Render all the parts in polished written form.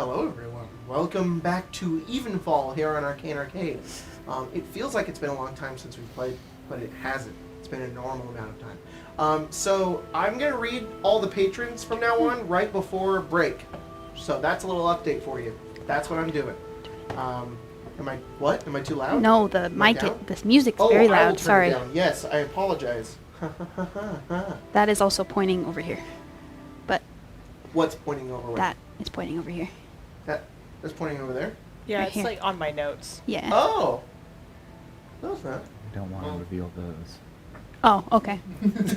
Hello everyone, welcome back to EVENFALL here on Arcane Arcade. It feels like it's been a long time since we played, but it hasn't. It's been a normal amount of time. So I'm going to read all the patrons from now on right before break. So that's a little update for you. That's what I'm doing. Am I too loud? No, the mic, this music's very loud. I will turn Sorry. it down. Yes, I apologize. That is also pointing over here. But What's pointing over where? that is pointing over here. That's pointing over there? Yeah, Right it's here. like on my notes. Yeah. Oh! No, it's not. We don't want to reveal those. Oh, okay.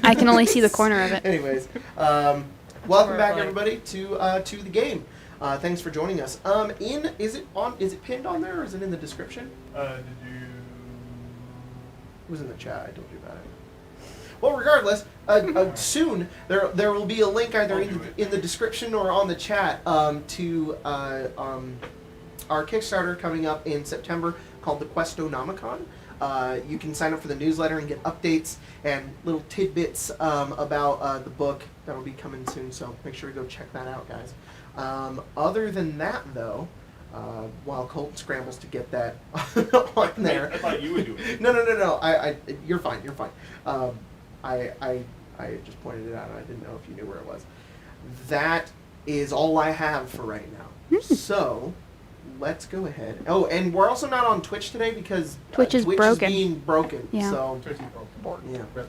I can only see the corner of it. Anyways, welcome back Horrifying. everybody to the game. Thanks for joining us. Is it pinned on there or is it in the description? Did you? It was in the chat. I told you about it. Well, regardless, soon there will be a link either in the description or on the chat to our Kickstarter coming up in September called the Questonomicon. You can sign up for the newsletter and get updates and little tidbits about the book that will be coming soon. So make sure to go check that out, guys. Other than that, though, while Colton scrambles to get that on there. I thought you would do it. No. You're fine. You're fine. I just pointed it out. I didn't know if you knew where it was. That is all I have for right now. So, let's go ahead. Oh, and we're also not on Twitch today because Twitch is broken. being broken. Yeah. So, Tracy's broken. yeah.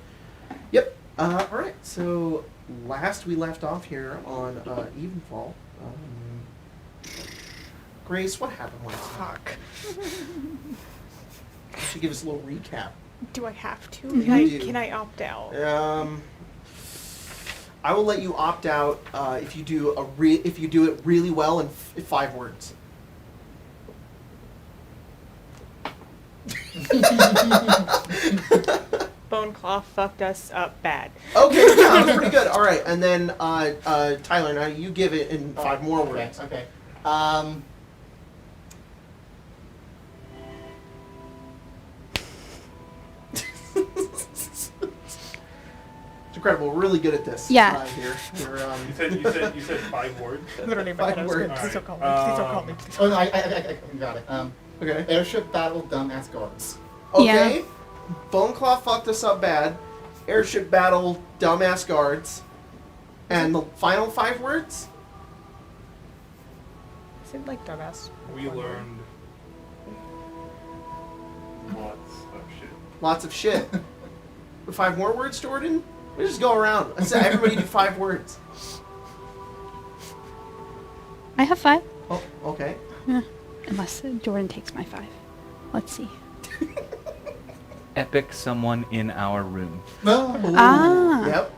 Yep. All right. So, last we left off here on Evenfall. Grace, what happened last time? Fuck. You should give us a little recap. Do I have to? Mhm. Can I opt out? I will let you opt out if you do it really well in 5 words. Bone Claw fucked us up bad. Okay, yeah, that's pretty good. All right, and then Tyler, now you give it in 5 more words. Okay. It's incredible. We're really good at this. Yeah. Here. You said 5 words. Literally, my head was words. good. Please don't call me. Alright. Please don't call me. Please Oh don't no, call me. I got it. Okay. Airship battle dumbass guards. Okay. Yeah. Boneclaw fucked us up bad. Airship battle, dumbass guards, and the final 5 words. I said like dumbass. We learned lots of shit. Lots of shit. 5 more words, Jordan? We just go around. I said everybody do 5 words. I have 5. Oh, okay. Yeah. Unless Jordan takes my 5. Let's see. Epic someone in our room. No. Ooh, Ah. Yep.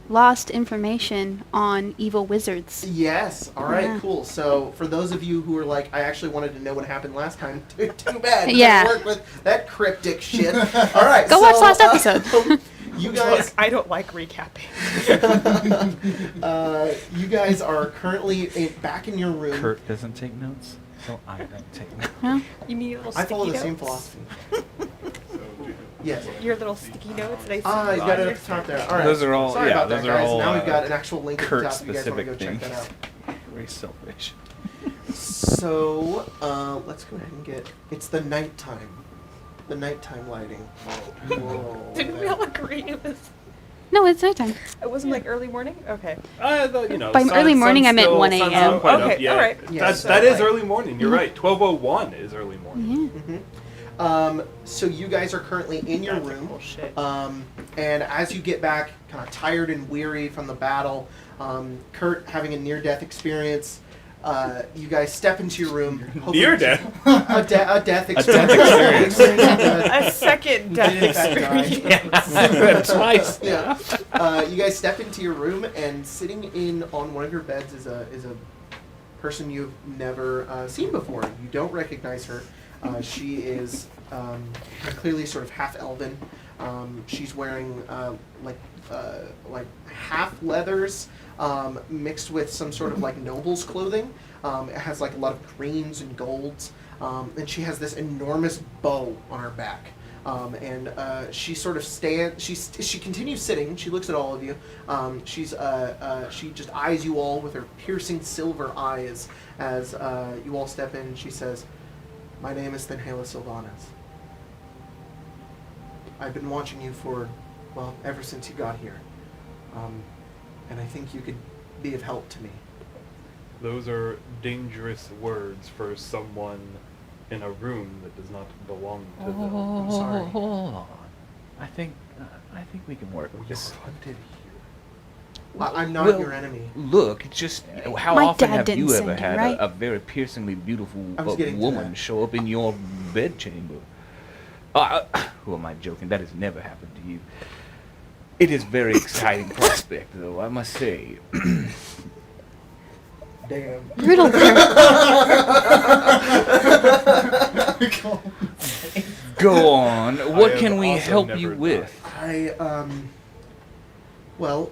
Lost information on evil wizards. Yes. All right. Yeah. Cool. So for those of you who are like, I actually wanted to know what happened last time. Too bad. Yeah. Couldn't work with that cryptic shit. All right. Go watch last episode. You Look, guys, I don't like recapping. you guys are currently back in your room. Kurt doesn't take notes, so I don't take notes. Well, You need little I sticky follow the notes? same philosophy. So, Jacob. Yes. Your little sticky notes that I see. Ah, you got it at the top there. All right. Those are all- Sorry yeah, about that, those are guys. all, Now we've got an actual link at the top. If you guys want to Kurt-specific go check that things. out. Very selfish. So, let's go ahead and get. It's the nighttime. The nighttime lighting. Whoa. Didn't we all agree it was? no, it's nighttime. It wasn't like early morning. Okay. By early morning, I meant 1 a.m. Okay, Yeah, alright. Yes, that is right. early morning. You're right. 12:01 is early morning. Yeah. So you guys are currently in your That's room. bullshit. And as you get back, kind of tired and weary from the battle, Kurt having a near-death experience, you guys step into your room. hoping Near to- death. A death experience. A second death Did in fact die. experience. Twice. Yeah. You guys step into your room, and sitting in on one of your beds is a person you've never seen before. You don't recognize her. She is clearly sort of half elven. She's wearing like half leathers mixed with some sort of like noble's clothing. It has like a lot of greens and golds, and she has this enormous bow on her back. And she sort of she continues sitting. She looks at all of you. She just eyes you all with her piercing silver eyes as you all step in. She says, "My name is Thenhala Sylvanas. I've been watching you for, well, ever since you got here. And I think you could be of help to me." Those are dangerous words for someone in a room that does not belong to them. I'm sorry. Hold on. I think we can work with this. I'm not Well, your enemy. Look, it's just how My often dad have didn't you send ever you, had right? a very piercingly beautiful I was getting to woman that. show up in your bedchamber? Who am I joking? That has never happened to you. It is very exciting prospect, though, I must say. Damn. Brutal. Go on. What have can we also help never you done. with? Well,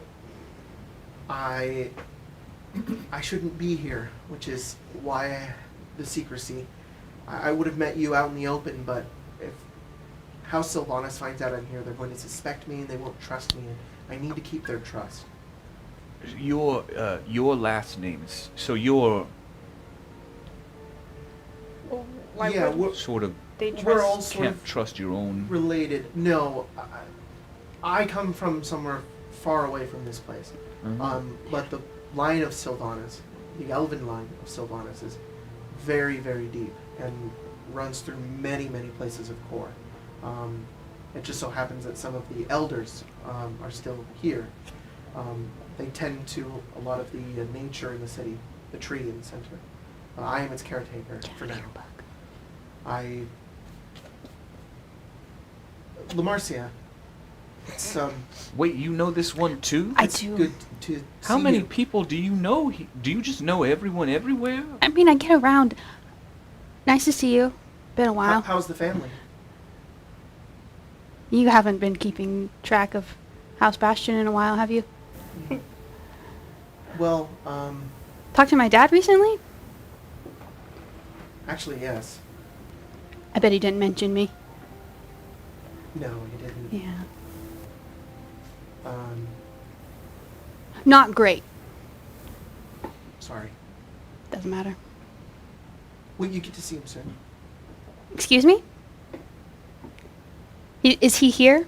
I shouldn't be here, which is why the secrecy. I would have met you out in the open, but if House Sylvanas finds out I'm here, they're going to suspect me and they won't trust me, and I need to keep their trust. Your last name is so you're Well, why Yeah, would we're- sort of they We're all trust? sort can't of trust your own. related. No, I come from somewhere far away from this place. But the line of Sylvanas, the elven line of Sylvanas, is very, very deep and runs through many, many places of core. It just so happens that some of the elders are still here. They tend to a lot of the nature in the city, the tree in the center. I am its caretaker for now. Lamarcia, it's Wait, you know this one too? I it's do. good to How see many you. people do you know? Do you just know everyone everywhere? I mean, I get around. Nice to see you. Been a while. How's the family? You haven't been keeping track of House Bastion in a while, have you? Well, Talked to my dad recently? actually, yes. I bet he didn't mention me. No, you didn't. Yeah. Not Not great. sorry. Doesn't matter. Well, you get to see him soon. Excuse me? Is he here?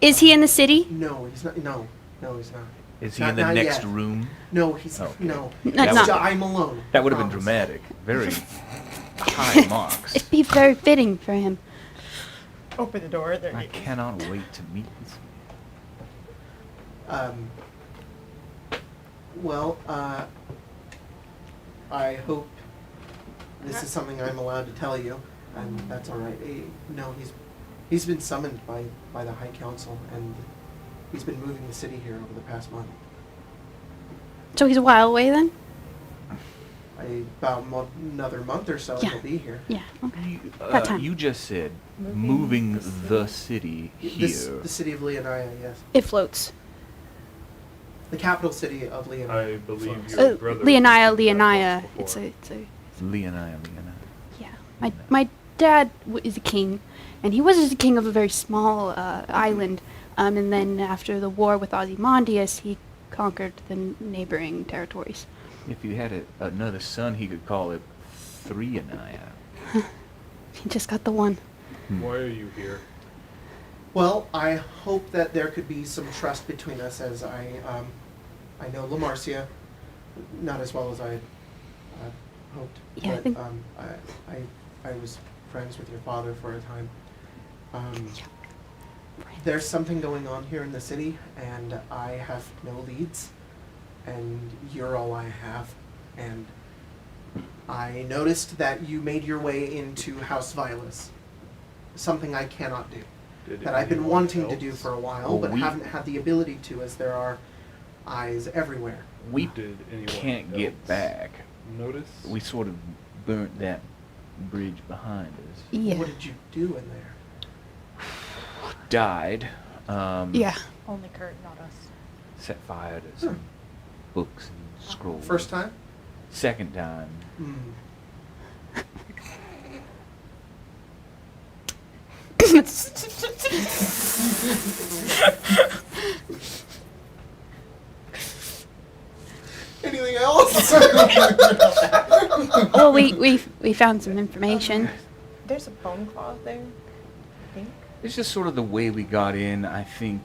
Is he in the city? No, he's not. No, he's not. Is he Not- in the not next yet. room? No, he's Okay. no. That's It's not- I'm alone. That would have been Promise. dramatic. Very high marks. It'd be very fitting for him. Open the door. There I you go. cannot wait to meet this Well, I hope this is something I'm allowed to tell you, and that's all right. No, he's been summoned by the High Council, and he's been moving the city here over the past month. So he's a while away then? About another month or so, Yeah. he'll be here. Yeah, okay. You, Got time. you just said Moving moving the the city here. The city of Leonia, yes. It floats. The capital city of Leonia. I believe floats. your brother. Leonia, was in that Leonia. once It's a, Leonia. yeah. My dad is a king, and he was just a king of a very small island. And then after the war with Ozymandias, he conquered the neighboring territories. If you had another son, he could call it Threonia. He just got the one. Why are you here? Well, I hope that there could be some trust between us, as I know Lamarcia, not as well as I hoped. Yeah, I but think- I was friends with your father for a time. Yeah. There's something going on here in the city, and I have no leads, and you're all I have. And I noticed that you made your way into House Violus, something I cannot do. Did That I've been anyone wanting to else? do for a while, Well, but we- haven't had the ability to, as there are eyes everywhere. We Did anyone can't get else back. Notice? We sort of burnt that bridge behind us. Yeah. What did you do in there? Died. Yeah. Only Kurt, not us. Set fire to some books and scrolls. First time? Second time. Hmm. Anything else? Well, we found some information. There's a bone claw there, I think. It's just sort of the way we got in, I think,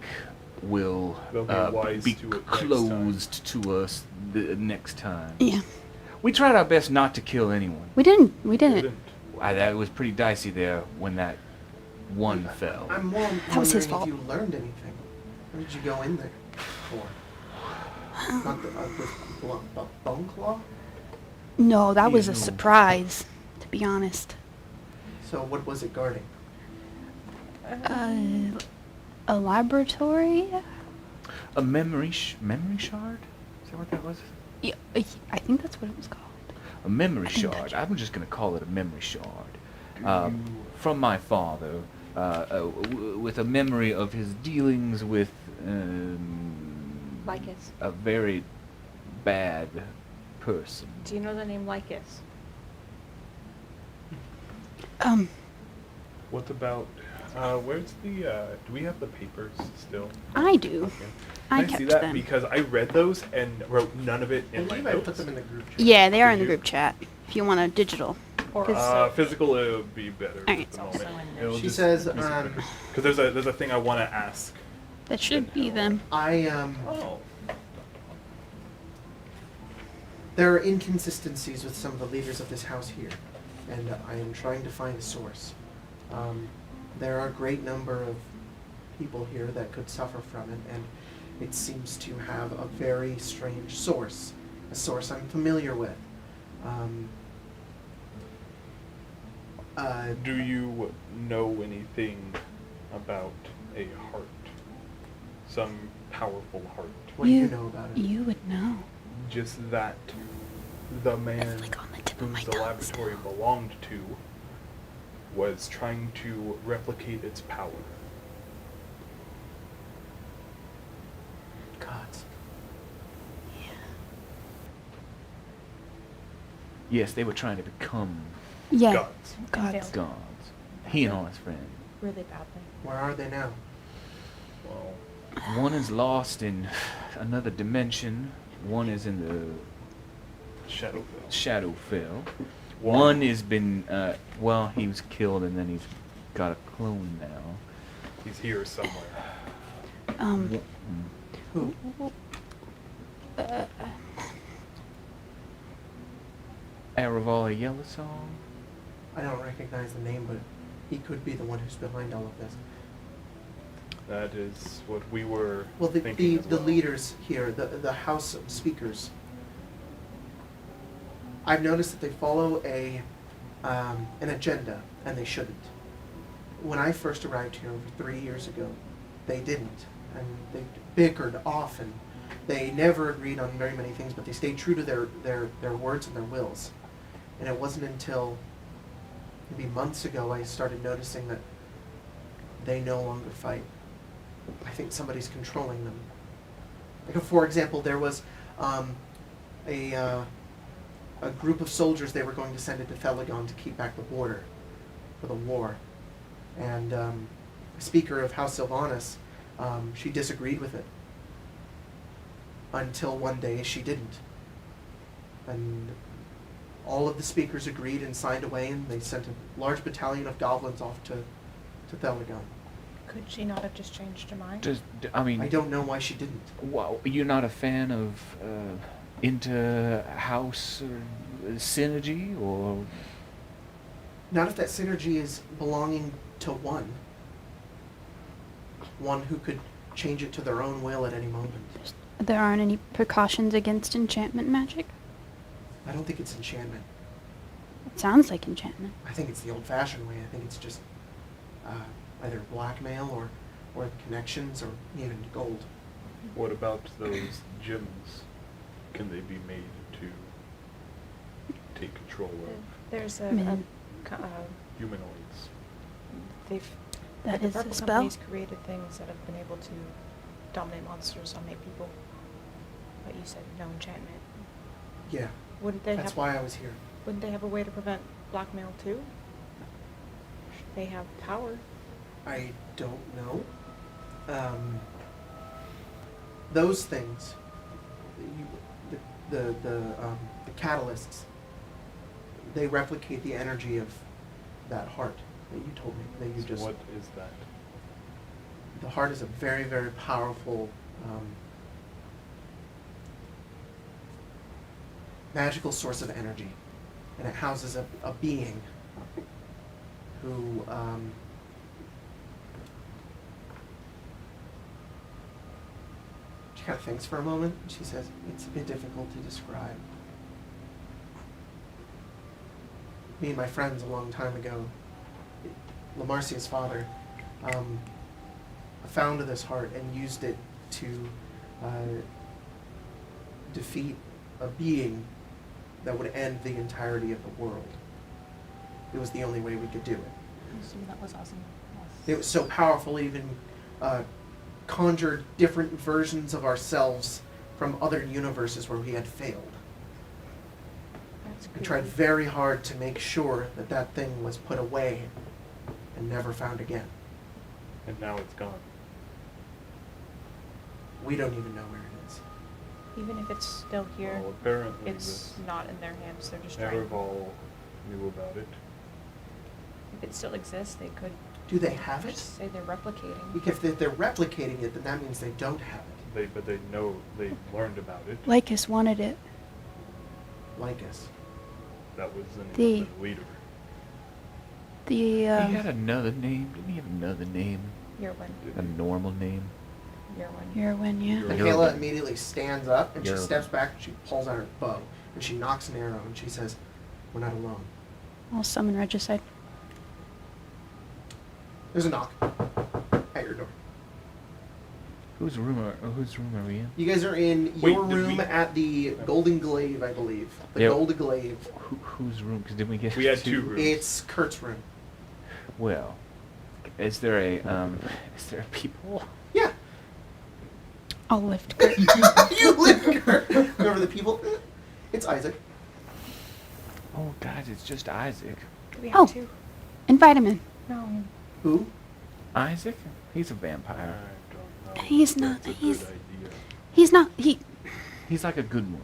will They'll be wise be to it next time. closed to us the next time. Yeah, We tried our best not to kill anyone. we didn't. We didn't. Didn't. That was pretty dicey there when that one fell. I'm more That was his wondering fault. if you learned anything. What did you go in there for? Not the bone claw? No, that was a Yeah. surprise, to be honest. So what was it guarding? A laboratory? A memory shard? Is that what that was? Yeah, I think that's what it was called. A memory I think shard. that's- I'm just going to call it a memory shard. Do From my father, with a memory of his dealings with Lycus. a very bad person. Do you know the name Lycus? What about, where's the, do we have the papers still? I do. Okay. I Can I see kept that? them. Because I read those and wrote none of it I in my believe I notes. put them in the group chat. Yeah, they are in the Did you? group chat. If you want a digital. Or Physical it would be better Alright. at the It's moment. also in there. It'll She just says, be better. 'Cause there's a thing I want to ask. That should be them. Oh. There are inconsistencies with some of the leaders of this house here, and I am trying to find a source. There are a great number of people here that could suffer from it, and it seems to have a very strange source, a source I'm familiar with. Do you know anything about a heart? Some powerful heart? What do you know about it? You would know. Just that the man It's like on the tip of whom my the tongue laboratory still. belonged to was trying to replicate its power. Gods. Yes, they were trying to become Yeah. Gods. God. Failed. gods. He and all his friends. Really badly. Where are they now? Well, One is lost in another dimension. One is in the Shadowfell. Shadowfell. One has been, well, he was killed and then he's got a clone now. He's here somewhere. Um. Who? Aravala Yellowsong? I don't recognize the name, but he could be the one who's behind all of this. That is what we were Well, the thinking as well. leaders here, the House of Speakers, I've noticed that they follow an agenda, and they shouldn't. When I first arrived here over 3 years ago, they didn't, and they bickered often. They never agreed on very many things, but they stayed true to their words and their wills. And it wasn't until maybe months ago I started noticing that they no longer fight. I think somebody's controlling them. Like, for example, there was a group of soldiers they were going to send into Thelagon to keep back the border for the war. And the speaker of House Sylvanas, she disagreed with it. Until one day she didn't. And all of the speakers agreed and signed away, and they sent a large battalion of goblins off to Thelagon. Could she not have just changed her mind? I mean, I don't know why she didn't. wow, you're not a fan of inter-house synergy, or Not if that synergy is belonging to one. One who could change it to their own will at any moment. There aren't any precautions against enchantment magic? I don't think it's enchantment. It sounds like enchantment. I think it's the old-fashioned way. I think it's just either blackmail or connections or even gold. What about those gems? Can they be made to take control of There's Man. humanoids? they've That the is a purple spell? company's created things that have been able to dominate monsters, dominate people. But you said no enchantment. Yeah, Wouldn't they that's have? why I was here. Wouldn't they have a way to prevent blackmail too? They have power. I don't know. Those things, the catalysts, they replicate the energy of that heart that you told me. That you So just. what is that? The heart is a very, very powerful, magical source of energy, and it houses a being who. She kind of thinks for a moment, and she says, "It's a bit difficult to describe. Me and my friends a long time ago, Lamarcia's father, found this heart and used it to defeat a being that would end the entirety of the world. It was the only way we could do it. That was awesome. It was so powerful, it even conjured different versions of ourselves from other universes where we had failed. That's We tried very hard to make sure that that thing was put away and never found again. And now it's gone. We don't even know where it is. Even if it's still here, Well, apparently it's not in their hands. They're just the trying. Everval knew about it. If it still exists, they could Do they have it? just say they're replicating. Because if they're replicating it, then that means they don't have it. But they know, they learned about it. Lycus wanted it. Like us. That was The- the leader. The He had another name. Didn't he have another name? Year one. A normal name? Year one. Irwin, yeah. You're- Michaela immediately stands up and she You're- steps back and she pulls out her bow and she knocks an arrow and she says, "We're not alone." I'll summon Regicide. There's a knock at your door. Whose room are we in? You guys are in Wait, your did room we- at the Golden Glaive, I believe. The Yep. Golden Glaive. Whose room? Because didn't we get We had two rooms. It's Kurt's room. Well, is there a people? Yeah. I'll lift Kurt. You live, Kurt. Remember the people? It's Isaac. Oh, guys, it's just Isaac. Do we have Oh. to? Invite him in. No. Who? Isaac? He's a I vampire. don't know. He's if not- that's a he's- good idea. He's not. He's like a good one,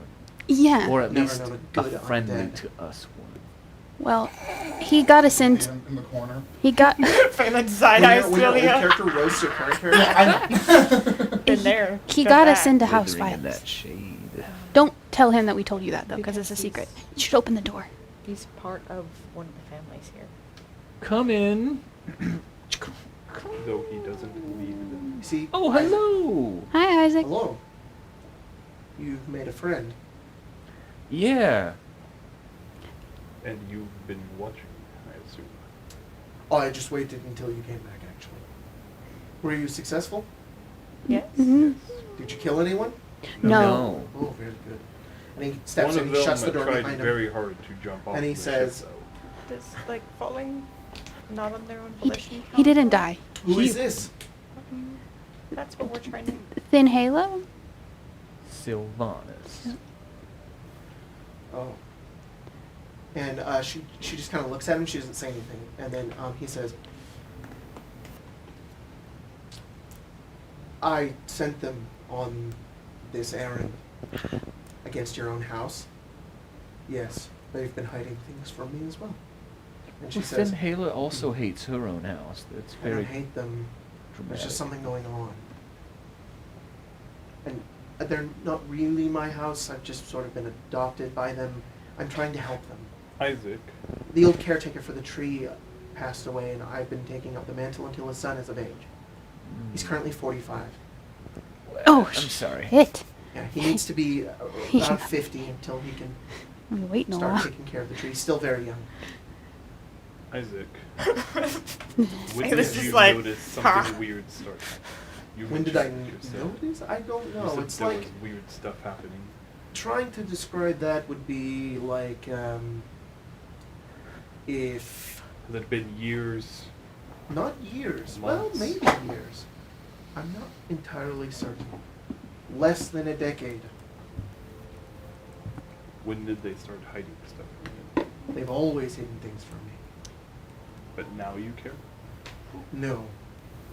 Yeah. or at Never least known a a good friendly undead. to us one. Well, he got us In into. the corner. He got. Phelan side When your character roasts your current character, Been there. He done got us that. into house Withering in fights. that shade. Don't tell him that we told you that though, because it's a Because secret. he's- You should open the door. He's part of one of the families here. Come in. Though he doesn't lead them. you see. Oh, hello. Hi, Isaac. Hello. You've made a friend. Yeah. And you've been watching, I assume. Oh, I just waited until you came back, actually. Were you successful? Yes. Mhm. Did you kill anyone? No. Oh, very good. And he steps One in, of he shuts the them door tried behind him. very hard to jump off And he the says- ship, though. Does like falling not on their own He, volition? he didn't die. Who is this? That's what we're trying to. Thin Halo? Sylvanas. Oh. And she just kind of looks at him. She doesn't say anything. And then he says, "I sent them on this errand against your own house. Yes, they've been hiding things from me as well." And she Well, says, Finn Hala also hates her own house. That's "I don't very hate them. There's dramatic. just something going on. And they're not really my house. I've just sort of been adopted by them. I'm trying to help them. Isaac, The old caretaker for the tree passed away, and I've been taking up the mantle until his son is of age. He's currently 45. Oh, I'm sorry. Shit. Yeah, he needs to be Yeah. about 50 until he can I'm waiting a start while. taking care of the tree. He's still very young. Isaac, when This did is you like, notice something huh? weird start happening? You When did I mentioned it yourself. notice? I don't You know. said It's there like was weird stuff happening. trying to describe that would be like if Has it been years? not years. Well, Months. maybe years. I'm not entirely certain. Less than a decade. When did they start hiding stuff from you? They've always hidden things from me. But now you care? No,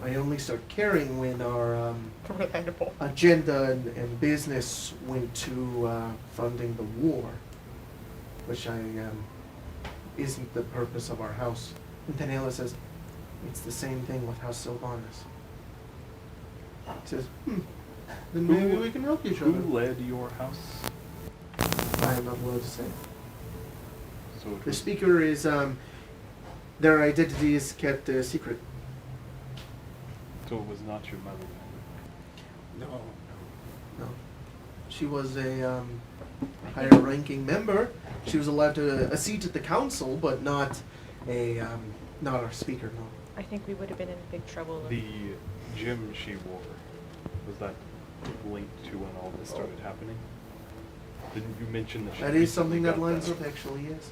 I only start caring when our Relatable. agenda and business went to funding the war, which isn't the purpose of our house. And Tenela says, it's the same thing with House Sylvanas. He says, then maybe we can help each Who other. led your house? I am not allowed to say. So it The was speaker is, their identity is kept secret. So it was not your mother. No. She was a higher-ranking member. She was allowed to a seat at the council, but not not our speaker. No. I think we would have been in big trouble. The gem she wore, was that linked to when all this started happening? Didn't you mention that she That is something that recently got lines up. Actually, yes.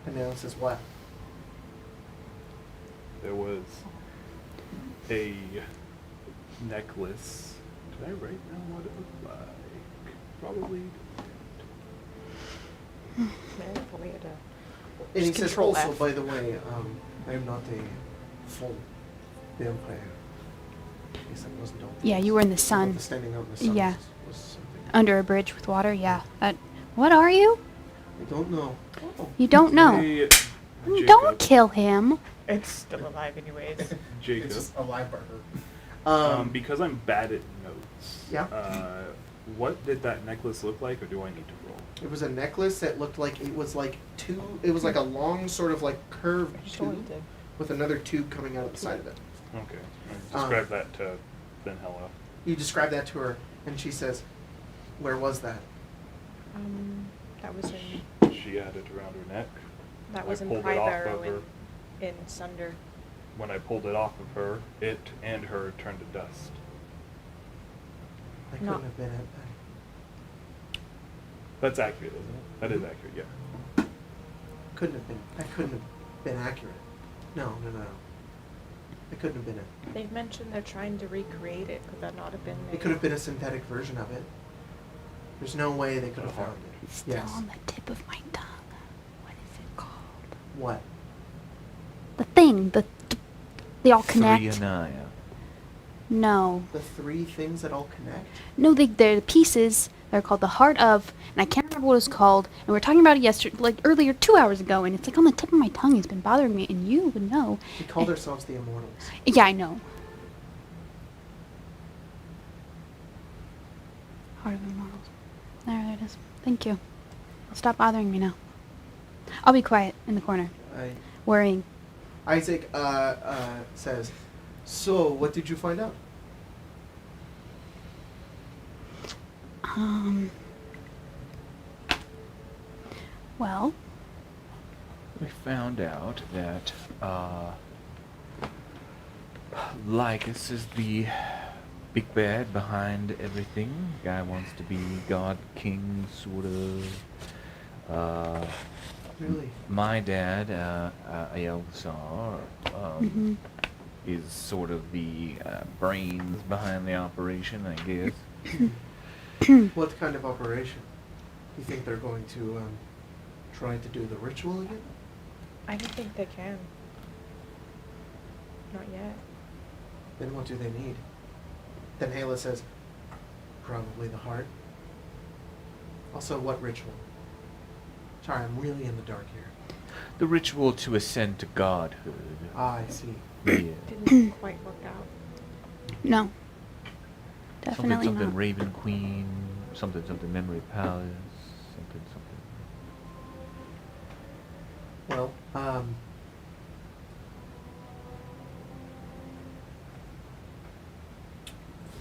And now says what? There was a necklace. Did I write down what it looked like? Probably. Man, we had a And he Just says control also, F. by the way, I am not a full vampire. I guess that wasn't all. Yeah, you were in the sun. The standing out in the sun Yeah. was something. Under a bridge with water, yeah. What are you? I don't know. Oh. You don't know. Hey, Don't kill him. It's still alive anyways. Jacob. It's just a live burger. Because I'm bad at notes. Yeah. What did that necklace look like, or do I need to roll? It was a necklace that looked like it was like a long sort of like curved You totally tube did. with another tube coming out of the side of it. Okay. Describe that to Benhella. You describe that to her, and she says, "Where was that?" That was in She had it around her neck. that I was in pulled it off Pribarrow of her. in Sunder. When I pulled it off of her, it and her turned to dust. I couldn't No. have been at that. That's accurate, isn't it? That is accurate, yeah. Couldn't have been. That couldn't have been accurate. No. It couldn't have been it. They've mentioned they're trying to recreate it. Could that not have been? It could have been a synthetic version of it. There's no way they could have found it. It's still Yes. on the tip of my tongue. What is it called? What? The thing. They all connect. Thrianaya. No. The three things that all connect? No, they're the pieces. They're called the heart of, and I can't remember what it's called. And we were talking about it yesterday, like earlier, 2 hours ago, and it's like on the tip of my tongue. It's been bothering me, and you would know. We called ourselves the Immortals. Yeah, I know. Heart of Immortals. There it is. Thank you. Stop bothering me now. I'll be quiet in the corner, worrying. Isaac says, "So, what did you find out?" Well, We found out that Lycus is the big bad behind everything. Guy wants to be God King, sort of. Really? My dad, Aelzar, is sort of the brains behind the operation, I guess. What kind of operation? You think they're going to try to do the ritual again? I don't think they can. Not yet. Then what do they need? Then Ayla says, probably the heart. Also, what ritual? Sorry, I'm really in the dark here. The ritual to ascend to godhood. Ah, I see. Yeah. Didn't quite work out. no. Definitely something not. Raven Queen, something Memory Palace, something. Well,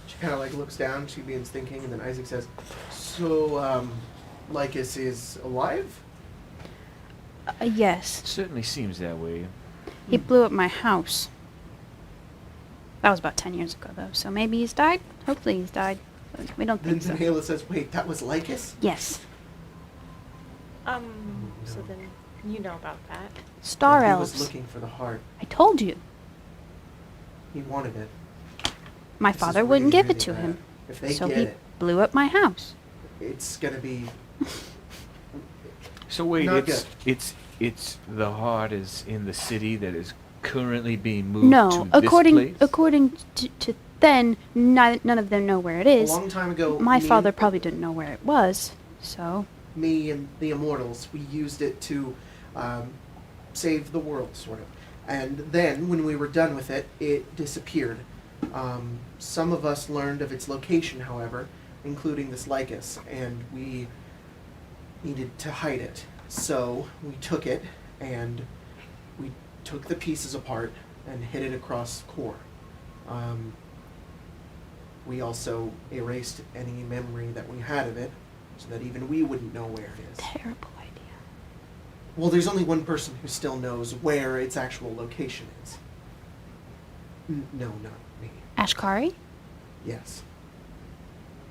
she kind of like looks down, she begins thinking, and then Isaac says, so, Lycus is alive? Yes. Certainly seems that way. He blew up my house. That was about 10 years ago, though, so maybe he's died? Hopefully he's died. But we don't Then think so. Ayla says, wait, that was Lycus? Yes. So then you know about that. Star He elves. was looking for the heart. I told you. He wanted it. My This is father wouldn't really, give it really to bad. him. If they So get he it, blew up my house. it's gonna be So wait, Not it's the heart is in the city that is currently being moved No, to according this place? according to then, none of them know where it is. A long time ago, My me father and- probably didn't know where it was, so Me and the Immortals, we used it to save the world, sort of. And then, when we were done with it, it disappeared. Some of us learned of its location, however, including this Lycus, and we needed to hide it. So we took it, and we took the pieces apart and hid it across core. We also erased any memory that we had of it, so that even we wouldn't know where it is. terrible idea. Well, there's only one person who still knows where its actual location is. No, not me. Ashkari? Yes.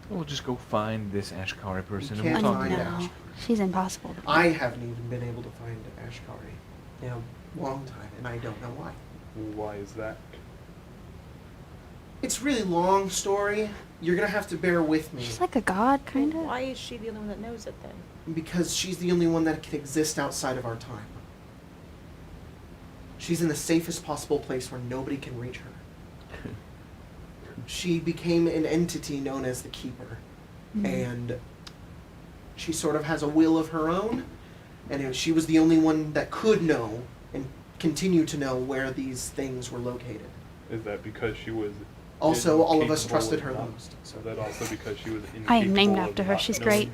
We'll just go find this Ashkari person You and can't we'll talk find to out. her. No, she's impossible to I find. haven't even been able to find Ashkari in a long time, and I don't know why. Why is that? It's a really long story. You're gonna have to bear with me. She's like a god, kind of. Why is she the only one that knows it then? Because she's the only one that can exist outside of our time. She's in the safest possible place where nobody can reach her. She became an entity known as the Keeper, and she sort of has a will of her own, and she was the only one that could know and continue to know where these things were located. Is that because she was Also, all of us incapable trusted her of the not- most. So that also because she was incapable I am named of after her. not She's knowing? great.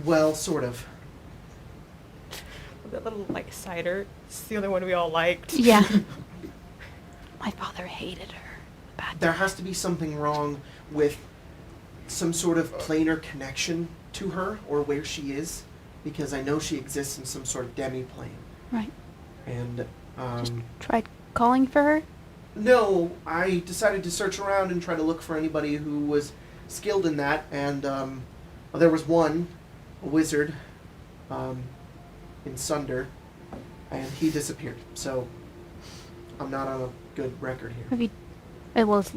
Well, sort of. That little like cider. It's the only one we all liked. Yeah. My father hated her. Bad There guy. has to be something wrong with some sort of planar connection to her or where she is, because I know she exists in some sort of demi-plane. Right. And, Just tried calling for her. no, I decided to search around and try to look for anybody who was skilled in that, and well, there was one, a wizard, in Sunder, and he disappeared. So I'm not on a good record here. Have you? It was.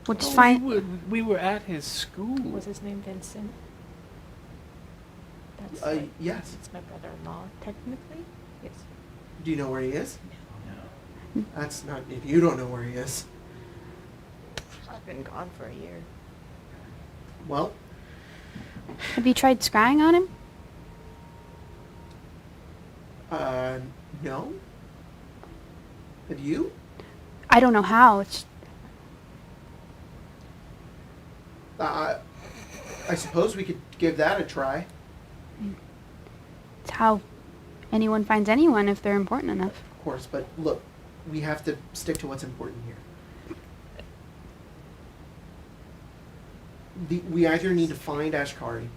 We'll just Oh, find. we were at his school. Was his name Vincent? That's Yes. it's my brother-in-law, technically. Yes. Do you know where he is? No. That's not. If you don't know where he is, I've been gone for a year. well, Have you tried scrying on him? no. Have you? I don't know how. It's I suppose we could give that a try. it's how anyone finds anyone if they're important enough. Of course, but look, we have to stick to what's important here. We either need to find Ashkari,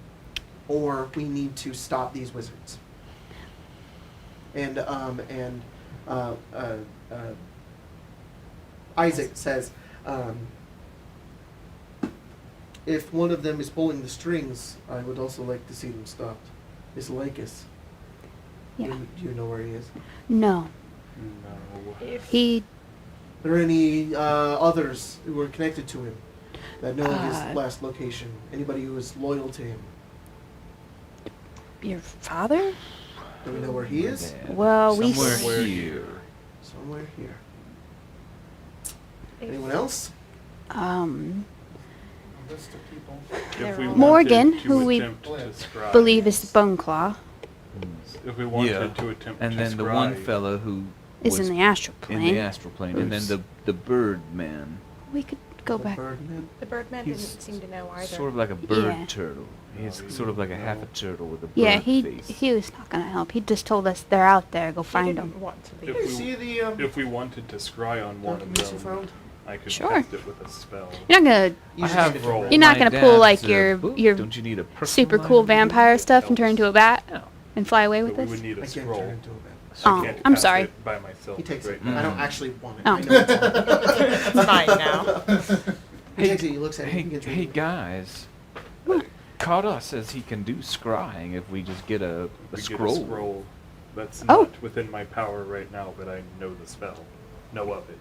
or we need to stop these wizards. And Isaac says, if one of them is pulling the strings, I would also like to see them stopped. It's Lycus. Yeah. Do you know where he is? No. No. If He. Are there any others who are connected to him that know of Uh, his last location? Anybody who is loyal to him? Your father? Do we know where he is? Yeah. Well, we. Somewhere s- here. Somewhere here. if Anyone else? A list of people. If we They're all- Morgan, wanted to who we attempt to scry- believe is Boneclaw, If we wanted Yeah. to attempt And to then the one scry- fella who is was in the astral in plane. the astral plane, and then Bruce. the bird man, We could go The back. Birdman? the Birdman He's didn't seem to know either. sort of like a bird Yeah. turtle. He's sort of like a half a turtle with a bird Yeah, face. he was not gonna help. He just told us they're out there. Go He find didn't them. want to If leave. Here, we- see the If we wanted to scry on one of documents you them, found? I could Sure. cast it with a spell. You're not gonna. You I should have take it roll. from You're not my gonna pull, like, dad's, your- book. your Don't you need a personal Super cool item? vampire stuff and turn into a bat No. and fly away But with we us. would need I a can't scroll. turn into a bat. So I Oh, can't I'm cast sorry. it by myself. He takes it. right Mm. I now. don't actually want it. Oh. I know it's It's mine now. He takes it, he looks at it, Hey, he gets hey rid of it. guys, Kata says he can do scrying if we just get a We scroll. Get a scroll. That's Oh. not within my power right now, but I know the spell. Know of it.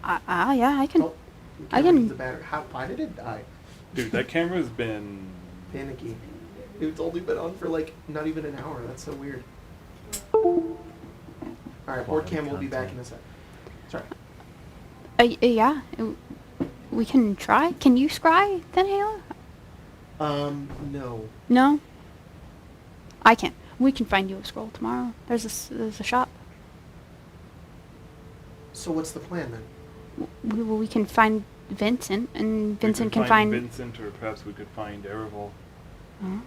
Yeah, I can. Oh, you I can't can- remove the battery. Why did it die? Dude, that camera's been... Panicky. It's only been on for like not even an hour. That's so weird. All right, board cam will be back in a sec. Sorry. Yeah. We can try. Can you scry then, Halo? No. No. I can. We can find you a scroll tomorrow. There's a shop. So what's the plan then? We can find Vincent, and Vincent we can find. Vincent, or perhaps we could find Ereval. Oh.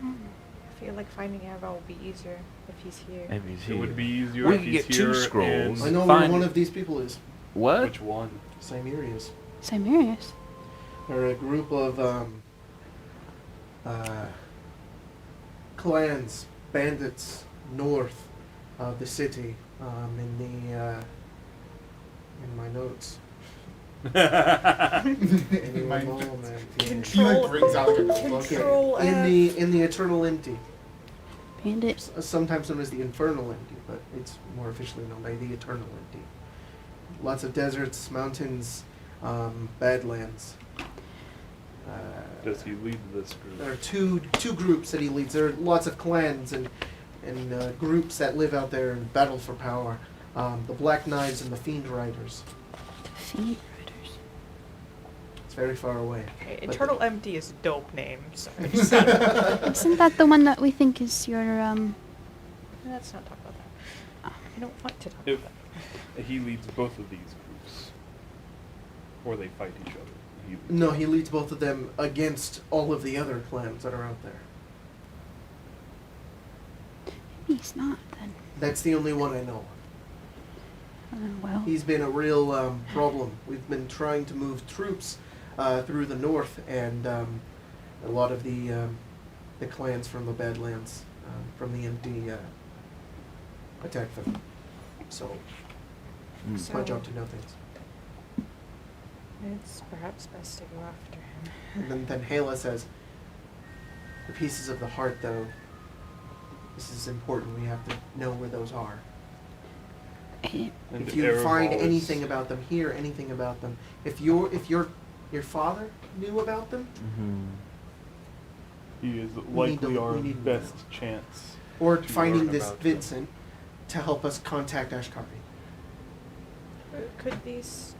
I feel like finding Anvil will be easier if he's here. Maybe he's It here. would be easier We if could he's get 2 here scrolls. I and- know Fine. where one of these people is. What? Which one? Siberians. Siberius. They're a group of clans, bandits, north of the city. In my notes. Any My moment. He like brings out like a notebook. Control In F. the Eternal Empty, Bandit. sometimes known as the Infernal Empty, but it's more officially known by the Eternal Empty. Lots of deserts, mountains, badlands. Does he lead this group? There are two groups that he leads. There are lots of clans and groups that live out there and battle for power. The Black Knives and the Fiend Riders. Fiend Riders. It's very far away. Okay, But Eternal Empty is a dope name. So Isn't that the one that we think is your let's not talk about that. I don't want to talk If about he leads both of these groups, or they fight each other. He leads No, he leads both of them against all of the other clans that are out there. Maybe he's not then. That's the only one I know. Well. He's been a real problem. We've been trying to move troops through the north, and a lot of the clans from the Badlands, from the Empty, attack them. So Mm. it's my job to know things. It's perhaps best to go after him. And then Hala says, the pieces of the heart, though, this is important. We have to know where those are. And If you find Ereval is- anything about them, hear anything about them, if your father knew about them, he is we need to- likely our we need to best know. chance. or To finding learn this about them. Vincent to help us contact Ashkari. Could these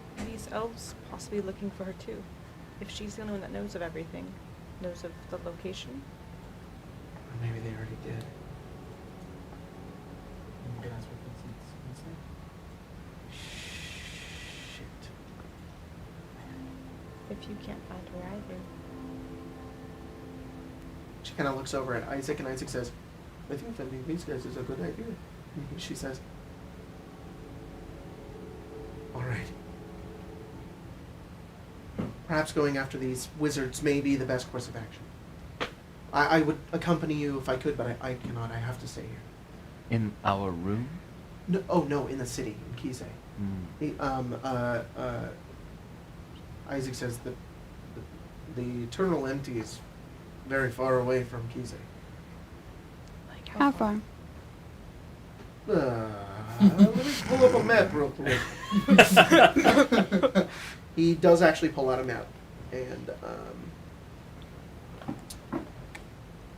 elves possibly be looking for her too? If she's the only one that knows of everything, knows of the location. Or maybe they already did. Shit. If you can't find her either. She kind of looks over at Isaac, and Isaac says, I think finding these guys is a good idea. And she says, all right. Perhaps going after these wizards may be the best course of action. I would accompany you if I could, but I cannot. I have to stay here. In our room? No, oh, no, in the city, in Kise. Mm. Isaac says that the Eternal Empty is very far away from Kise. Like how far? Let me pull up a map real quick. He does actually pull out a map, and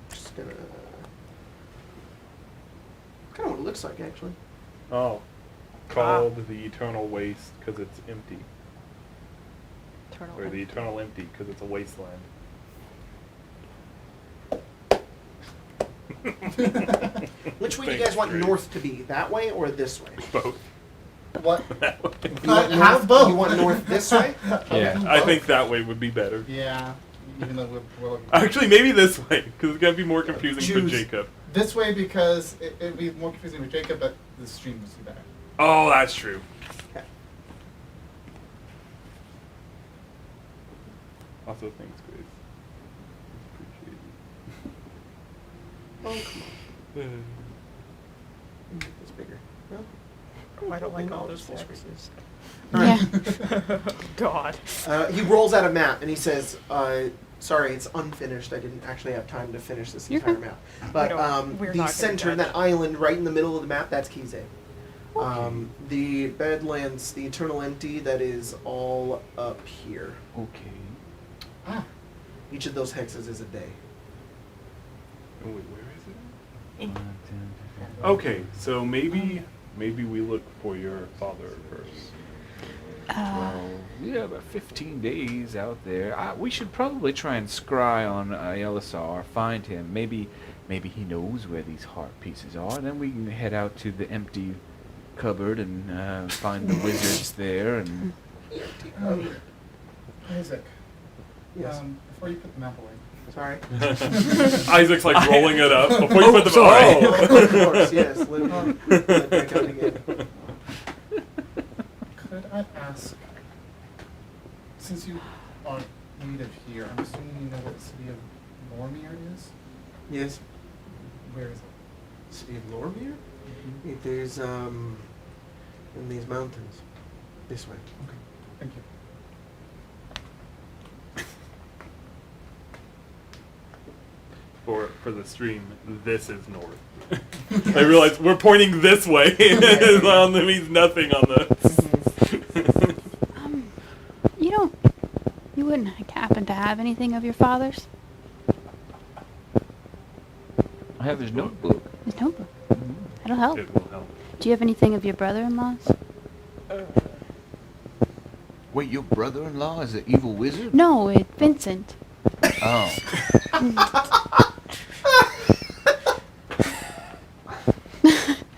just gonna kind of what it looks like actually. Oh, called the Eternal Waste because it's empty, Eternal or the Empty. Eternal Empty because it's a wasteland. Which way do you Thanks, guys want Grace. north to be? That way or this way? Both. What? You want Half north, both. You want north this way? Yeah. I think that way would be better. Yeah. Even though we're Actually, maybe this way because it's gonna be more confusing for Choose. Jacob. this way because it'd be more confusing with Jacob, but the stream would see better. Oh, that's true. Okay. Also, thanks, Grace. Appreciate Oh, come it. on. Make this bigger. No? I don't like No, all it's those full screen. X's. Yeah. God. He rolls out a map and he says, sorry, it's unfinished. I didn't actually have time to finish this You're entire good. map. But we're the not gonna center, judge. that island right in the middle of the map, that's Kise. The Badlands, the Eternal Empty, that is all up here. Okay. Ah. Each of those hexes is a day. Oh, wait, where is it? Eh. Okay, so maybe Maybe we look for your father first. Well, we have about 15 days out there. We should probably try and scry on Elisar, find him. Maybe he knows where these heart pieces are. And then we can head out to the empty cupboard and find the wizards there. And Isaac. Yes. Before you put the map away. Sorry. Isaac's like rolling it up before you put them away. Of course, yes. Let it back out again. Could I ask, since you are native here, I'm assuming you know what the city of Lormir is? Yes. Where is it? City of Lormir? It is in these mountains. This way. Okay, thank you. For the stream, this is north. I realize we're pointing this way. That means nothing on this. You wouldn't happen to have anything of your father's? I have his notebook. His notebook. That'll help. It will help. Do you have anything of your brother-in-law's? Wait, your brother-in-law is an evil wizard? No, Vincent. Oh.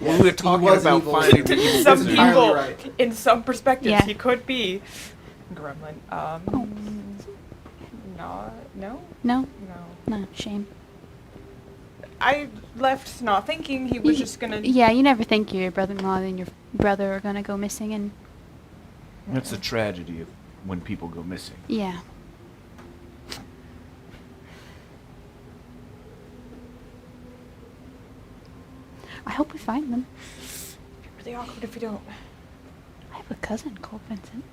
Well, we were talking was about evil. finding the evil Some wizard. Entirely people, right. in some perspectives, Yeah. he could be gremlin. No, No? no. No, shame. I left not thinking he was just gonna. Yeah, you never think your brother-in-law and your brother are gonna go missing, and That's the tragedy of when people go missing. yeah. I hope we find them. Really awkward if you don't. I have a cousin called Vincent.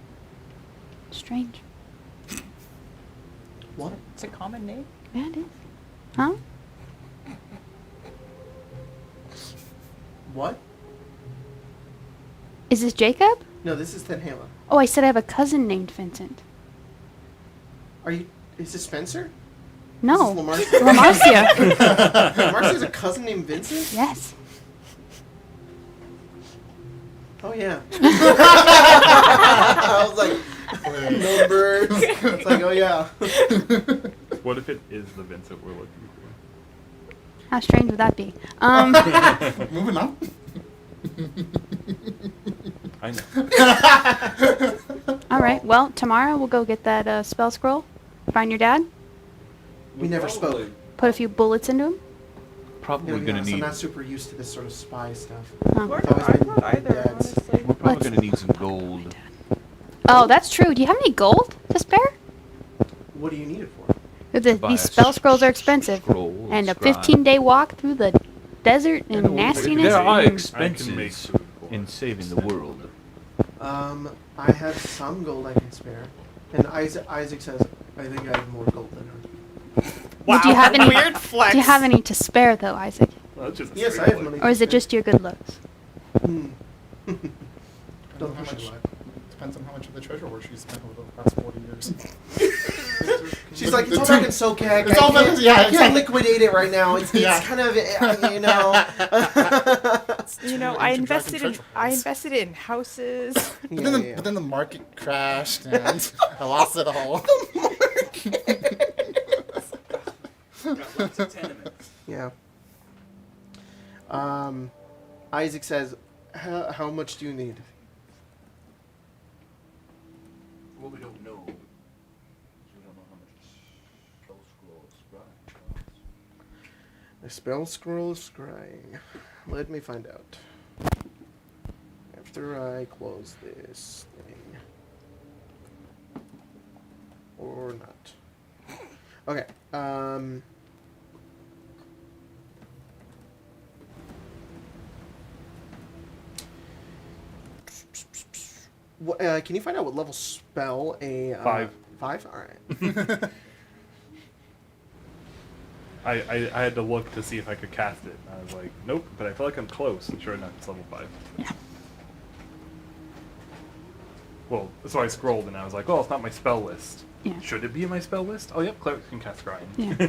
Strange. What? It's a common name. Yeah, it is. Huh? What? Is this Jacob? No, this is Tenhala. Oh, I said I have a cousin named Vincent. Are you? Is this Spencer? No. This is Lamarcia. Lamarcia. Lamarcia has a cousin named Vincent? Yes. Oh yeah. I was like, no birds. It's like, oh yeah. What if it is the Vincent we're looking for? How strange would that be? Moving on. I know. All right. Well, tomorrow we'll go get that spell scroll. Find your dad. We never spoke. Put a few bullets into him. Probably I'm gonna need. not super used to this sort of spy stuff. Oh. We're Always I'm been not either, dads. honestly. We're probably Let's- gonna need some gold. Oh, that's true. Do you have any gold to spare? What do you need it for? Buy These a spell scrolls are expensive. scroll, And a scribe. 15-day walk through the desert and And nastiness. There are I can make expenses food for in us. saving the world. I have some gold I can spare. And Isaac says, I think I have more gold than her. Well, do you have any? Weird flex. Do you have any to spare though, Isaac? Well, that's just a Yes, I straight have look. money. Or is it just your good looks? Hmm. Depends Don't on how push it, much. lad. Depends on how much of the treasure work she's spent over the past 40 years. She's like, it's all back in SoCag. It's all back in- yeah, I can't exactly. liquidate it right now. It's Yeah. kind of, you know. You know, Ancient I dragon invested in treasure hunts. houses. But then the market crashed and I lost it all. Yeah. Isaac says, how much do you need? Well, we don't know. We don't know how much spell scrolls A spell scroll of scrying. Let me find out. After I close this thing. Or not. Okay. Can you find out what level spell a 5. 5? All right. I had to look to see if I could cast it. And I was like, nope, but I feel like I'm close. And sure enough, it's level 5. Yeah. Well, so I scrolled and I was like, oh, it's not my spell list. Yeah. Should it be in my spell list? Oh, yep, clerics can cast scrying. Yeah.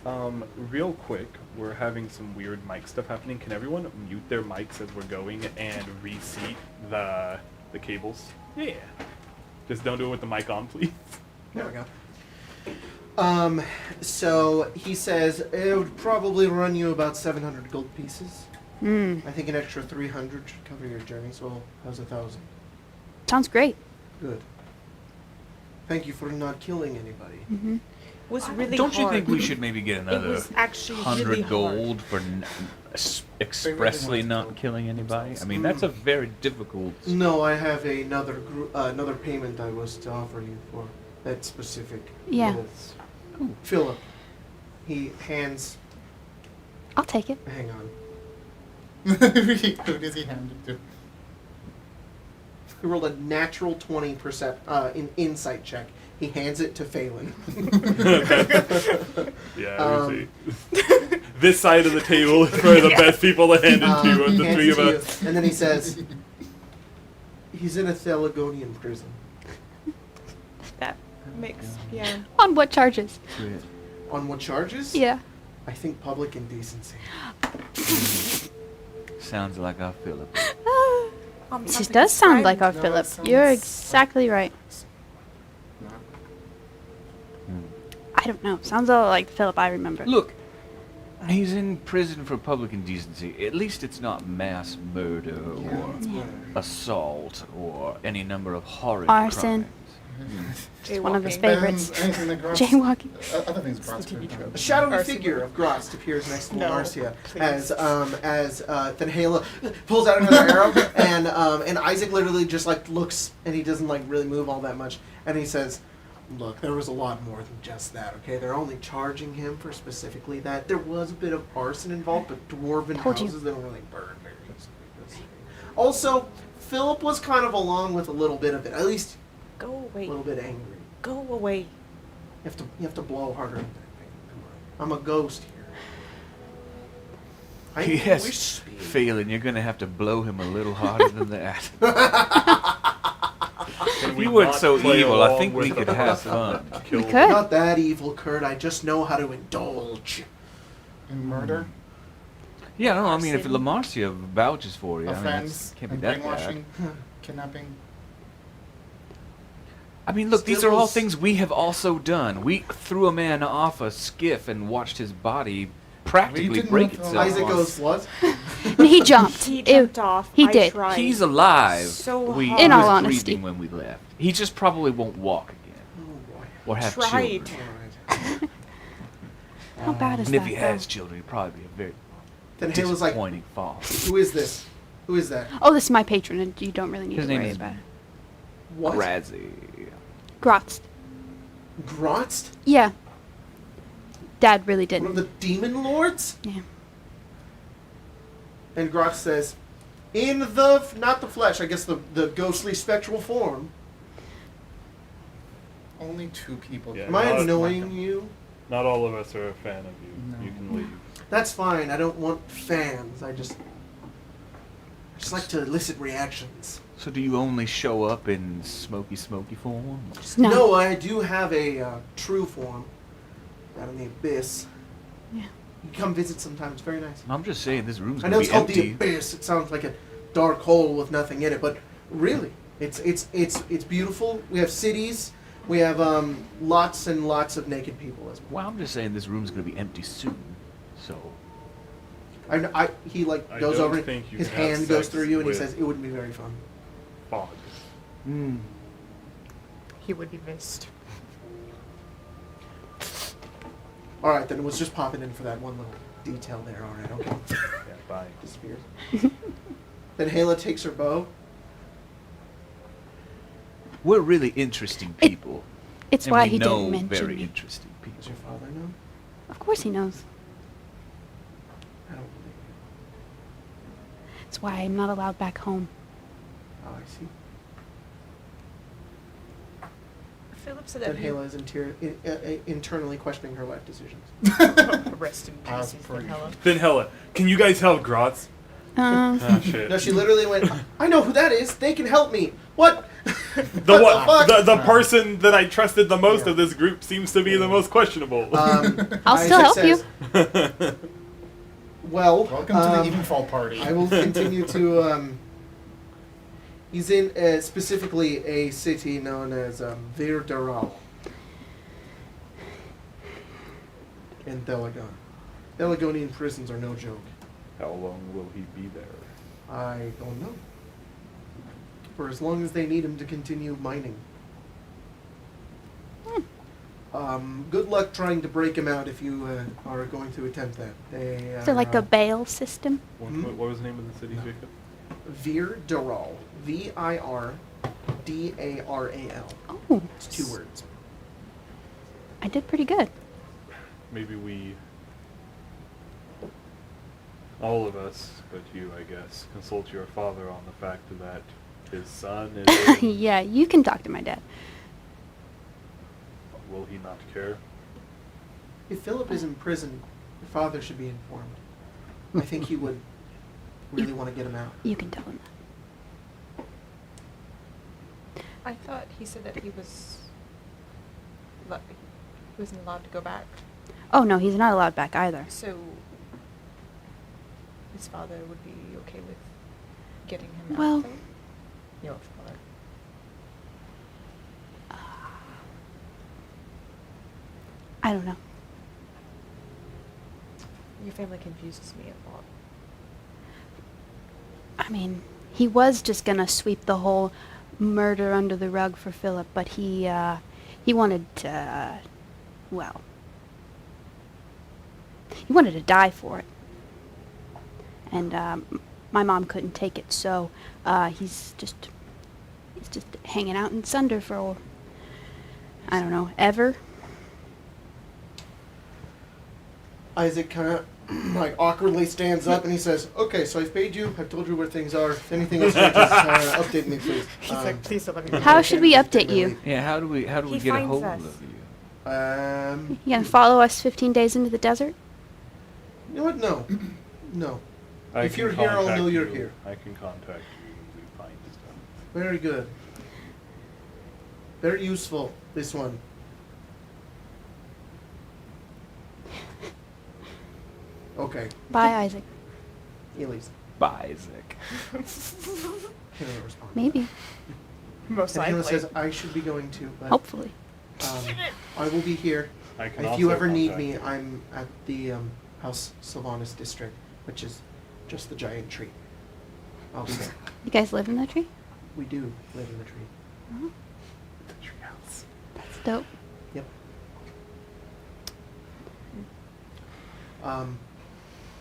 Real quick, we're having some weird mic stuff happening. Can everyone mute their mics as we're going and reseat the cables? Yeah. Just don't do it with the mic on, please. There we go. So he says it would probably run you about 700 gold pieces. I think an extra 300 should cover your journey. So how's 1,000? Sounds great. Good. Thank you for not killing anybody. Mm-hmm. It was really Don't you hard. think we should maybe get It another was actually 100 really hard. gold for expressly not killing anybody? I mean, that's a very difficult. No, I have another another payment I was to offer you for that specific. Yeah. Little Philip. He hands. I'll take it. Hang on. Who does he hand it to? He rolled a natural 20% in insight check. He hands it to Phelan. Yeah, we see. This side of the table is for the best people to hand it to of He the hands three it of to us. you, and then he says, "He's in a Thelagonian prison." That makes, yeah. On what charges? On what charges? Yeah. I think public indecency. Sounds like our Philip. This just does sound like our No, Philip. it You're sounds- exactly right. No. I don't know. Sounds all like the Philip I remember. Look, he's in prison for public indecency. At least it's not mass murder or Yeah. assault or any number of horrid Arson. crimes. It's one of his Jaywalking. favorites. Anything that Gross- Jaywalking. Other things Gross It's the could TV have done. A shadowy Arson. figure of Grost appears next to No, Marcia please. as Thenhala pulls out another arrow, and Isaac literally just like looks, and he doesn't like really move all that much, and he says, "Look, there was a lot more than just that. Okay, they're only charging him for specifically that. There was a bit of arson involved, but dwarven Told you. houses they don't really burn. Also, Philip was kind of along with a little bit of it, at least Go a away. little bit angry. Go away. You have to blow harder than that thing. Come on. I'm a ghost here. I Yes, wish speed. Phelan, you're gonna have to blow him a little harder than that. Can If we you weren't not so play evil, I along think we with could the have person fun. that killed- could. Not that evil, Kurt. I just know how to indulge. And murder, Yeah, no, I mean, if Arson. LaMarcia vouches for you, I mean, offense, that's, can't be and that bad. brainwashing, kidnapping. I mean, look, these are all Stills- things we have also done. We threw a man off a skiff and watched his body practically didn't break throw itself. Isaac on- goes, what? And he jumped. He Ew. jumped off. he I did. Tried. He's alive. So we, hard. he In was all honesty. breathing when we left. He just probably won't walk again Oh boy. or have Tried. children. Alright. How bad is And if that? he though? has children, he'd probably be a very Then Halo's like, disappointing father. who is this? Who is that? Oh, this is my patron, and you don't really need His to name worry is about it. What? Grazzy. Grotz. Grotst? Yeah. Dad really One of didn't. the demon lords? Yeah. And Grotz says, in the, not the flesh, I guess the ghostly spectral form. Only 2 people. Yeah. Am I Not- annoying you? Not all of us are a fan of you. No. You can leave. That's fine. I don't want fans. I just like to elicit reactions. So do you only show up in smoky form? No. I do have a true form out in the abyss. Yeah. You can come visit sometime. It's very nice. I'm just saying, this room's I gonna know be it's called empty. the abyss. It sounds like a dark hole with nothing in it, but really, it's beautiful. We have cities. We have lots and lots of naked people as well. Well, I'm just saying, this room's gonna be empty soon. So He like I goes don't over. and think you his can have hand goes sex through you, and he with- says, "It wouldn't be very fun." Fog. He would be missed. All right, then it was just popping in for that one little detail there. All right, okay. Yeah, bye. Disappears. Then Hala takes her bow. we're really interesting people. It's and why we he know didn't mention very me. interesting people. Does your father know? Of course he knows. I don't believe you. It's why I'm not allowed back home. Oh, I see. Philip said Then that Hala is internally questioning her life decisions. rest in Pause peace, for- Hella. Then Hella, can you guys help Grotz? Ah, shit. No, she literally went, "I know who that is. They can help me." What? The person that I trusted the most Yeah. of this group seems to be the most questionable. I'll still help you. Well, Welcome to the Evenfall party. I will continue to. He's in specifically a city known as Virdaral in Thelagon. Thelagonian prisons are no joke. How long will he be there? I don't know. For as long as they need him to continue mining. Good luck trying to break him out if you are going to attempt that. They So like a bail system? What was the name of the city, Jacob? Virdaral. Virdaral. Oh, It's 2 words. I did pretty good. Maybe we, all of us, but you, I guess, consult your father on the fact that his son is in, Yeah, you can talk to my dad. will he not care? If Philip is in prison, your father should be informed. I think he would really want to get him out. You can tell him that. I thought he said that he wasn't allowed to go back. Oh no, he's not allowed back either. So his father would be okay with getting him Well- out, though? Your father. I don't know. Your family confuses me a lot. I mean, he was just gonna sweep the whole murder under the rug for Philip, but he wanted to, well, he wanted to die for it. And my mom couldn't take it, so he's just hanging out in Sunder for, I don't know, ever. Isaac kind of like awkwardly stands up and he says, "Okay, so I've paid you. I've told you where things are. If anything else changes, update me, please." He's like, please don't let me. How should we update you? Yeah, how do we He get a finds hold us. of you? You gonna follow us 15 days into the desert? You know what? No, no. I If can you're here, I'll contact know you're you. here. I can contact you when we find stuff. Very good. Very useful. This one. Okay. Bye, Isaac. Elise. Bye, Isaac. Hannah responds. Maybe. Most And Hannah likely. says, "I should be going too, but Hopefully. I will be here. I can If you also ever need contact me, you. I'm at the House Sylvanas district, which is just the giant tree. I'll be there. You guys live in that tree? We do live in the tree. Oh, The treehouse. that's dope. Yep.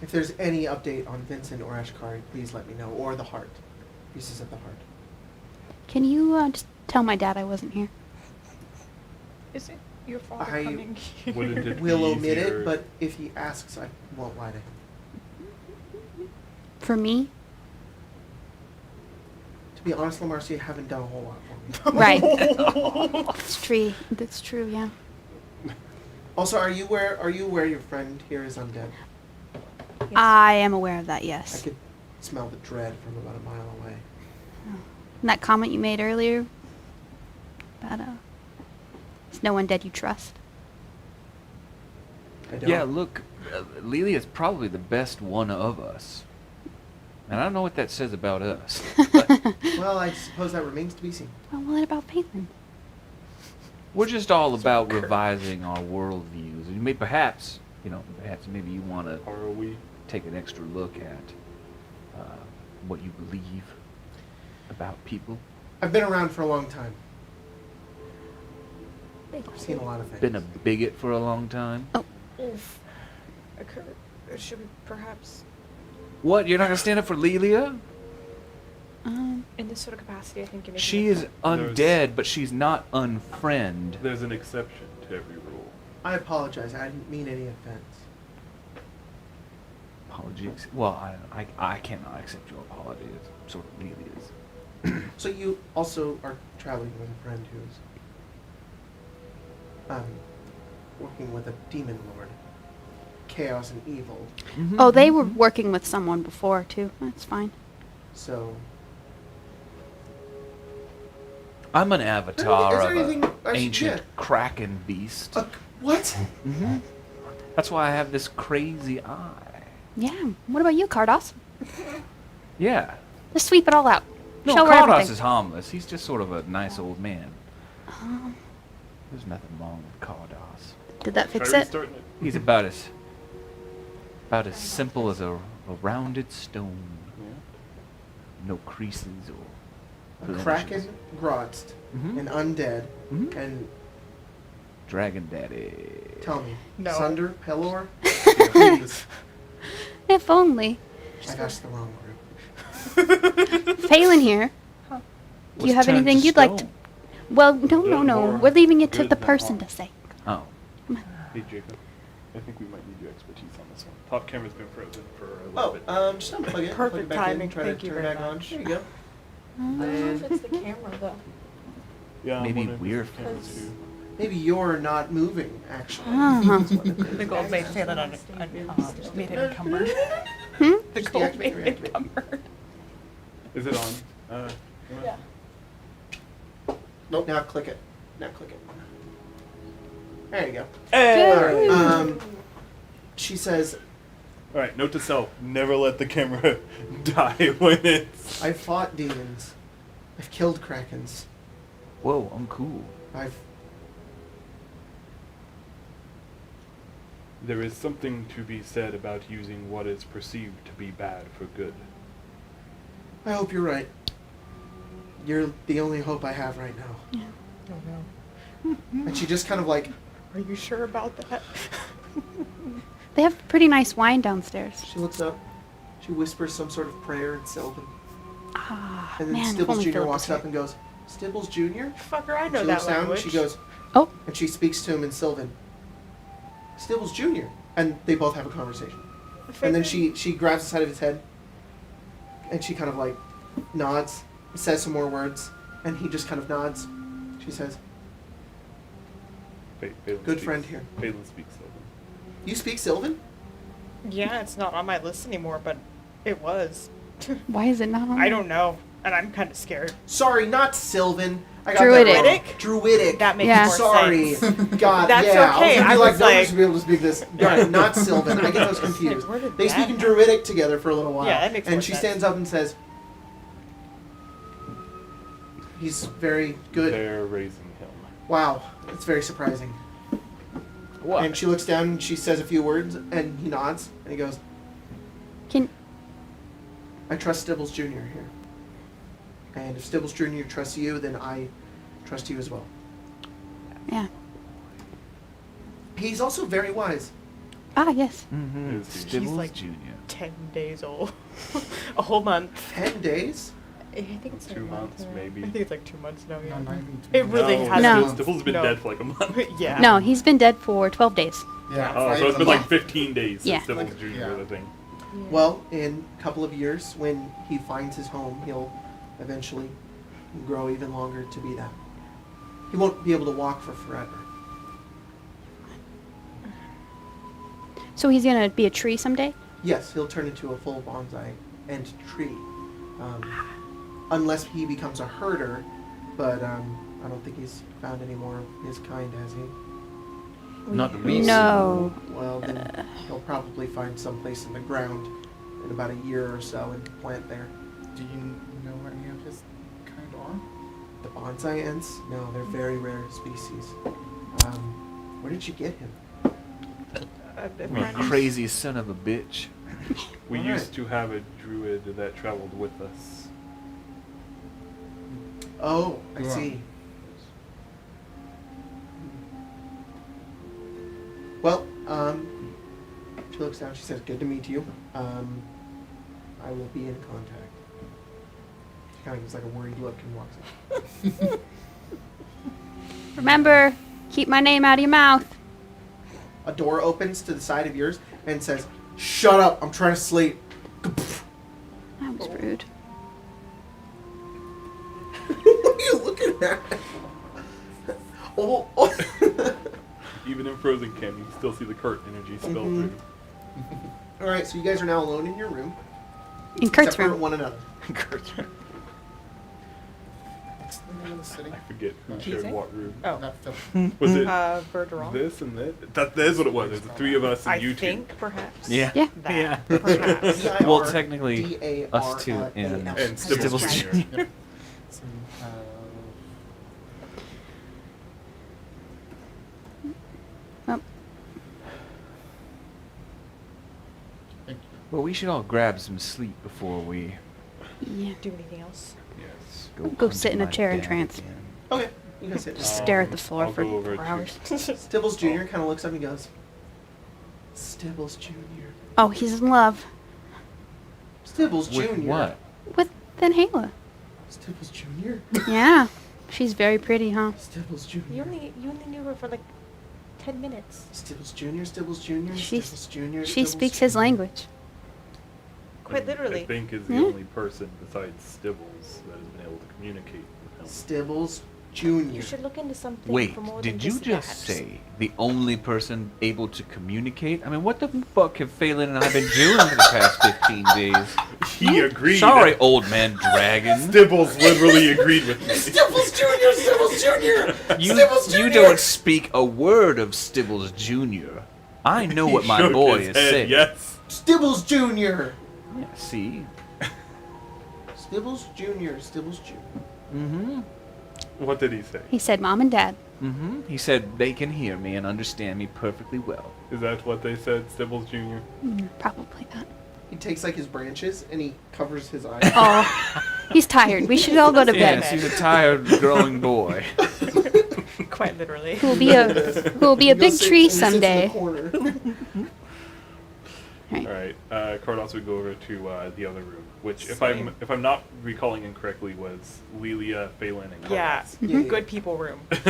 If there's any update on Vincent or Ashkari, please let me know. Or the heart. Pieces of the heart. Can you just tell my dad I wasn't here? Is it your father I coming? Wouldn't it be We'll omit easier- it, but if he asks, I won't lie to him. For me? To be honest, Lamarcia, you haven't done a whole lot for me. Right. That's true. That's true, yeah. Also, are you aware your friend here is undead? Yes. I am aware of that, I yes. could smell the dread from about a mile away. And that comment you made earlier about, is no one dead you trust? I don't. Yeah, look, Lelia's probably the best one of us. And I don't know what that says about us. Well, I suppose that remains to be seen. Well, what about Peyton? We're just all about revising our worldviews. And perhaps maybe you want to Are we? take an extra look at what you believe about people. I've been around for a long time. I've seen a lot of things. Been a bigot for a long time. Oh, If should we perhaps, What? You're not gonna stand up for Lelia? in this sort of capacity, I think you're making She a is undead, but she's not unfriend. There's an exception to every rule. I apologize. I didn't mean any offense. Apologies. Well, I cannot accept your apology. It's sort of Lelia's. So you also are traveling with a friend who's working with a demon lord. Chaos and evil. Oh, they were working with someone before, too. That's fine. So I'm an avatar Is there of anything an I should ancient get? kraken beast. What? hmm That's why I have this crazy eye. Yeah. What about you, Cardos? Yeah. Let's sweep it all out. No, Show her Kardos everything. is harmless. He's just sort of a nice old man. Um, There's nothing wrong with Kardos. did that fix Try it? restarting it. He's about as simple as a rounded stone. Yeah. No creases or A blemishes. Kraken, Grotst, Mhm. an undead, Mhm. and Dragon Daddy. tell me, No. Sunder, Pelor? If only. I've asked the wrong group. Phelan here. Do you Was have turned anything to you'd like to... stone. Well, no. More We're leaving it to good the than person harm. to say. Oh. Hey Jacob, I think we might need your expertise on this one. Top camera's been frozen for a little bit. Just unplug it. plug it Perfect back in, timing, try thank to you turn very it back on. much. There you go. I don't know if And it's the camera though. Yeah, I'm Maybe wondering if we're it's the camera frozen. too. maybe you're not moving, actually. Uh-huh. That's what it is. The gold made Phelan made him encumbered. Hmm? The Just gold deactivate, made him reactivate. encumbered. Is it on? Yeah. Nope, now click it. Now click it. There you go. Hey! Alright, she says, Alright, note to self, never let the camera die when it's... I've fought demons. I've killed krakens. Whoa, I'm cool. There is something to be said about using what is perceived to be bad for good. I hope you're right. You're the only hope I have right now. Yeah. Oh no. And she just kind of like, Are you sure about that? They have pretty nice wine downstairs. she looks up, she whispers some sort of prayer in Sylvan. Ah, And then man, if Stibbles only Jr. Philip walks was up here. and goes, Stibbles Jr.? Fucker, I know She that looks down and language. she goes, Oh, and she speaks to him in Sylvan. Stibbles Jr. And they both have a conversation. And then she grabs the side of his head, and she kind of like nods, says some more words, and he just kind of nods. She says, Phelan Good speaks- friend here. Phelan speaks Sylvan. You speak Sylvan? Yeah, it's not on my list anymore, but it was. why is it not on? I don't know, and I'm kind of scared. Sorry, not Sylvan. I got Druidic. that wrong. Druidic. That makes Yeah. more Sorry. sense. God, That's yeah. okay, I I was was gonna be like, like- should be able to speak this. Right, not Sylvan. I get those confused. Where did They that speak in happen? Druidic together for a little while. Yeah, that makes And more she sense. stands up and says, he's very good. They're raising him. Wow, it's very surprising. What? And she looks down and she says a few words, and he nods, and he goes, Can I trust Stibbles Jr. here. And if Stibbles Jr. trusts you, then I trust you as well. yeah. He's also very wise. Ah, yes. Mm-hmm. Is he? He's Stibbles like Jr. 10 days old. A whole month. 10 days? I think it's like 2 a month, months, maybe. I think it's like 2 months now, yeah. No, not even It really no, has No. been. Stipple's been No. dead for like a month. Yeah. No, he's been dead for 12 days. Yeah. Oh, right so it's in been the like month. 15 days Yeah. since Stibbles Like, Jr. yeah. the thing. Yeah. Well, in a couple of years, when he finds his home, he'll eventually grow even longer to be that. He won't be able to walk for forever. So he's gonna be a tree someday? Yes, he'll turn into a full bonsai and tree. Unless he becomes a herder, but I don't think he's found any more of his kind, has he? Not recently. No. Well, then he'll probably find someplace in the ground in about a year or so and plant there. Do you know where any of his kind are? The bonsai ants? No, they're very rare species. Where did you get him? I'm a crazy son of a bitch. We Alright. used to have a druid that traveled with us. Oh, I Yeah. see. Well, she looks down, she says, good to meet you. I will be in contact. She kind of gives like a worried look and walks in. Remember, keep my name out of your mouth. A door opens to the side of yours and says, shut up, I'm trying to sleep. That was rude. What are you looking at? Oh. Even in Frozen Camp, you can still see the Kurt energy spill Mhm. through. Alright, so you guys are now alone in your room. In Kurt's except for room. one another. the city? I forget who What? shared Teasing? what room. Oh. Not Philip. Was it Bergeron. this and this? That's what it was. There's the three of us and I you two. think perhaps. Yeah. Yeah. That, Yeah. Perhaps. Well, technically, us two and And Stibbles Stibbles Jr. Jr. Yep. So, Well, thank you. Well, we should all grab some sleep before we yeah. Do anything else? Go sit in a hunting chair my in dad trance. again. Okay, you can sit. Just stare at the floor I'll for go over 4 to- hours. Stibbles Jr. kind of looks up and goes, Stibbles Jr. Oh, he's in love Stibbles With Jr. what? with Vanhala. Stibbles Jr. Yeah. She's very pretty, huh? Stibbles Jr. You only knew her for like 10 minutes. Stibbles Jr. Stibbles Jr. She's- Stibbles Jr. She Stibbles speaks his Jr. language. Quite literally. I think is the Yeah. only person besides Stibbles that has been able to communicate with him. Stibbles Jr. You should look into something Wait, for more did than you just just apps. say the only person able to communicate? I mean, what the fuck have Phelan and I been doing for the past 15 days? He agreed. Sorry, old man dragon. Stibbles literally agreed with me. Stibbles Jr. Stibbles Jr. You, Stibbles Jr. you don't speak a word of Stibbles Jr. I know what He my shook boy his is head, saying. Yes. Stibbles Jr. Yeah, see? Stibbles Jr. Stibbles Jr. Mm-hmm. What did he say? He said mom and dad. Mm-hmm. He said they can hear me and understand me perfectly well. Is that what they said, Stibbles Jr.? Probably not. He takes like his branches and he covers his eyes. Oh, he's tired. We should all go to bed. Yes, he's a tired, growing boy. Quite literally. Who will be a He big goes tree and sits in the someday. corner. Right. All right. Cardos would go over to the other room, which, Same. if I'm not recalling incorrectly, was Lelia, Phelan, and Cardos. Yeah. Yeah. Good people room. The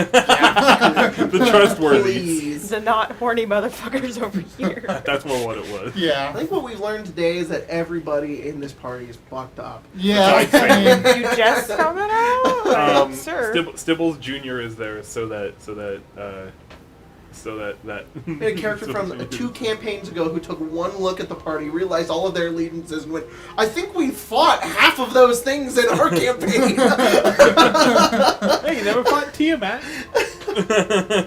trustworthies. Please. The not horny motherfuckers over here. That's more what it was. I Yeah. think what we've learned today is that everybody in this party is fucked up. Yeah. Besides I mean, You just found that out? Sir. Stibbles Jr. is there so that We had a character from 2 campaigns ago who took one look at the party, realized all of their allegiances, and went, I think we fought half of those things in our campaign. Hey, you never fought Tiamat.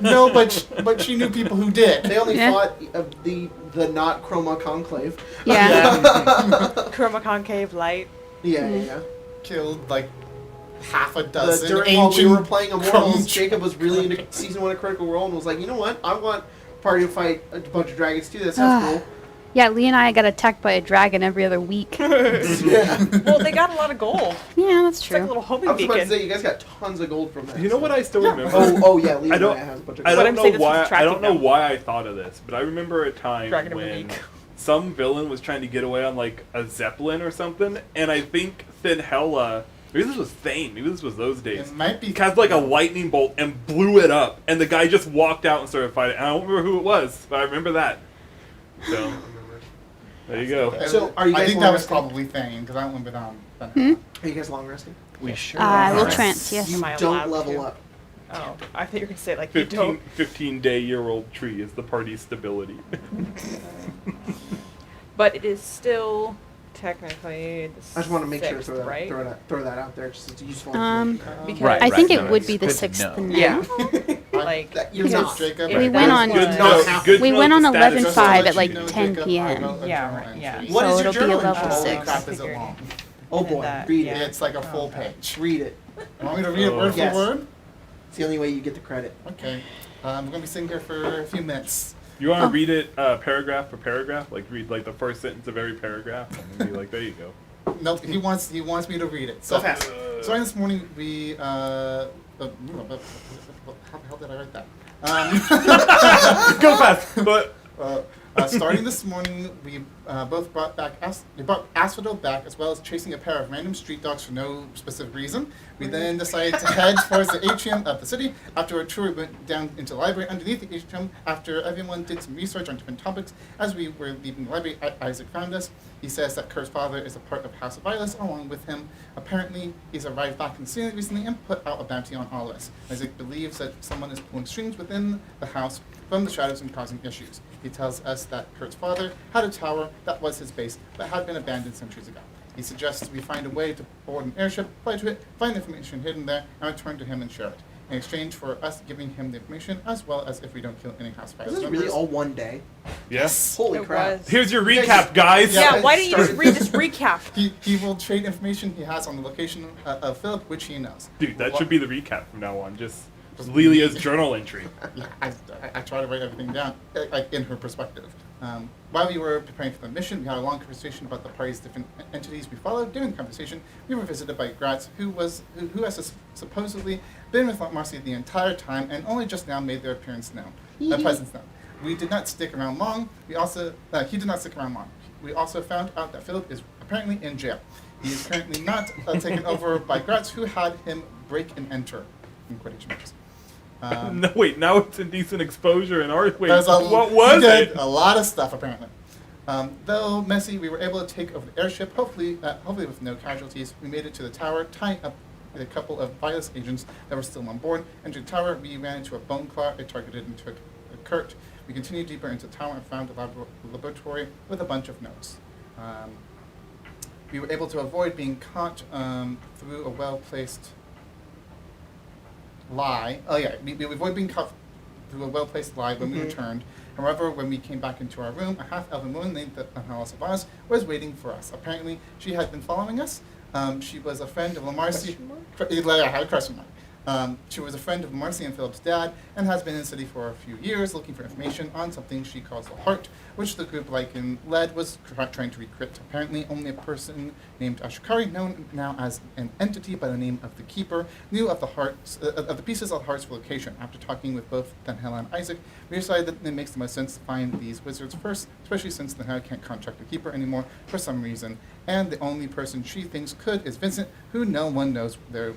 no, but she knew people who did. They only Yeah. fought the not Chroma Conclave. Yeah. Chroma concave light. Yeah. Killed like half a The, dozen during while we ancient were playing Immortals, Chrome- Jacob was really into Season 1 of Critical Role and was like, you know what? I want party to fight a bunch of dragons too. That sounds cool. Yeah, Lee and I got attacked by a dragon every other week. Yeah. Well, they got a lot of gold. Yeah, that's It's like a true. little I homing was about to beacon. say, you guys got tons of gold from that. You know what I still remember? Oh yeah, Lee I and don't- has a bunch of I gold. don't I'm know saying this was why. I attracting don't know them. why I thought of this, but I remember a time Dragon of the when week. some villain was trying to get away on like a zeppelin or something, and I think Thinhella. Maybe this was Thane. Maybe this was those days. It might be Cast like a lightning bolt and blew it up, and the guy just walked out and started fighting. And I don't remember who it was, but I remember that. So there you go. So, are you I guys think that was long-resting? probably Thane because I don't remember them. Are you guys long resting? We sure I will are. trance, yes. You Am I don't allowed level to? up. Oh, I thought you were going to say, like, you don't. 15-day-year-old tree is the party's stability. But it is still technically the I just want to make sure 6th, right? throw that out there. Just it's useful. Because Right, I think no, it would it's be the good to 6th know. and Yeah. now. Like, That you're Because not. Jacob. if We that went on- was- Good to know. Good to We know went the on status 11-5 of at it. like 10 p.m. Yeah, right, yeah. What So is your it'll be a journal level entry? Holy 6. crap, is it Figured. long? Oh And then boy, that- read yeah. it. It's like a full Okay. page. Read it. Want me to read it word Yes. for word? It's the only way you get the credit. Okay. We're going to be sitting here for a few minutes. You want to read it paragraph for paragraph? Like read like the first sentence of every paragraph and be like, there you go. Nope, he wants me to read it. So Go fast. Starting this morning, we how the hell did I write that? Go fast. But Starting this morning, we both brought Asphodel back, as well as chasing a pair of random street dogs for no specific reason. We then decided to head towards the atrium of the city. After our tour, we went down into the library underneath the atrium. After everyone did some research on different topics, as we were leaving the library, Isaac found us. He says that Kurt's father is a part of House of Violence, along with him. Apparently, he's arrived back in the city recently and put out a bounty on all of us. Isaac believes that someone is pulling strings within the house from the shadows and causing issues. He tells us that Kurt's father had a tower that was his base, but had been abandoned centuries ago. He suggests we find a way to board an airship, fly to it, find the information hidden there, and return to him and share it, in exchange for us giving him the information, as well as if we don't kill any house fires. This is really all one day. Yes. Holy It crap. was. Here's your You guys- recap, guys. Yeah, Yeah, why don't you just started- read this recap? He will trade information he has on the location of Philip, which he knows. Dude, that should be the recap from now on. Just Lelia's journal entry. Yeah, I try to write everything down, like in her perspective. While we were preparing for the mission, we had a long conversation about the party's different entities we followed. During the conversation, we were visited by Gratz, who has supposedly been with Marcy the entire time and only just now made their presence known. We did not stick around long. He did not stick around long. We also found out that Philip is apparently in jail. He is currently not taken over by Gratz, who had him break and enter, in quotation marks. No, wait. Now it's indecent exposure and art. Wait, There's what he was did it? a lot of stuff apparently. Though messy, we were able to take over the airship, hopefully with no casualties. We made it to the tower, tying up a couple of Vilas agents that were still on board. Entering the tower, we ran into a bone claw. It targeted into a Kurt. We continued deeper into the tower and found a laboratory with a bunch of notes. We were able to avoid being caught through a well-placed lie. Oh yeah, we avoided being caught through a well-placed lie when we returned. However, when we came back into our room, a half-elven woman named Alice of Oz was waiting for us. Apparently, she had been following us. She was a friend of Lamarcy. I had a question mark. She was a friend of Marcy and Philip's dad, and has been in the city for a few years looking for information on something she calls the Heart, which the group, like in Led, was trying to recruit. Apparently, only a person named Ashikari, known now as an entity by the name of the Keeper, knew of the hearts, of the pieces of the Heart's location. After talking with both Daniela and Isaac, we decided that it makes the most sense to find these wizards first, especially since Daniela can't contract the Keeper anymore for some reason, and the only person she thinks could is Vincent, who no one knows their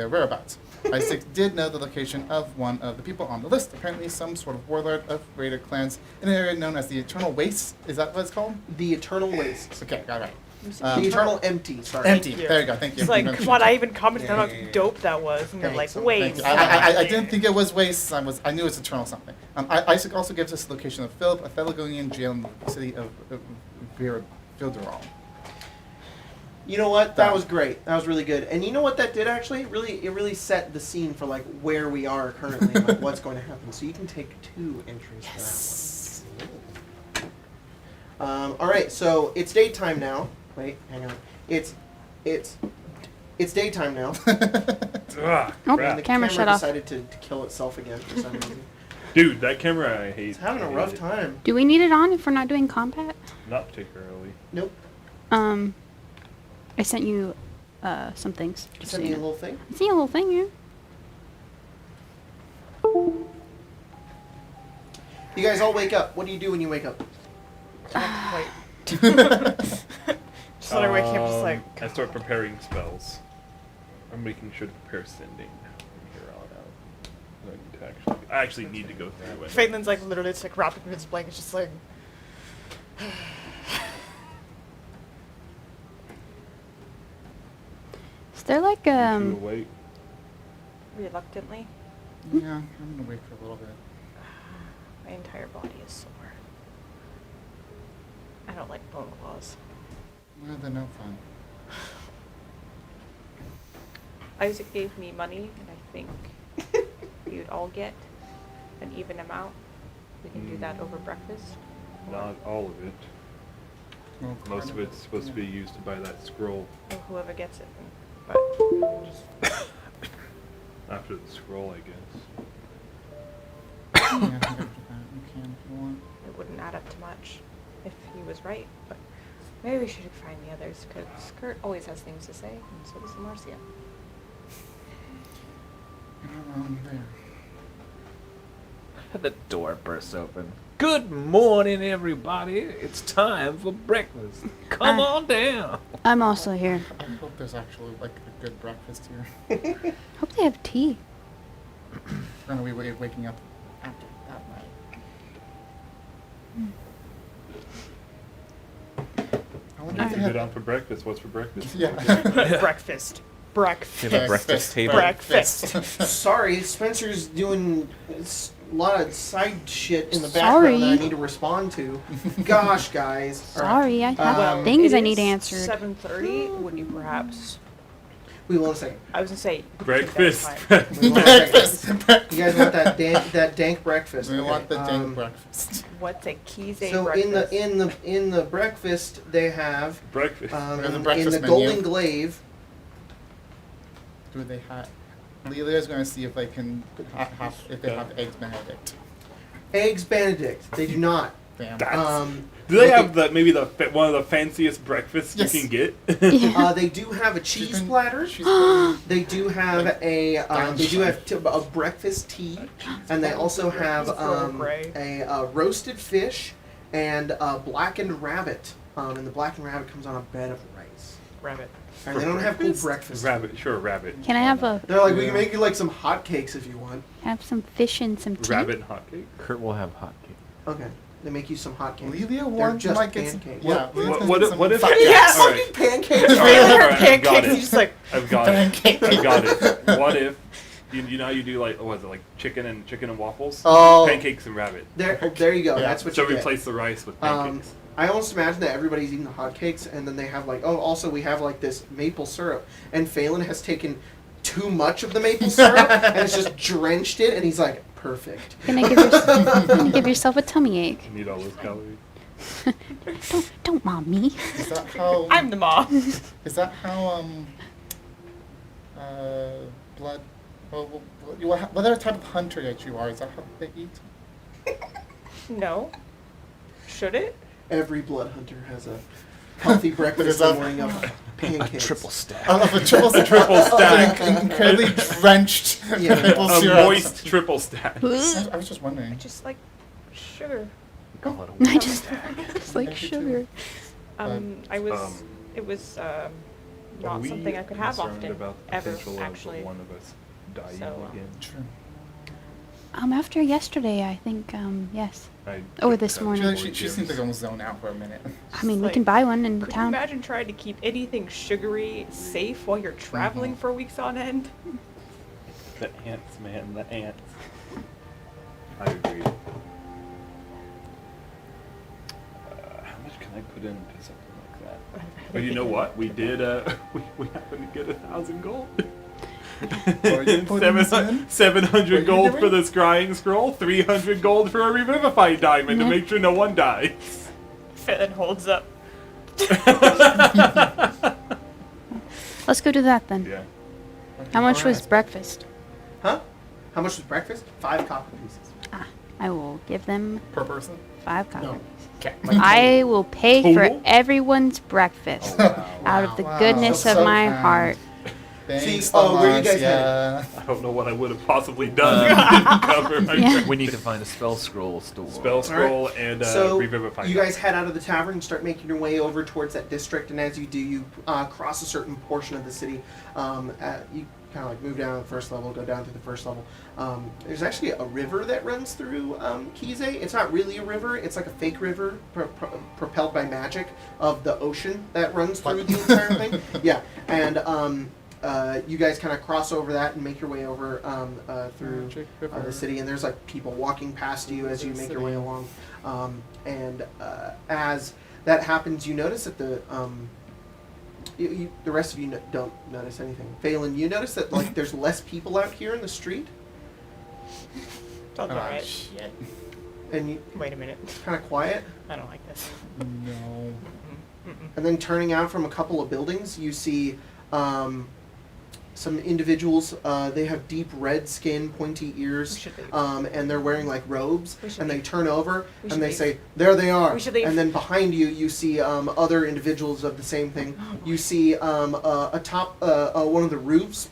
whereabouts. Isaac did know the location of one of the people on the list, apparently some sort of warlord of raider clans in an area known as the Eternal Wastes. Is that what it's called? The Eternal Wastes. Okay, got it The right. Eternal Empty, sorry. Empty. you. There you go. Thank you. It's like, come on, I even commented on how Yeah. dope that was, and you're like, So, wait. thank you. I didn't think it was wastes. I knew it was Eternal something. Isaac also gives us the location of Philip, a Thelagonian jail in the city of Vilderall. You know what? That was great. That was really good. And you know what that did actually? It really set the scene for like where we are currently and like what's going to happen. So you can take 2 entries for that one. All right, so it's daytime now. Wait, hang on. It's daytime now. Ugh, Oh, crap. the camera shut off. decided to kill itself again for some reason. Dude, that camera I hate. It's having a I hate rough it. time. Do we need it on if we're not doing combat? Not particularly. Nope. I sent you some things. You just sent so me you a know. little thing. I sent you a little thing here. You guys all wake up. What do you do when you wake up? Wait. Just let her wake up, just like. I start preparing spells. I'm making sure to prepare sending from here on out. I actually need to go through it. Phaeton's like literally just like wrapped up in his blanket, just like. Is there like You awake? Reluctantly, Yeah, I'm gonna wait for a little bit. my entire body is sore. I don't like bone claws. Well, they're no fun. Isaac gave me money, and I think you'd all get an even amount. We can do that over breakfast. Not all of it. Well, Most part of it's supposed to be used to buy that scroll. Or whoever gets it. But just After the scroll, I guess. Yeah, I think after that you can if you want. it wouldn't add up to much if he was right. But maybe we should find the others, because Kurt always has things to say, and so does Marcia. You're around there. The door bursts open. Good morning, everybody. It's time for breakfast. Come on down. I'm also here. I hope there's actually like a good breakfast here. Hope they have tea. We're gonna be waking up after that night. I wonder if You they can go have. down for breakfast. What's for breakfast? Yeah. Breakfast. Breakfast. Yeah, breakfast table. Breakfast. Sorry, Spencer's doing lot of side shit in the background that I Sorry. need to respond to. Gosh, guys. All right. Sorry, I have Um, things it I need is answered. 7:30. Would you perhaps? Wait one second. I was gonna say Breakfast. that's fine. Wait one second. Breakfast. You guys want that dank breakfast? We Okay, want the dank um, breakfast. What's a Keys So breakfast? in the breakfast they have Breakfast. We have the in breakfast the menu. Golden Glaive. Do they have? Lelia's going to see if they can if they have eggs Benedict. Eggs Benedict. They do not. Damn. That's- Do they okay. have one of the fanciest breakfasts Yes. you can get? They do have a cheese Chicken- platter. cheese platter. They do have a breakfast tea, and they also have Gray. a roasted fish and a blackened rabbit. And the blackened rabbit comes on a bed of rice. Rabbit. And they don't have cool breakfast. Rabbit, sure, rabbit. Can I have They're like, we Yeah. can make you like some hotcakes if you want. some fish and some tea? Rabbit and hotcake. Kurt will have hotcakes. Okay. They make you some hotcakes. Lelia They're wants just might get some. pancakes. Yeah. Lelia's what- gonna what get if- some what if- fat Yeah, cats. All right. fucking pancakes. All right, all right, Pancakes. got it. He's just like I've got it. Pancake. I've got it. What if you know how you do like what was it like chicken and waffles? Oh. Pancakes and rabbit. There you go. Yeah. That's what So you get. replace the rice with Um, pancakes. I almost imagine that everybody's eating the hotcakes, and then they have like, oh, also we have like this maple syrup, and Phelan has taken too much of the maple syrup and it's just drenched it, and he's like, perfect. Gonna give yourself a tummy ache. You need all those calories. Don't mom me. Is that how? I'm the mom. Is that how blood? What other type of hunter that you are? Is that how they eat? No. Should it? Every blood hunter has a healthy breakfast in the morning of pancakes. Triple stack. Of a triple stack. incredibly drenched Yeah. maple A syrup. moist triple stack. I was just wondering. Just like sugar. Call it a I white just stack. it's like Thank you, sugar. I was. Um, It was Are not we something I could have concerned often, about the ever potential of actually. one of us dying So, again? True. After yesterday, I think yes. I Or just this have morning. four She seemed gyms. to almost zone out for a minute. I mean, we like, can buy one in the Could you town. imagine trying to keep anything sugary safe while you're traveling for weeks on end? The ants, man, the ants. I agree. How much can I put into something like that? But you know what? We did. We happened to get 1,000 gold. What are you putting this in? 700 What are you gold for doing? the scrying scroll. 300 gold for a revivify diamond Yeah. to make sure no one dies. Phelan holds up. Let's go do that then. Yeah. How much was Alright. breakfast? Huh? How much was breakfast? 5 copper pieces. I will give them Per person? 5 copper. No. Okay. I will pay for Total? everyone's breakfast out of the Wow. goodness So of my kind. heart. Thanks, where you guys Demacia. I don't know what I would have possibly done if I didn't cover my Yeah. We need to find a spell scroll store. spell scroll and So revivify. you guys head out of the tavern and start making your way over towards that district, and as you do, you cross a certain portion of the city. You kind of like move down to the first level, go down to the first level. There's actually a river that runs through Kizé. It's not really a river; it's like a fake river propelled by magic of the ocean that runs through the entire thing. Yeah, and you guys kind of cross over that and make your way over through Magic the river. city, and there's like people walking past you as you make your way along. And as that happens, you notice that the rest of you don't notice anything. Phelan, you notice that like there's less people out here in the street, Sounds Ah, alright. shit. and Wait a minute. it's kind of quiet. I don't like this. No. And then turning out from a couple of buildings, you see some individuals. They have deep red skin, pointy We ears, should leave. and they're wearing like robes. We should And they leave. turn over We and should they leave. say, "There they are." We should leave. And then behind you, you see other individuals of the same thing. You see atop one of the roofs,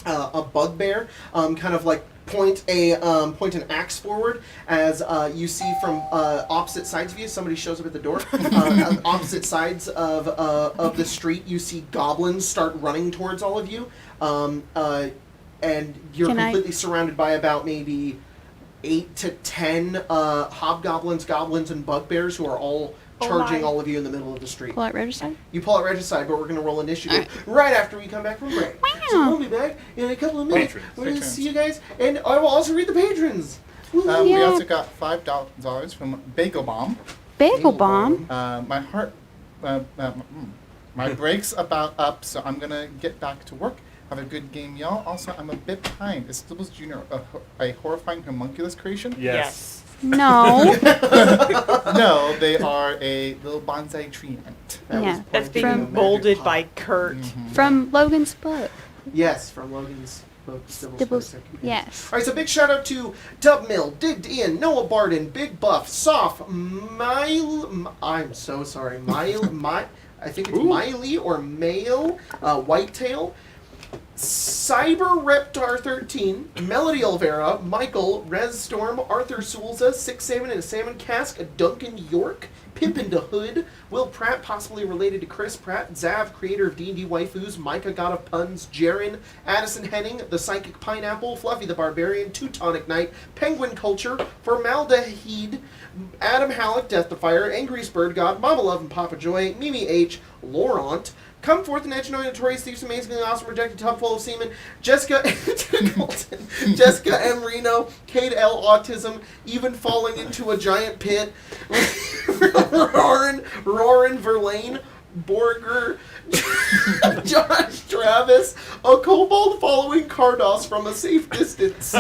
a bugbear, kind of like point an axe forward as you see from opposite sides of you. Somebody shows up at the door. On opposite sides of the street, you see goblins start running towards all of you, and you're Can I- completely surrounded by about maybe 8 to 10 hobgoblins, goblins, and bugbears who are all Oh charging my. all of you in the middle of the street. Pull out Regicide? You pull out Regicide, but we're going to roll initiative right after we come back from break. So Wow. we'll be back in a couple of minutes. Patrons. We're going to Patrons. see you guys, and I will also read the patrons. We Yeah. also got $5 from Bagel Bomb. Bagel Bomb. My heart, my break's about up, so I'm gonna get back to work. Have a good game, y'all. Also, I'm a bit behind. Is Stibbles Jr. a horrifying homunculus creation? Yes. No. No, they are a little bonsai tree ant. That Yeah. was That's pointing a being magic bolded pot. by Kurt. From Logan's book. Yes, from Logan's book, Stibbles. Stibbles. Yes. All right, so big shout out to Dub Mill, Digged In, Noah Barden, Big Buff, Soft, I'm so sorry, I think it's Miley or Mail, Whitetail, Cyber Reptar 13, Melody Olvera, Michael, Rez Storm, Arthur Sulza, Six Salmon and a Salmon Cask, Duncan York, Pimpin' the Hood, Will Pratt, possibly related to Chris Pratt, Zav, creator of D&D Waifus, Micah God of Puns, Jaren, Addison Henning, The Psychic Pineapple, Fluffy the Barbarian, Teutonic Knight, Penguin Culture, Formaldehyde, Adam Halleck, Death the Fire, Angry Bird God, Mama Love and Papa Joy, Mimi H, Laurent, Come Forth and Edge, Notorious Thieves, Amazingly Awesome, Rejected Tub Full of Semen, Jessica Colton, Jessica M. Reno, Kate L. Autism, Even Falling into a Giant Pit, Roarin Verlaine, Borger, Josh Travis, a kobold following Cardos from a safe distance.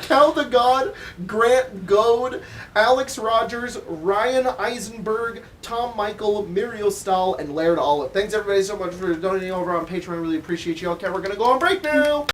Cal the God, Grant Goad, Alex Rogers, Ryan Eisenberg, Tom Michael, Muriel Stahl, and Laird Olive. Thanks everybody so much for donating over on Patreon. I really appreciate you all. Okay, we're going to go on break now.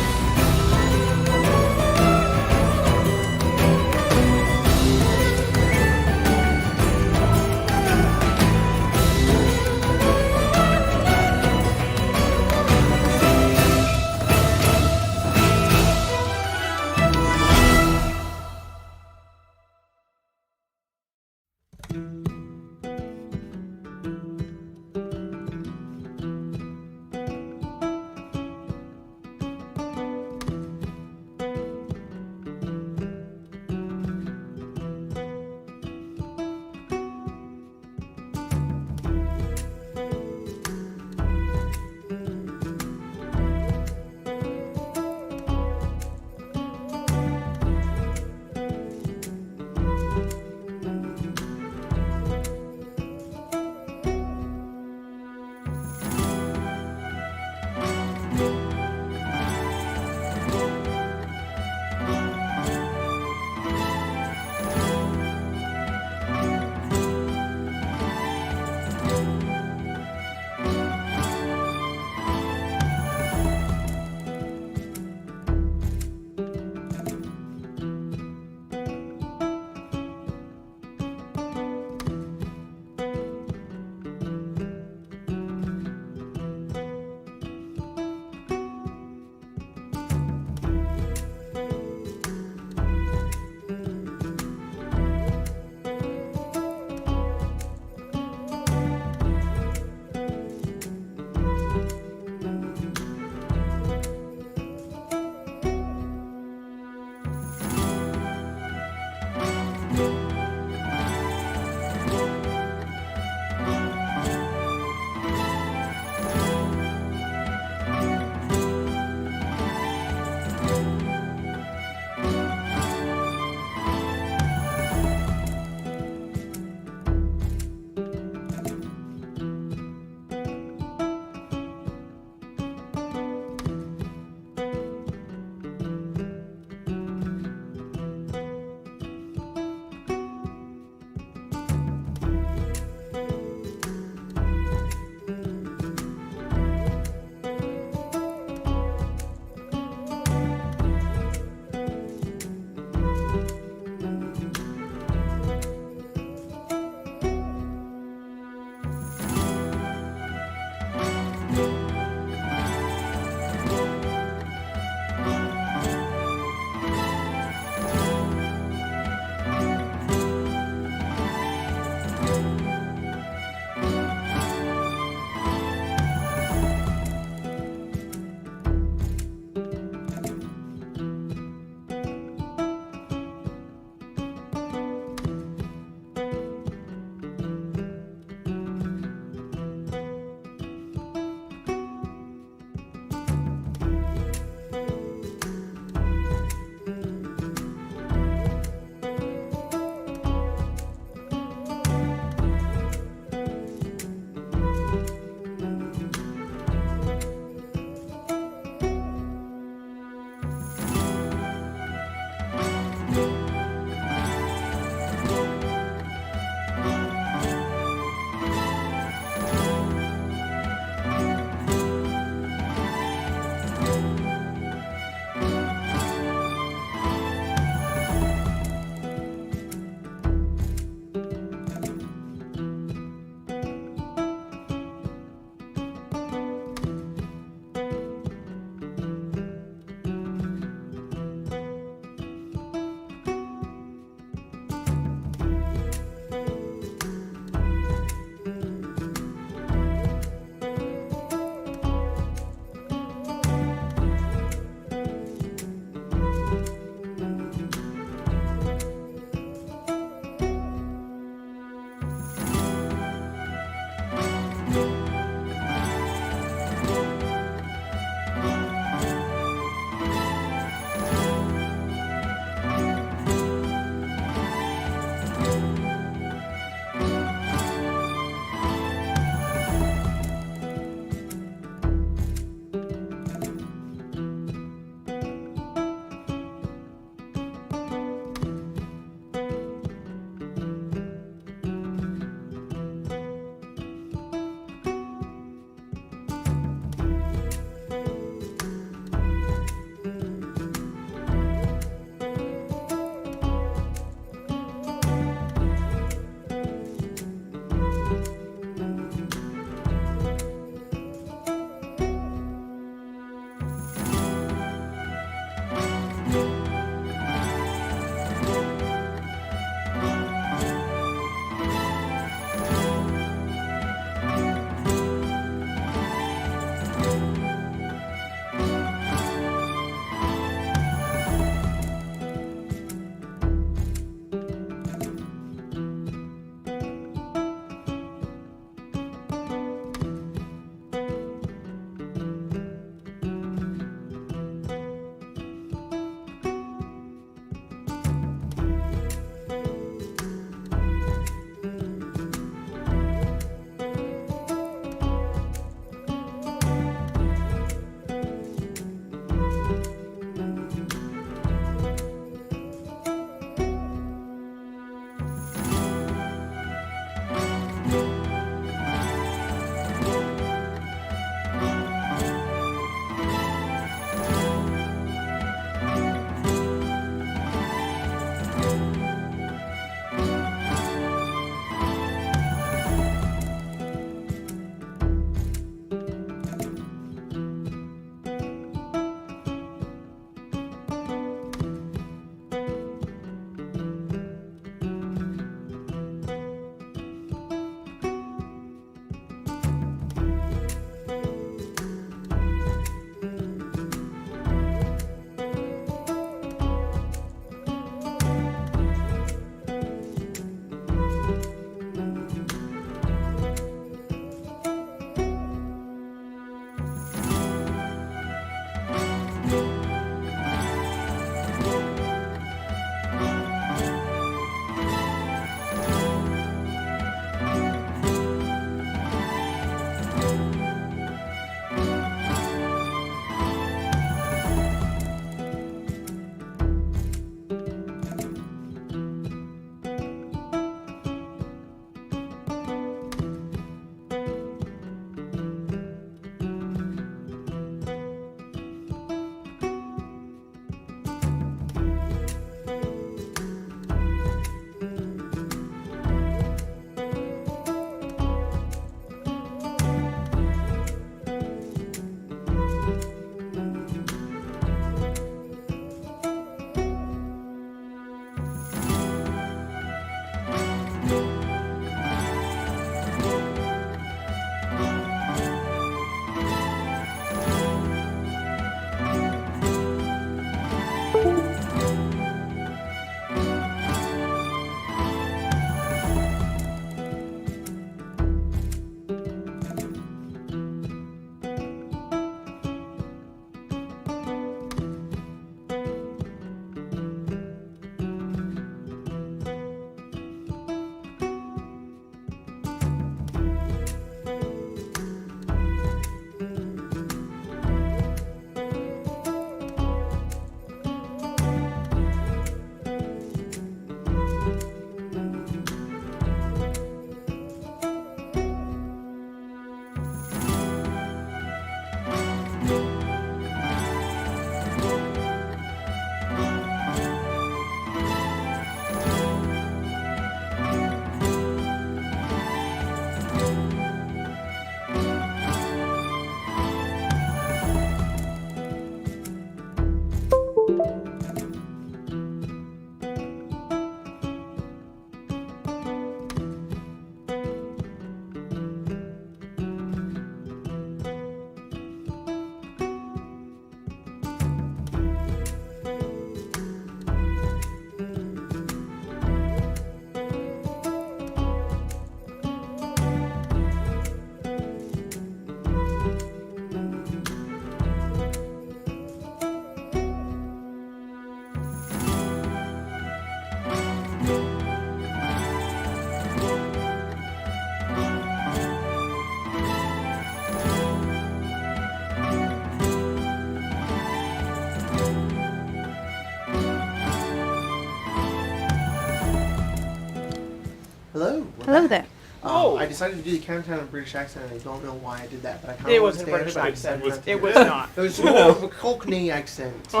Hello. we're Hello back. there. Oh. I decided to do the countdown in a British accent, and I don't know why I did that, but I kind It of wasn't a understand British it, but I accent. decided It not to was do not. It was more of a Cockney accent. Oh,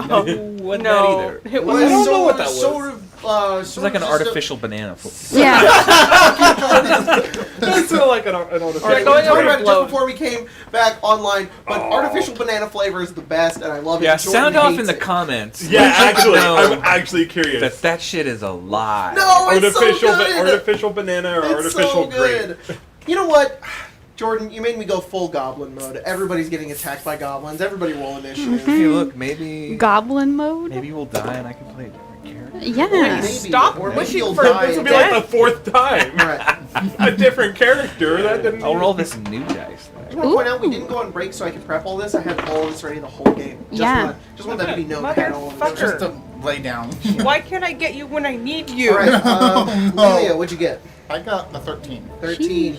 Wasn't no, that either. it It was. was I don't know sort what of- that was. Sort of, It's like an artificial banana. Yeah. It's like an artificial. We're Alright, we going talked over about it just McLeod. before we came back online, but artificial banana flavor is the best, and I love it. Yeah, Jordan sound off hates in the it. comments. Yeah, Let us actually, know I'm actually curious. that shit is a lie. No, it's artificial, so good. artificial banana or It's artificial so good. grape. You know what, Jordan? You made me go full goblin mode. Everybody's getting attacked by goblins. Everybody roll initiative. Hey, look, maybe Goblin mode? maybe we'll die and I can play a different character. Yeah. Maybe, Stop or maybe wishing you'll for die This will and be like death. the 4th time. Right. A different character. That didn't. I'll roll this new dice. I just want to point out we didn't go on break so I could prep all this. I had all this ready the whole game. Just want that to be known. I had all of this. Just to lay down. Why can't I get you when I need you? All right, No. Lelia, what'd you get? I got the 13. 13.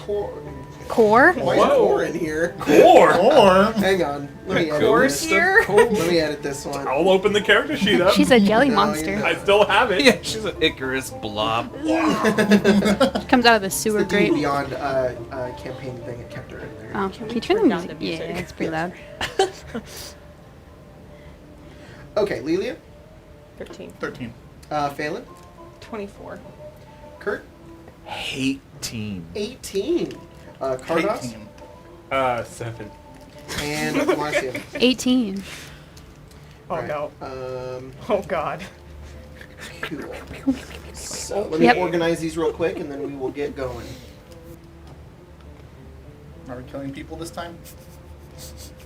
Core? Why is Whoa. 4 in here? Or Or Hang on. Let me edit Core's this. here? Let me edit this one. I'll open the character sheet up. She's a jelly No, monster. you're I still have it. Yeah, she's an Icarus blob. Comes out of the It's sewer the D&D grate. Beyond campaign thing. It kept her in there. Oh, can you turn the turn down music? the music? Yeah, it's pretty loud. Okay, Lelia, 13. 13. Phelan, 24. Kurt, Hate team. 18, Kardos, 18. 7. and Marcia. 18. Oh, Alright, no. Um, Oh, God. cool. So let me Yep. organize these real quick, and then we will get going. Are we killing people this time?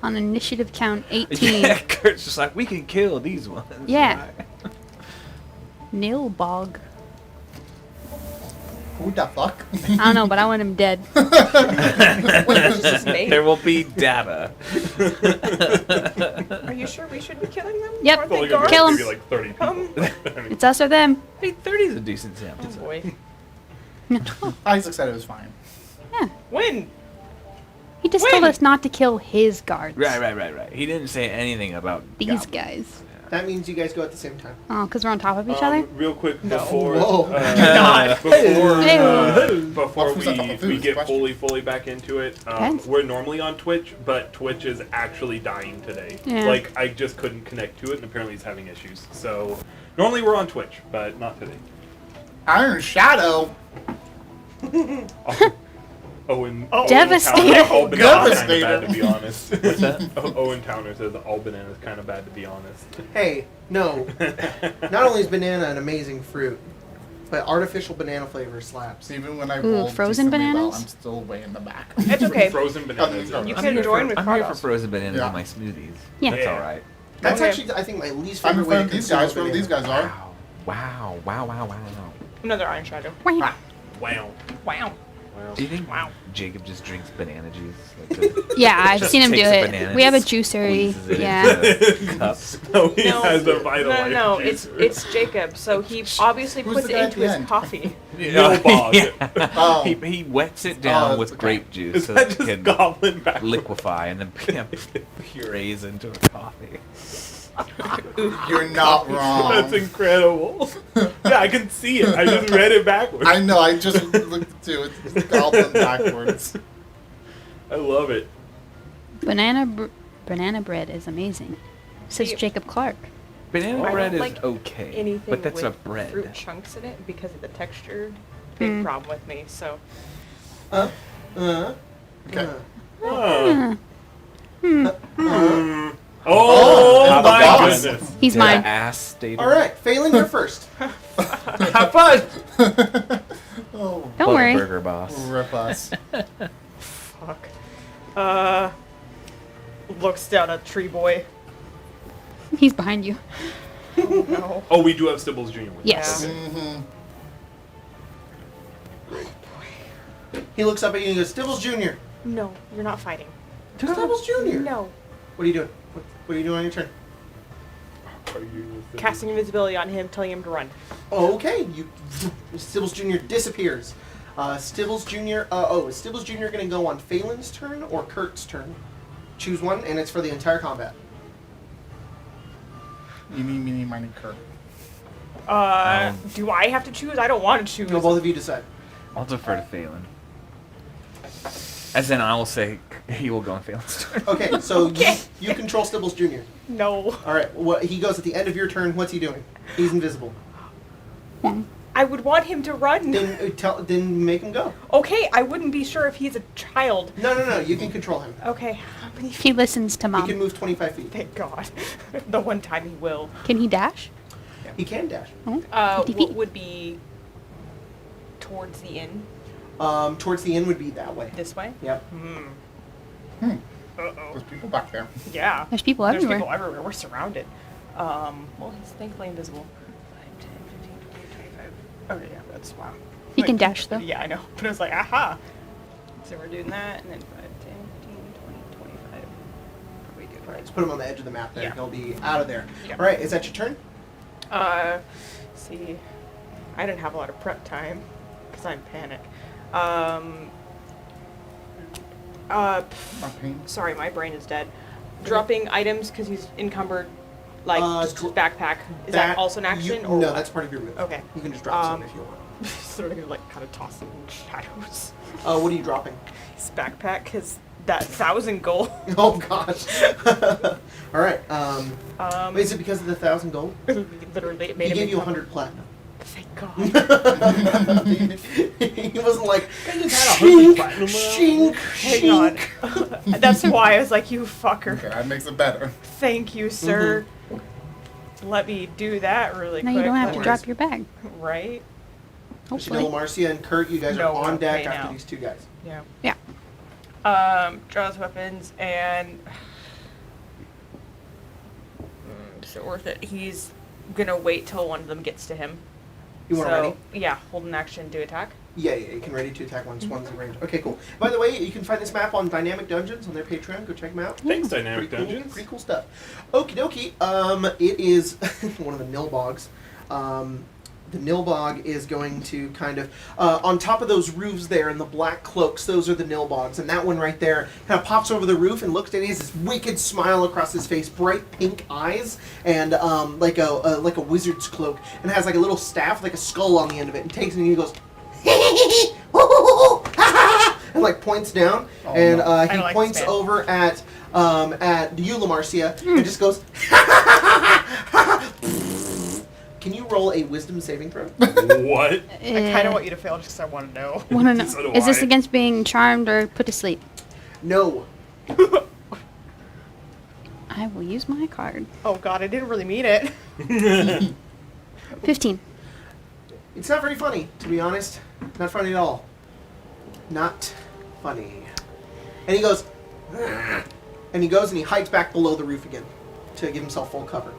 On initiative count 18. Yeah, Kurt's just like, we can kill these ones. Yeah. Nilbog. Who the fuck? I don't know, but I want him dead. What's his name? There will be data. Are you sure we should be killing them? Yep. Aren't Only they gonna be Kill guards? him. maybe like 30 people. I mean, It's us or them. Hey, 30 is a decent sample. Oh, boy. Isaac said it was fine. Yeah. When? He just told When? us not to kill his guards. Right. He didn't say anything about These goblins. guys. That means you guys go at the same time. Oh, because we're on top of each other? Real quick No. before Whoa. before Well, who's on top of we who's? get Question. fully back into it, Depends. we're normally on Twitch, but Twitch is actually dying today. Yeah. Like I just couldn't connect to it, and apparently it's having issues. So normally we're on Twitch, but not today. Iron Shadow. Owen. Devastator. All bananas kind of Devastator. bad to be honest. What's that? Owen Towner says all bananas kind of bad to be honest. Hey, no. Not only is banana an amazing fruit, but artificial banana flavor slaps. Even when I Ooh, rolled frozen decently well, bananas? I'm still way in the back. It's okay. Frozen bananas. You are- You I'm can here join for- with I'm here for Kardos. frozen bananas Yeah. in my smoothies. Yeah. That's Yeah. all right. That's Okay. actually, I think, my least I'm in favorite way front to of these consume guys. a Whoever these banana. guys are. Wow. Another Iron Shadow. Wah. Wow. Wow. Wow. Do you think Wow. Jacob just drinks banana juice? Like Yeah, I've just seen him do takes a it. banana We have a and juicery. squeezes it Yeah. into a cup. No, he No. has a vital No, it's Jacob. So he obviously Who's puts the it guy into at the his end? coffee. Nilbog. Oh. He wets it down Oh, with okay. grape juice Is so that that it just can goblin back? liquefy and then purees into a coffee. You're not wrong. That's incredible. Yeah, I can see it. I just read it backwards. I know. I just looked too. It's goblin backwards. I love it. Banana bread is amazing. Says See- Jacob Clark. Banana I bread don't is like okay, Anything but that's with a bread. fruit chunks in it because of the texture. Big problem with me. So Okay. Oh, Hmm. oh How my about goodness. He's Dead mine. ass state. All right, Phelan, you're first. Have fun. Oh, Don't worry. Burger boss. rip us. fuck. Looks down at Tree Boy. He's behind you. No. Oh, we do have Stibbles Jr. with us. Yes. Yeah. Mm-hmm. He looks up at you and he goes, Stibbles Jr. No, you're not fighting. Stibbles Jr. No. What are you doing? What are you doing on your turn? Are you Casting invisibility on him, telling him to run. Oh, okay. Stibbles Jr. disappears. Stibbles Jr. Is Stibbles Jr. going to go on Phelan's turn or Kurt's turn? Choose one, and it's for the entire combat. Meeny, miny, Kurt. Do I have to choose? I don't want to choose. No, both of you decide. I'll defer to Phelan. As in, I will say he will go on Phelan's turn. Okay, so you control Stibbles Jr. No. All right, he goes at the end of your turn. What's he doing? He's invisible. I would want him to run. Then make him go. Okay, I wouldn't be sure if he's a child. No. You can control him. Okay. How many feet? He listens to He Mom. can move 25 feet. Thank God. The one time he will. Can he dash? He can dash. Oh, 50 feet. What would be towards the inn? Towards the end would be that way. This way? Yep. Uh-oh. There's people back there. Yeah. There's people There's everywhere. people everywhere. We're surrounded. Well, he's thankfully invisible. 5, 10, 15, 20, 25. Oh, yeah, that's wow. He can dash, though. Yeah, I know. But I was like, aha. So we're doing that, and then 5, 10, 15, 20, 25. Probably do All right, let's put him on the edge of the map there. Yeah. He'll be out of there. Yeah. All right, is that your turn? See, I didn't have a lot of prep time because I'm panic. Sorry, my brain is dead. Dropping items because he's encumbered, like just his backpack. Is that also an action? Or no, what? that's part of your move. Okay. You can just drop some if you want. Sort of like kind of toss him in shadows. What are you dropping? His backpack, because that 1,000 gold. Oh gosh. All right. Is it because of the 1,000 gold? Literally, it made He him gave you encumbered. 100 platinum. Thank God. He wasn't like, I just had 100 platinum. shink, Hang on. That's why I was like, you fucker. Okay, that makes it better. Thank you, sir. Let me do that really Now quick. you don't have to worries. drop your bag. Right? Hopefully. Marcia and Kurt, you guys No, are on we're deck okay after now. these two guys. Yeah. Yeah. Draws weapons and is it worth it? He's gonna wait till one of them gets to him. You want so, to ready? Yeah, hold an action to attack. Yeah, you can ready to attack once one's in range. Okay, cool. By the way, you can find this map on Dynamic Dungeons on their Patreon. Go check them out. Thanks, Dynamic Pretty cool, Dungeons. pretty cool stuff. Okie dokie. It is one of the Nilbogs. The Nilbog is going to kind of on top of those roofs there in the black cloaks. Those are the Nilbogs, and that one right there kind of pops over the roof and looks at. He has this wicked smile across his face, bright pink eyes, and like a wizard's cloak, and has like a little staff, like a skull on the end of it. And takes it and he goes, and like points down, and he like points this man. over at you, Lamarcia, and just goes. Can you roll a wisdom saving throw? What? I kind of want you to fail just because I want to know. Want to So know? do Is this I. against being charmed or put to sleep? No. I will use my card. Oh God, I didn't really mean it. 15. It's not very funny, to be honest. Not funny at all. Not funny. And he goes, and he goes and he hides back below the roof again to give himself full cover.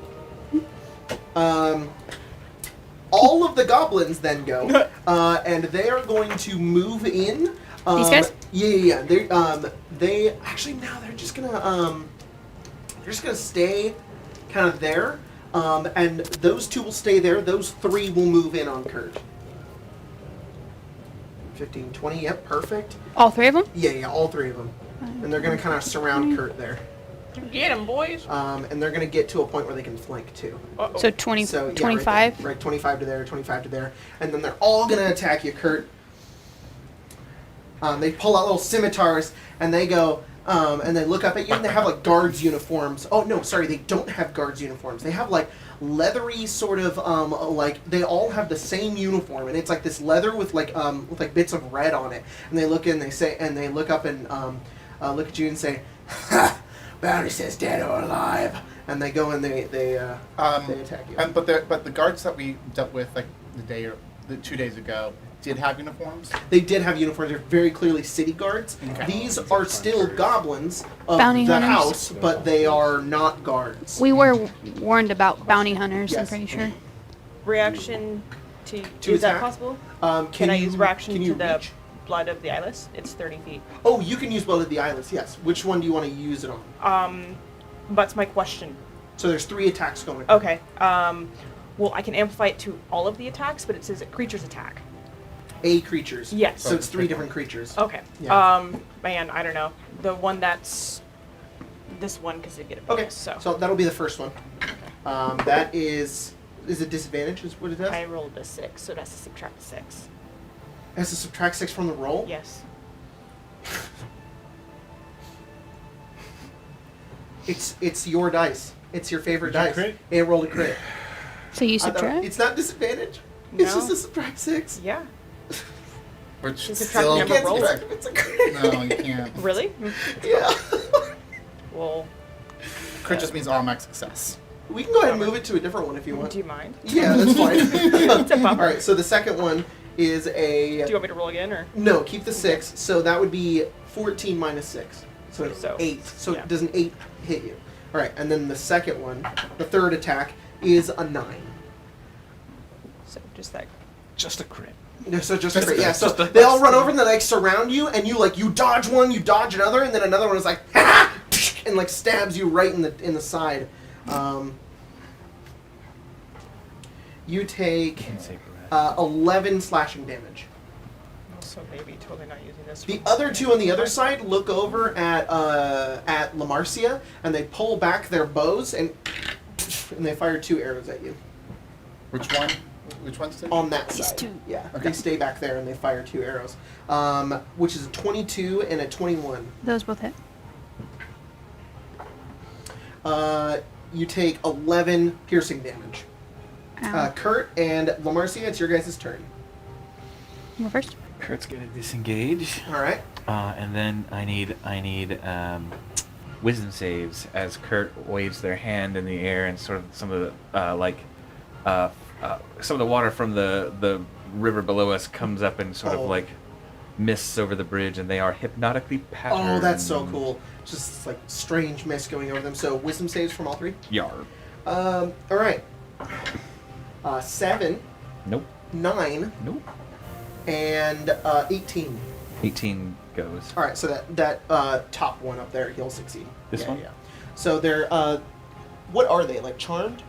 All of the goblins then go, and they are going to move in. These guys? Yeah. They actually now they're just gonna stay kind of there, and those two will stay there. Those three will move in on Kurt. 15, 20, yep, perfect. All three of them? Yeah, all three of them, and they're gonna kind of surround Kurt there. Get him, boys. And they're going to get to a point where they can flank too. Uh-oh. So 20, So, yeah, 25? Right, 25 to there, 25 to there. And then they're all going to attack you, Kurt. They pull out little scimitars and they go, and they look up at you and they have like guards uniforms. Oh, no, sorry, they don't have guards uniforms. They have like leathery sort of, like, they all have the same uniform. And it's like this leather with like bits of red on it. And they look in, they say, and they look up and look at you and say, ha! Bounty says dead or alive, and they go and they attack you. But the guards that we dealt with like the 2 days ago did have uniforms. They did have uniforms. They're very clearly city guards. Okay. These are still goblins of Bounty the hunters? house, but they are not guards. We were warned about bounty hunters, I'm Yes. pretty sure. Reaction to To is that attack? possible? Can Can I you- use reaction can to you the reach? blood of the eyeless? It's 30 feet. Oh, you can use blood of the eyeless. Yes. Which one do you want to use it on? That's my question. So there's 3 attacks going. Okay. Well, I can amplify it to all of the attacks, but it says creatures attack. A creatures. Yes. So it's 3 different creatures. Okay. Yeah. Man, I don't know. The one that's this one because they get a Okay. bonus. So that'll be the first one. That is it disadvantage? Is what it does? I rolled a 6, so that's a subtract 6. Has to subtract 6 from the roll? Yes. It's your dice. It's your favorite Did you dice. crit? It rolled a crit. So you I thought- subtract? It's not disadvantage. It's No. just a subtract 6. Yeah. Which You subtract still... the You can't roll. subtract if it's a crit. No, you can't. Really? Yeah. Well, Crit just means automatic success. We can go ahead and move it to a different one if you want. do you mind? Yeah, that's fine. It's a bummer. Alright, so the second one is a... Do you want me to roll again, or? No, keep the 6. So that would be 14 minus 6. So it's So, 8. So yeah. does an 8 hit you? Alright, and then the second one, the third attack, is a 9. So just that. Just a crit. Yeah, so just Just a, a- yeah, so just a- they all run over and they like surround you, and you dodge one, you dodge another, and then another one is like ha! And like stabs you right in the side. You take Can't say breath. 11 slashing damage. Also, maybe totally not using this. The for- other two on the other side look over at Lamarcia, and they pull back their bows and they fire 2 arrows at you. Which one? Which one's it? On that These side. two. Yeah. Okay. They stay back there and they fire 2 arrows. Which is a 22 and a 21. Those both hit. You take 11 piercing damage. Ow. Kurt and Lamarcia, it's your guys' turn. You go first. Kurt's gonna disengage. Alright. And then I need wisdom saves as Kurt waves their hand in the air and sort of some of the some of the water from the river below us comes up and sort Oh. of like mists over the bridge, and they are hypnotically patterned. Oh, that's so cool. Just like strange mist going over them. So wisdom saves from all 3. Yar. Alright. 7, Nope. 9, Nope. and 18. 18 goes. All right, so that top one up there, he'll succeed. This Yeah, one? Yeah. So they're what are they, like charmed?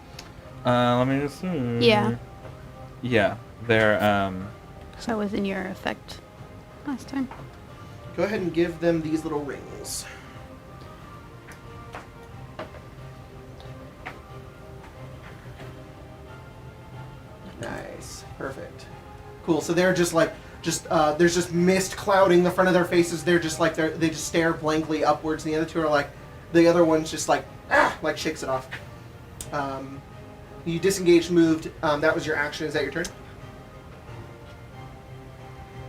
Let me just see. Yeah. Yeah, they're So that was in your effect last time. Go ahead and give them these little rings. Nice, perfect, cool. So they're just like there's just mist clouding the front of their faces. They're just like they just stare blankly upwards, and the other two are like, the other one's just like like shakes it off. You disengaged, moved. That was your action. Is that your turn?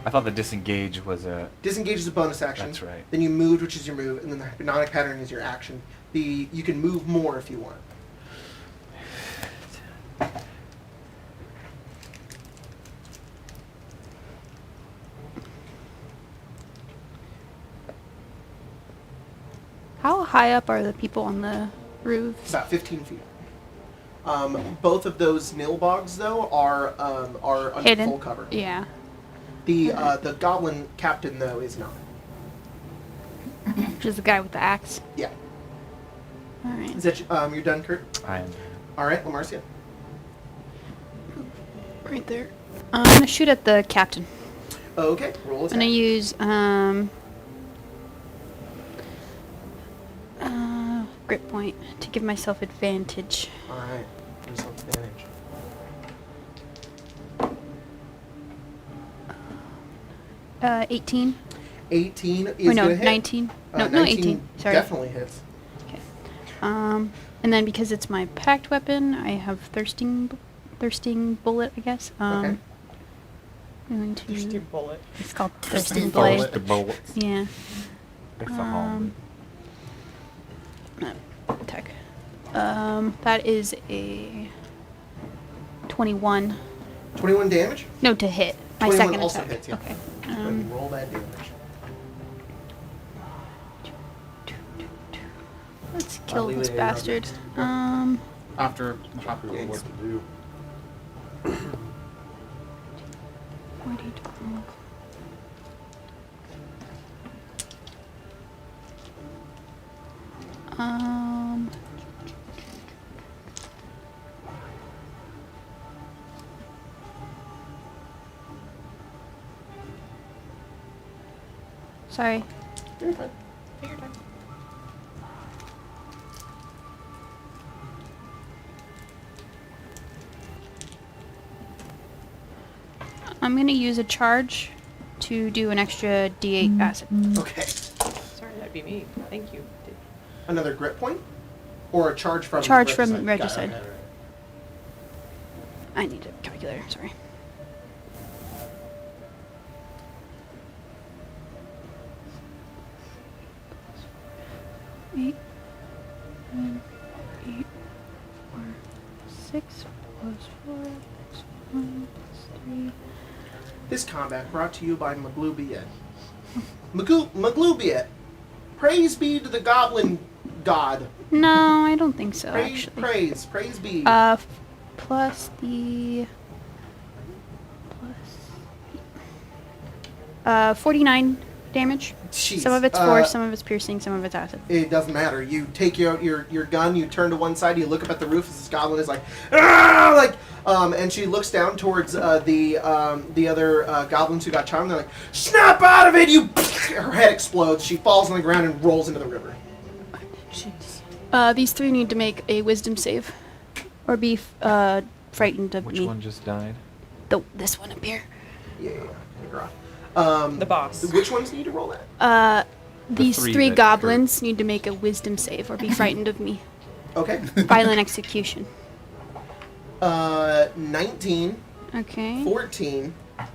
I thought the disengage was a. Disengage is a bonus action. That's right. Then you moved, which is your move, and then the hypnotic pattern is your action. You can move more if you want. How high up are the people on the roofs? About 15 feet. Both of those nilbogs though are under Hidden? full cover. Yeah. The goblin captain though is not. Just the guy with the axe. Yeah. All right. Is that you're done, Kurt? I am. All right, Lamarcia. Right there. I'm gonna shoot at the captain. Okay, roll I'm attack. gonna use grip point to give myself advantage. All right, there's some advantage. Uh, 18. 18 is Or no, gonna hit. 19. No, 19 18. Sorry. Definitely hits. Okay. And then because it's my packed weapon, I have thirsting bullet, I guess. Okay. I'm going to. Thirsty bullet. It's called Thirsting thirsting blade. bullet. The bullets. Yeah. It's the home. Attack. That is a 21. 21 damage. No, to hit. My 21 second also attack. hits, yeah. Okay. Go ahead and roll that damage. Let's kill leave this it in your bastard. notes. After the hop. I don't know what to do. 20, 12. Sorry. You're fine. Take your time. I'm gonna use a charge to do an extra D8 acid. Okay. Sorry, that'd be me. Thank you. Another grit point? Or a charge from Charge from Regicide? Regicide. Got it, okay, I need a calculator, sorry. Eight, 9, 8, 4, 6 plus 4 plus 1 plus 3. This combat brought to you by McLeod. McLeod. Praise be to the goblin god. No, I don't think so, actually. Praise be. Plus the... Plus... 49 damage. Jeez. Some of it's force, some of it's piercing, some of it's acid. It doesn't matter. You take your gun, you turn to one side, you look up at the roof as this goblin is like, ah! And she looks down towards the other goblins who got charmed. They're like, snap out of it, you! Her head explodes. She falls on the ground and rolls into the river. Jeez. These three need to make a wisdom save, or be frightened of Which me. one just died? This one up here. Yeah. Take her off. The boss. Which ones need to roll that? These three three that goblins need to make a wisdom save, or be frightened of me. Okay. Violent execution. 19, Okay. 14, I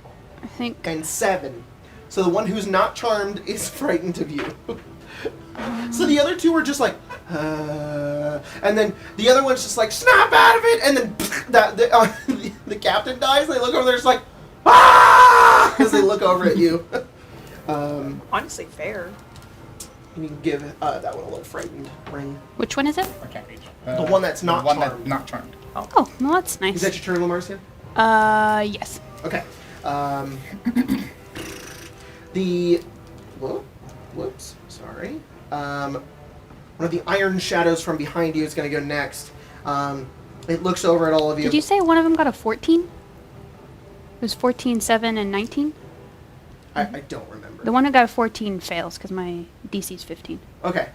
think. and 7. So the one who's not charmed is frightened of you. So the other two are just like, and then the other one's just like, snap out of it, and then the captain dies. And they look over there, just like, ah, as they look over at you. Honestly, fair. You can give that one a little frightened ring. Which one is it? I can't reach. The one that's not the one charmed. that's not charmed. Oh, no, that's nice. Is that your turn, Lamarcia? Yes. Okay. Whoops. Sorry. One of the iron shadows from behind you is going to go next. It looks over at all of you. Did you say one of them got a 14? It was 14, 7, and 19? I don't remember. The one who got a 14 fails, because my DC's 15. Okay.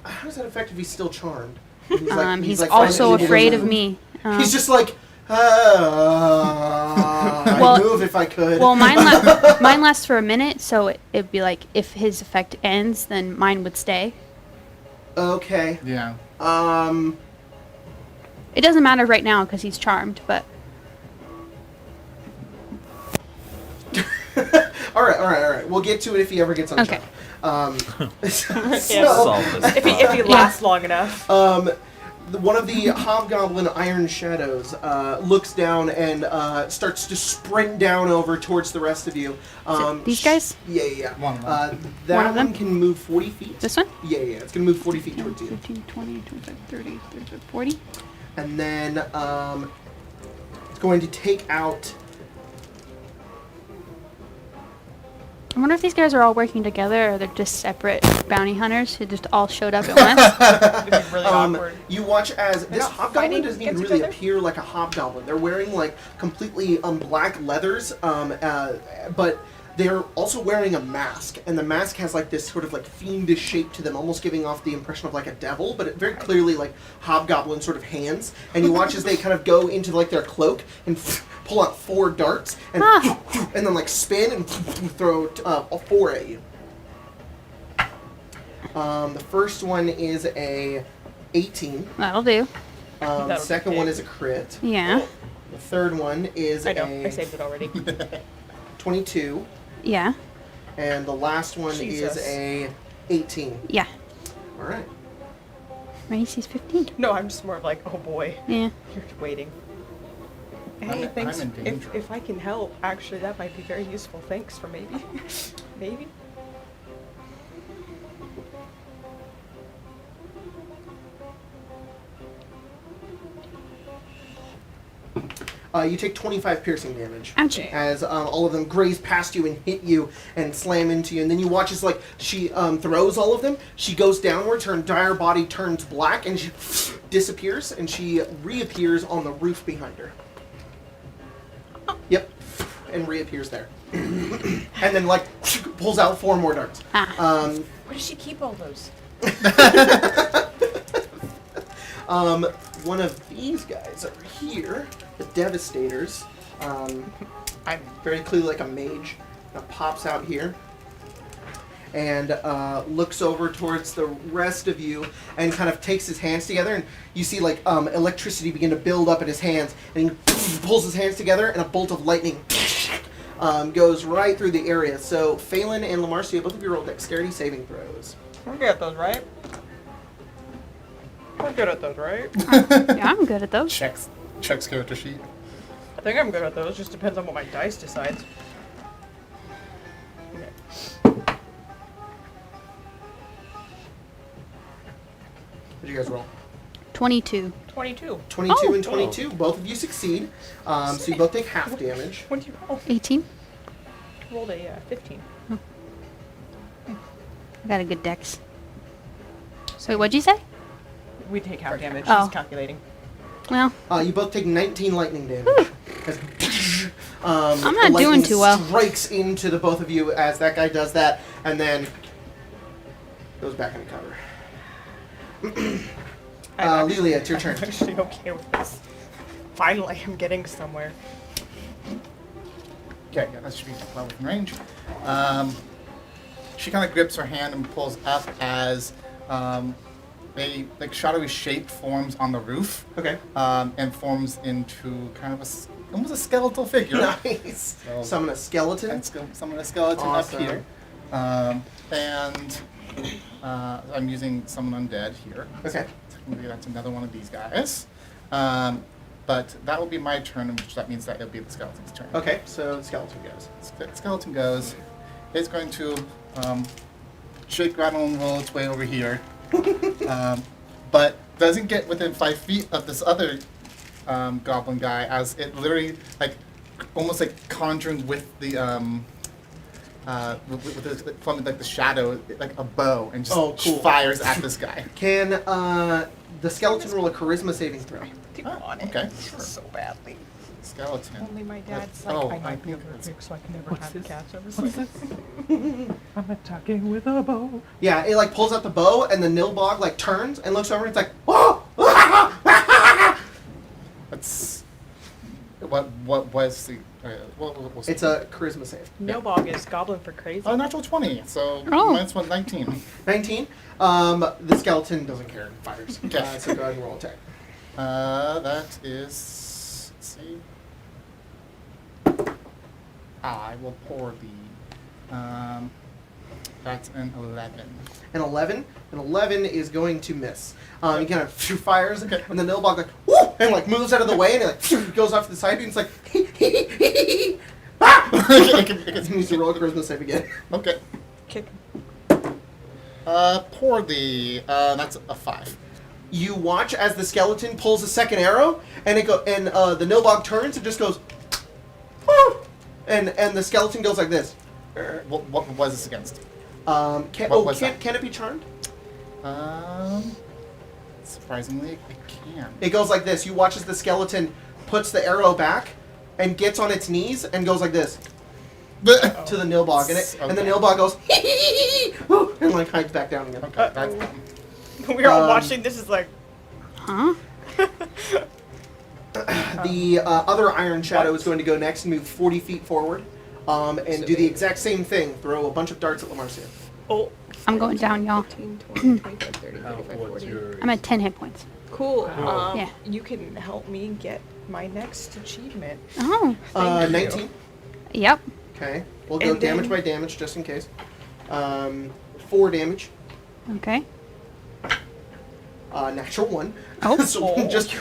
How does that affect if he's still charmed? He's He's like also finally afraid able of to move. me. He's just like, I'd Well- move if I could. Well, mine lasts for a minute, so it'd be like, if his effect ends, then mine would stay. Okay. Yeah. It doesn't matter right now, because he's charmed, but... All right. We'll get to it if he ever gets on Okay. Solve this If he lasts long enough. One of the hobgoblin iron shadows looks down and starts to sprint down over towards the rest of you. these guys? Yeah. One of them. That One of them? one can move 40 feet. This one? Yeah. It's going to move 40 feet towards you. 15, 20, 25, 30, 35, 40. And then it's going to take out... I wonder if these guys are all working together, or they're just separate bounty hunters who just all showed up at once. It'd be really awkward. You watch as this not hobgoblin fighting doesn't even against really each other? appear like a hobgoblin. They're wearing like completely black leathers, but they're also wearing a mask, and the mask has like this sort of like fiendish shape to them, almost giving off the impression of like a devil, but it very clearly like hobgoblin sort of hands. And you watch as they kind of go into like their cloak and pull out 4 darts and and then like spin and throw 4 at you. The first one is a 18. That'll do. The second one is a crit. Yeah. The third one is I know. a I saved it already. 22. Yeah. And the last one Jesus. is a 18. Yeah. All right. My AC's 15. No, I'm just more of like, oh boy, Yeah. you're waiting. Hey, I'm thanks. in danger. If I can help, actually, that might be very useful. Thanks for maybe. Maybe. You take 25 piercing damage. Ouchie. As all of them graze past you and hit you and slam into you. And then you watch as like she throws all of them. She goes downwards, her entire body turns black, and she disappears, and she reappears on the roof behind her. Yep. And reappears there. And then like pulls out 4 more darts. Ah. Where does she keep all those? One of these guys over here, the Devastators, I'm very clearly like a mage. pops out here and looks over towards the rest of you and kind of takes his hands together, and you see like electricity begin to build up in his hands, and he pulls his hands together and a bolt of lightning goes right through the area. So Phelan and Lamarcia, both of you roll dexterity saving throws. We're good at those, right? We're good at those, right? Yeah, I'm good at those. Checks character sheet. I think I'm good at those. Just depends on what my dice decides. Okay. What did you guys roll? 22. 22. 22 Oh. and 22. Both of you succeed. So you both take half damage. What did you roll? 18. Rolled a 15. I got a good dex. So what'd you say? We take half damage. Oh. She's calculating. Well, You both take 19 lightning damage. As, I'm not lightning doing too well. Strikes into the both of you as that guy does that, and then goes back into cover. Lilia, it's your turn. I'm actually okay with this. Finally, I'm getting somewhere. Okay, yeah, that should be well within range. She kind of grips her hand and pulls up as a like shadowy shape forms on the roof. Okay. And forms into kind of almost a skeletal figure. Nice. So- Summon a skeleton. Let's go summon a skeleton Awesome. up here. And I'm using summon undead here. Okay. Maybe that's another one of these guys. But that will be my turn, which that means that it'll be the skeleton's turn. Okay, so the skeleton goes. Skeleton goes. It's going to shake, rattle, and roll its way over here. But doesn't get within 5 feet of this other goblin guy, as it literally almost like conjuring with the from like the shadow, like a bow, and just Oh, cool. fires at this guy. Can the skeleton roll a charisma saving throw? Do Ah, want it. okay. So badly. Skeleton. Only my dad's That's- like, oh, I I might be think that's- allergic, so I can never What's have this? cats over What's sleep. I'm attacking with a bow. Yeah, it like pulls out the bow, and the Nilbog like turns and looks over, and it's like, whoa! That's what was the what was It's a charisma save. Nilbog is goblin for crazy. oh, natural 20. So Oh. minus 1, 19. 19. The skeleton doesn't care and fires. Okay. So go ahead and roll attack. That is. Let's see. I will pour the. That's an 11. An 11. An 11 is going to miss. He kind of fires, Okay. and the Nilbog like whoo, and like moves out of the way, and it like goes off to the side, and it's like ah! It needs to roll a charisma save again. Okay. Kick. Pour the. That's a 5. You watch as the skeleton pulls a second arrow, and it the Nilbog turns and just goes, woo! and the skeleton goes like this. What was this against? Can was that? it be charmed? Surprisingly, it can. It goes like this. You watch as the skeleton puts the arrow back and gets on its knees and goes like this to the Nilbog, and the Okay. Nilbog goes woo, and like hides back down again. Okay, that's We're all Um, watching. This is like, Huh? The other Iron Shadow is going to go next and move 40 feet forward, and do the exact same thing. Throw a bunch of darts at Lamarcia. oh, I'm going down, y'all. 15, 20, 25, 30, How, 35, what's 40. your... I'm at 10 hit points. Cool. Oh. Yeah. You can help me get my next achievement. Oh. Thank you. 19. Yep. Okay. We'll go And damage then- by damage just in case. 4 damage. Okay. Natural 1. Oh. So we'll just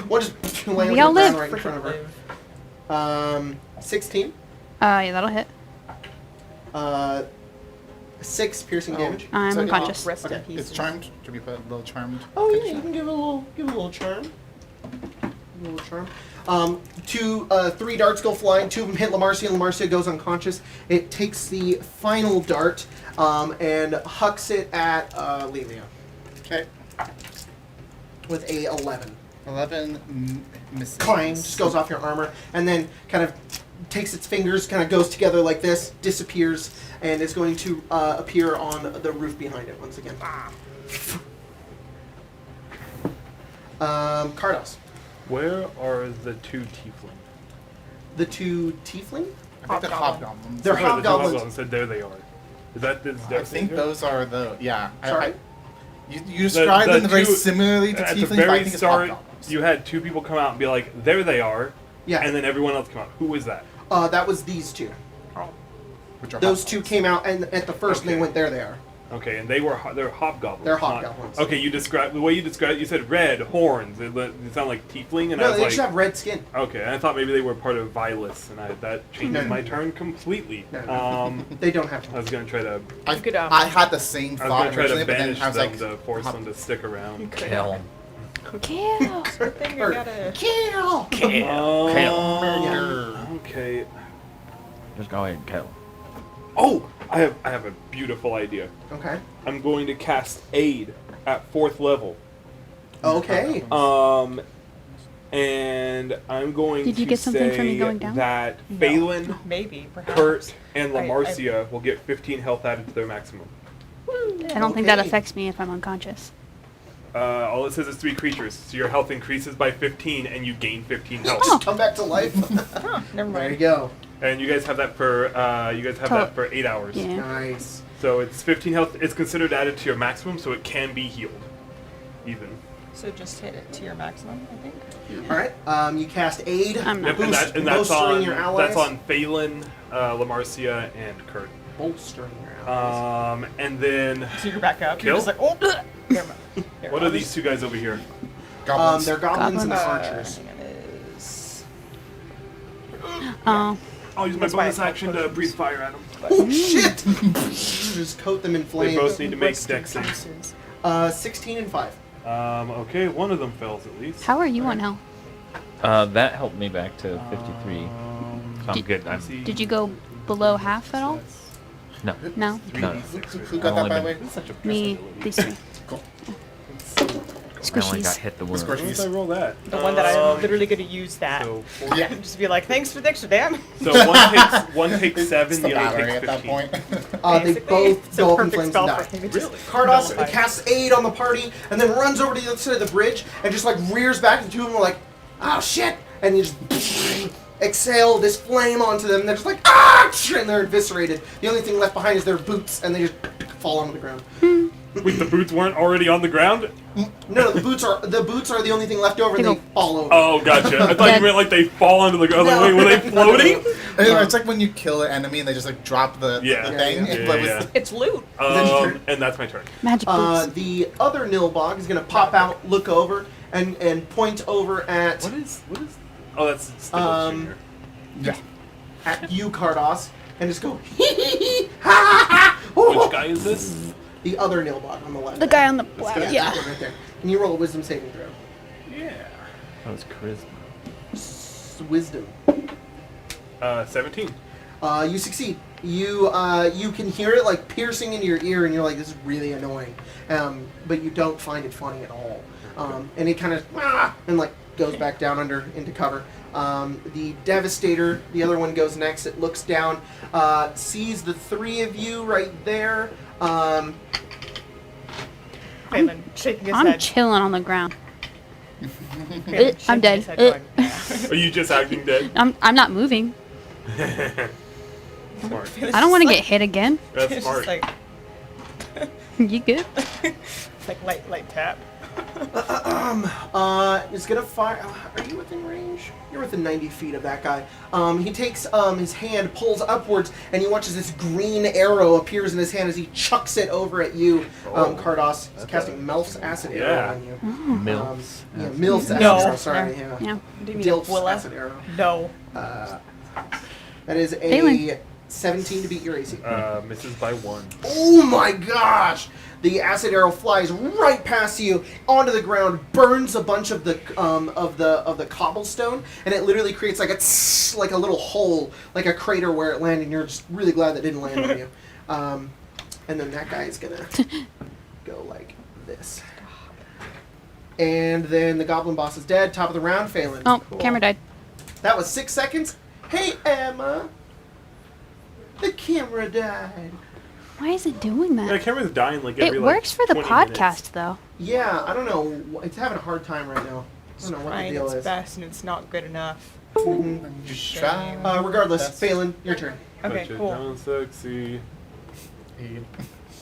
land on We the all ground live. right in front of Freaking her. live. 16. Yeah, that'll hit. 6 piercing Oh. damage. I'm So, unconscious. Rest Okay, in peace. It's charmed. Should we put a little charmed? Oh yeah, you condition? can give a little charm. Give a little charm. 3 darts go flying. 2 of them hit Lamarcia, and Lamarcia goes unconscious. It takes the final dart and hucks it at Lelia Okay. with a 11. 11 misses. Clang, just goes off your armor, and then kind of takes its fingers, kind of goes together like this, disappears, and is going to appear on the roof behind it once again. Kardos. Where are the 2 tiefling? The 2 tiefling? I think they're Hobgoblin. hobgoblins. They're Oh, the two hobgoblins. hobgoblins said there they are. Is that this? I think those are the Sorry? You described them very two- similarly to At the tieflings, but I very think it's start, hobgoblins. you had two people come out and be like, "There they are," Yeah. and then everyone else come out. Who was that? That was these two. Oh. Which are Those two hobgoblins. came out and at the first and they Okay. went, there they are. Okay, and they're hobgoblins. They're not- hobgoblins. Okay, you described the way you described. You said red horns. It sounded like tiefling, and I No, was they like, just have red skin. okay. I thought maybe they were part of Vilus, and that changes No. my turn completely. No. They don't have I was gonna try to. I, could, I had the same I was thought gonna try originally, to but then banish I was them like, to force them to stick around. Kill. Kill. Good thing Or- you gotta. Kill! Okay. Just go ahead and kill. Oh, I have a beautiful idea. Okay. I'm going to cast Aid at 4th level. Okay. And I'm going Did you to get something say from me going down? that No. Phelan, Maybe, perhaps. Kurt, and I- Lamarcia will get 15 health added to their maximum. I don't think that Okay. affects me if I'm unconscious. All it says is 3 creatures, so your health increases by 15, and you gain 15 health. Oh. Come back to life. Huh, never There you mind. go. And you guys have that for that for 8 hours. Yeah. Nice. So it's 15 health. It's considered added to your maximum, so it can be healed, even. So just hit it to your maximum, I think. All right. You cast aid. I'm not. Yep, and, Boost- and that's bolstering on your allies. that's on Phelan, Lamarcia, and Kurt. Bolstering your allies. And then So you're back up. Kill? You're just like, oh, never mind. Here, what I'll are these two guys over here? goblins. They're goblins and Goblins. archers. hang on, it is- Oh. I'll use my That's why bonus I call action to potions. breathe fire at them. Oh shit! Just coat them in They flames. both need to make Roasted dex saves. juices. 16 and 5. Okay, one of them fails at least. How are you on health? That helped me back to 53. So I'm Did- good. I'm, Did you go below half at all? no. No? No. Who got that, I've by the only way? That's such a Me, these three. Cool. I only got Squishies. hit the Squish. wound. Why did I roll that? The one that I'm literally going to use that. So, Yeah. Just be like, thanks for the extra damn. so one takes 7, It's the the other battery takes at that 15. point. They Basically, both it's a go up in perfect flames and spell die. for him. It just Cardos nullifies. casts aid on the party and then runs over to the other side of the bridge and just like rears back. The two of them are like, "Oh shit!" And you just exhale this flame onto them. And they're just like, "Ah!" And they're eviscerated. The only thing left behind is their boots, and they just fall onto the ground. Wait, the boots weren't already on the ground? No, the boots are the only thing left over, and They they go- fall over. Oh, gotcha. I thought Yeah. you meant like they fall onto the ground. No. Like, wait, were they floating? It's like when you kill an enemy and they just like drop the Yeah. thing. Yeah, but yeah. with- It's loot. And that's my turn. Magic boots. The other Nilbog is gonna pop out, look over, and point over at What is? Oh, that's Stickles Um, Jr. Yeah. at you, Cardos, and just go hee hee hee ha ha ha. Which guy is this? The other Nilbog on the left. The guy on the guy. black. That Yeah. one right there. Can you roll a wisdom saving throw? Yeah. That was charisma. Wisdom. 17. You succeed. You can hear it like piercing into your ear, and you're like, this is really annoying. But you don't find it funny at all. And it kind of and like goes back down into cover. The Devastator, the other one goes next. It looks down, sees the three of you right there. Phelan shaking his I'm head. chilling on the ground. Phelan I'm shaking dead. his head going, "Yeah." Are you just acting dead? I'm not moving. Smart. I don't want to get hit again. That's It's smart. just like, You good? light tap. Is gonna fire. Are you within range? You're within 90 feet of that guy. He takes his hand, pulls upwards, and you watch as this green arrow appears in his hand as he chucks it over at you, Cardos. He's casting Melf's acid arrow on you. Mills. Yeah, Milf's acid No. arrow. Sorry, yeah. Yeah. Do you mean Dilf's Willa? acid arrow. No. That is a Phelan. 17 to beat your AC. Misses by 1. Oh my gosh! The acid arrow flies right past you onto the ground, burns a bunch of the cobblestone, and it literally creates like a little hole, like a crater where it landed. And you're just really glad that didn't land on you. And then that guy is gonna go like this. And then the goblin boss is dead. Top of the round, Phelan. Oh, camera died. That was 6 seconds. Hey Emma, the camera died. Why is it doing Yeah, that? camera's dying like every It works for the 20 podcast, minutes. though. Yeah, I don't know. It's having a hard time right now. I don't know what the Trying deal its is. best and it's not good enough. You try. Regardless, That's- Phelan, your turn. Okay, Gotcha, cool. John sexy.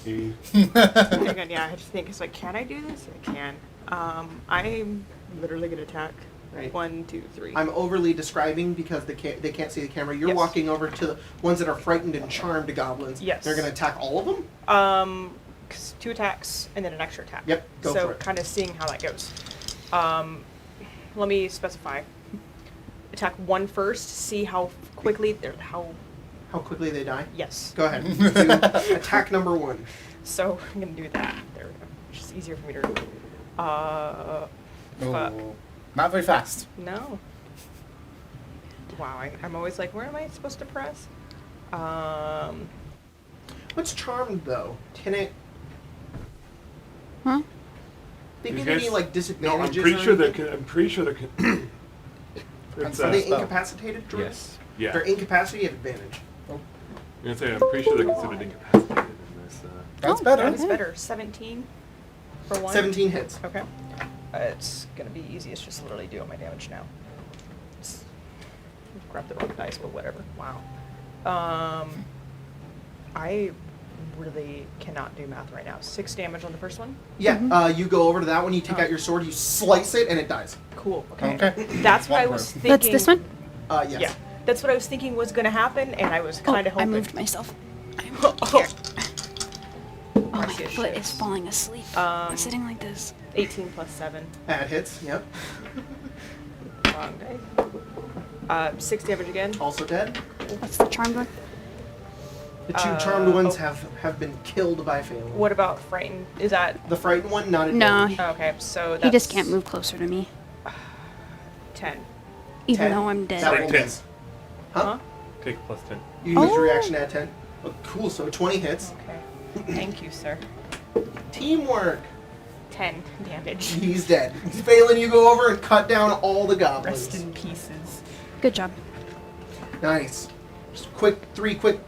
He. Again, yeah, I just think it's like, can I do this? I can. I'm literally gonna attack. Right. 1, 2, 3. I'm overly describing because they can't see the camera. You're Yes. walking over to the ones that are frightened and charmed goblins. Yes. They're going to attack all of them? 2 attacks and then an extra attack. Yep, go so for it. kind of seeing how that goes. Let me specify. Attack 1 first. See how quickly they're how. How quickly they die? Yes. Go ahead. Do attack number 1. So I'm gonna do that. There we go. It's just easier for me to. Fuck. Oh, not very fast. No. Wow, I'm always like, where am I supposed to press? What's charmed, though? Can it... Huh? They These give guys- any, like, No, disadvantages I'm pretty or sure they anything? can. I'm pretty sure they can. It's Are they spell. incapacitated, Drew? Yes. yeah. If they're incapacitated, you have advantage. I'm gonna say I'm pretty sure they're considered incapacitated in this. That's Oh, better. That is better. 17 for 1. 17 hits. Okay. It's gonna be easy. It's just literally doing my damage now. It's- grab the wrong dice, but whatever. Wow. I really cannot do math right now. 6 damage on the first one. Yeah, you go over to that one, you take Oh. out your sword, you slice it, and it dies. Cool. Okay. Okay. That's what I One was per. thinking. That's this one? Yes. Yeah. That's what I was thinking was gonna happen, and I was Oh, kind of I hoping. moved myself. Oh. Oh, my Marcia foot is shifts. falling asleep. I'm sitting like this. 18 plus 7. That hits, yep. Wrong dice. 6 damage again. Also dead. What's the charmed one? The 2 charmed ones oh. have been killed by Phelan. What about frightened? Is that The frightened one, not a No, damage. okay? So that's he just can't move closer to me, 10. even 10. though I'm dead. That Take will 10. miss. Huh? Huh? Take plus 10. You use your Oh. reaction at 10. Oh, cool, so 20 hits. Okay. Thank you, sir. Teamwork. 10 damage. He's dead. Phelan, you go over and cut down all the goblins. Rest in pieces. Good job. Nice. Just three quick,